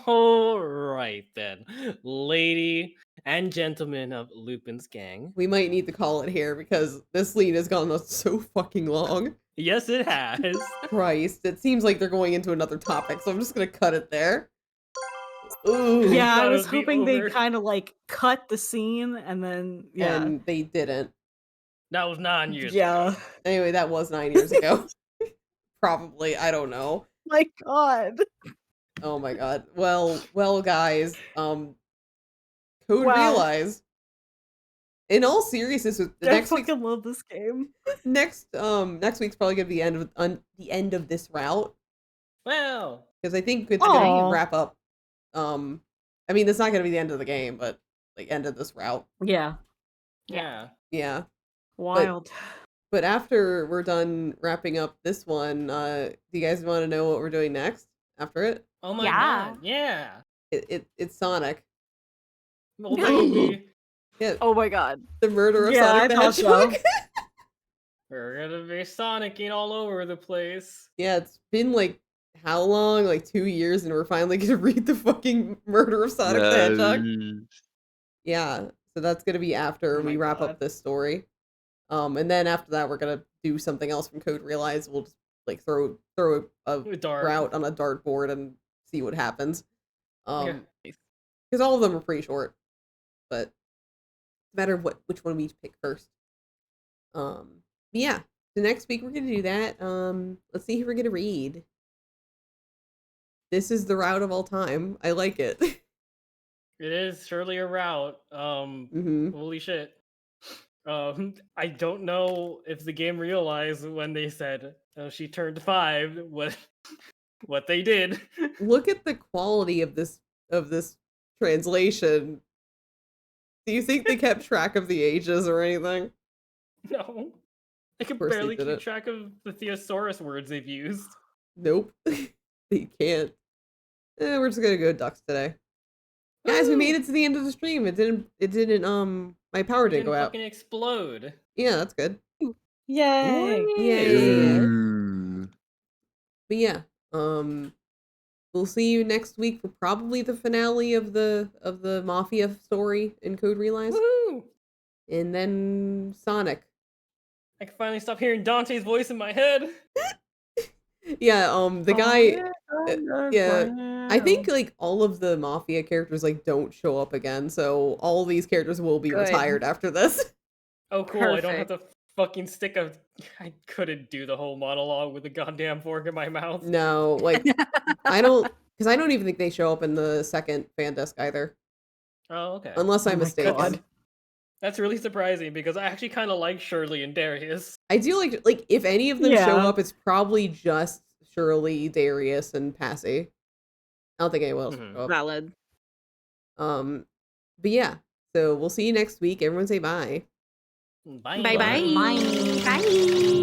Alright then, lady and gentlemen of Lupin's gang. We might need to call it here because this lead has gone on so fucking long. Yes, it has. Christ, it seems like they're going into another topic, so I'm just gonna cut it there. Ooh. Yeah, I Thought it was would be hoping they over. kind of like cut the scene and then yeah. And they didn't. That was 9 years Yeah. ago. Anyway, that was 9 years ago. Probably, I don't know. My god. Oh my god. Well, guys, Code Wow. Realize. In all seriousness, the I next week's fucking love this game. next week's probably gonna be the end of this route. Well, Because I think it's gonna Aw. wrap up. I mean, it's not gonna be the end of the game, but like end of this route. Yeah. yeah. Yeah. Wild. But after we're done wrapping up this one, do you guys want to know what we're doing next after it? Oh my Yeah. god, yeah. It's Sonic. Well, baby. Yeah, Oh my god. the murder of Yeah, Sonic I the thought so. Hedgehog. We're gonna be Sonicing all over the place. Yeah, it's been like how long? Like 2 years, and we're finally gonna read the fucking murder of Sonic the Hedgehog. Yeah, so that's gonna be after Oh my we wrap God. up this story. And then after that, we're gonna do something else from Code Realize. We'll just like throw a Dark. route on a dartboard and see what happens. Yeah. Because all of them are pretty short, but it's a matter of which one we pick first. Yeah. So next week we're gonna do that. Let's see who we're gonna read. This is the route of all time. I like it. It is surely a route. hmm Holy shit. I don't know if the game realized when they said she turned 5 what they did. Look at the quality of this translation. Do you think they kept track of the ages or anything? No. They can course they barely keep didn't. track of the thesaurus words they've used. Nope. They can't. We're just gonna go ducks today. Guys, we made it to the end of the stream. It didn't my power didn't Didn't go out. fucking explode. Yeah, that's good. Yay. Yay. Mm. But yeah, we'll see you next week for probably the finale of the Mafia story in Code Realize. Woo! And then Sonic. I can finally stop hearing Dante's voice in my head. Yeah, the guy Oh, yeah, I think like all of the Mafia characters like don't show up again, so all these characters will be Good. retired after this. Oh, cool. I don't have to fucking stick a. I couldn't do the whole monologue with a goddamn fork in my mouth. No, like I don't even think they show up in the second fan desk either, Oh, okay. unless Oh I'm my mistaken. God. That's really surprising because I actually kind of like Shirley and Darius. I do like if any of them show Yeah. up, it's probably just Shirley, Darius, and Passy. I don't think anyone else will Mhm. show up. Valid. But yeah, so we'll see you next week. Everyone say bye. Bye. Bye-bye. Bye.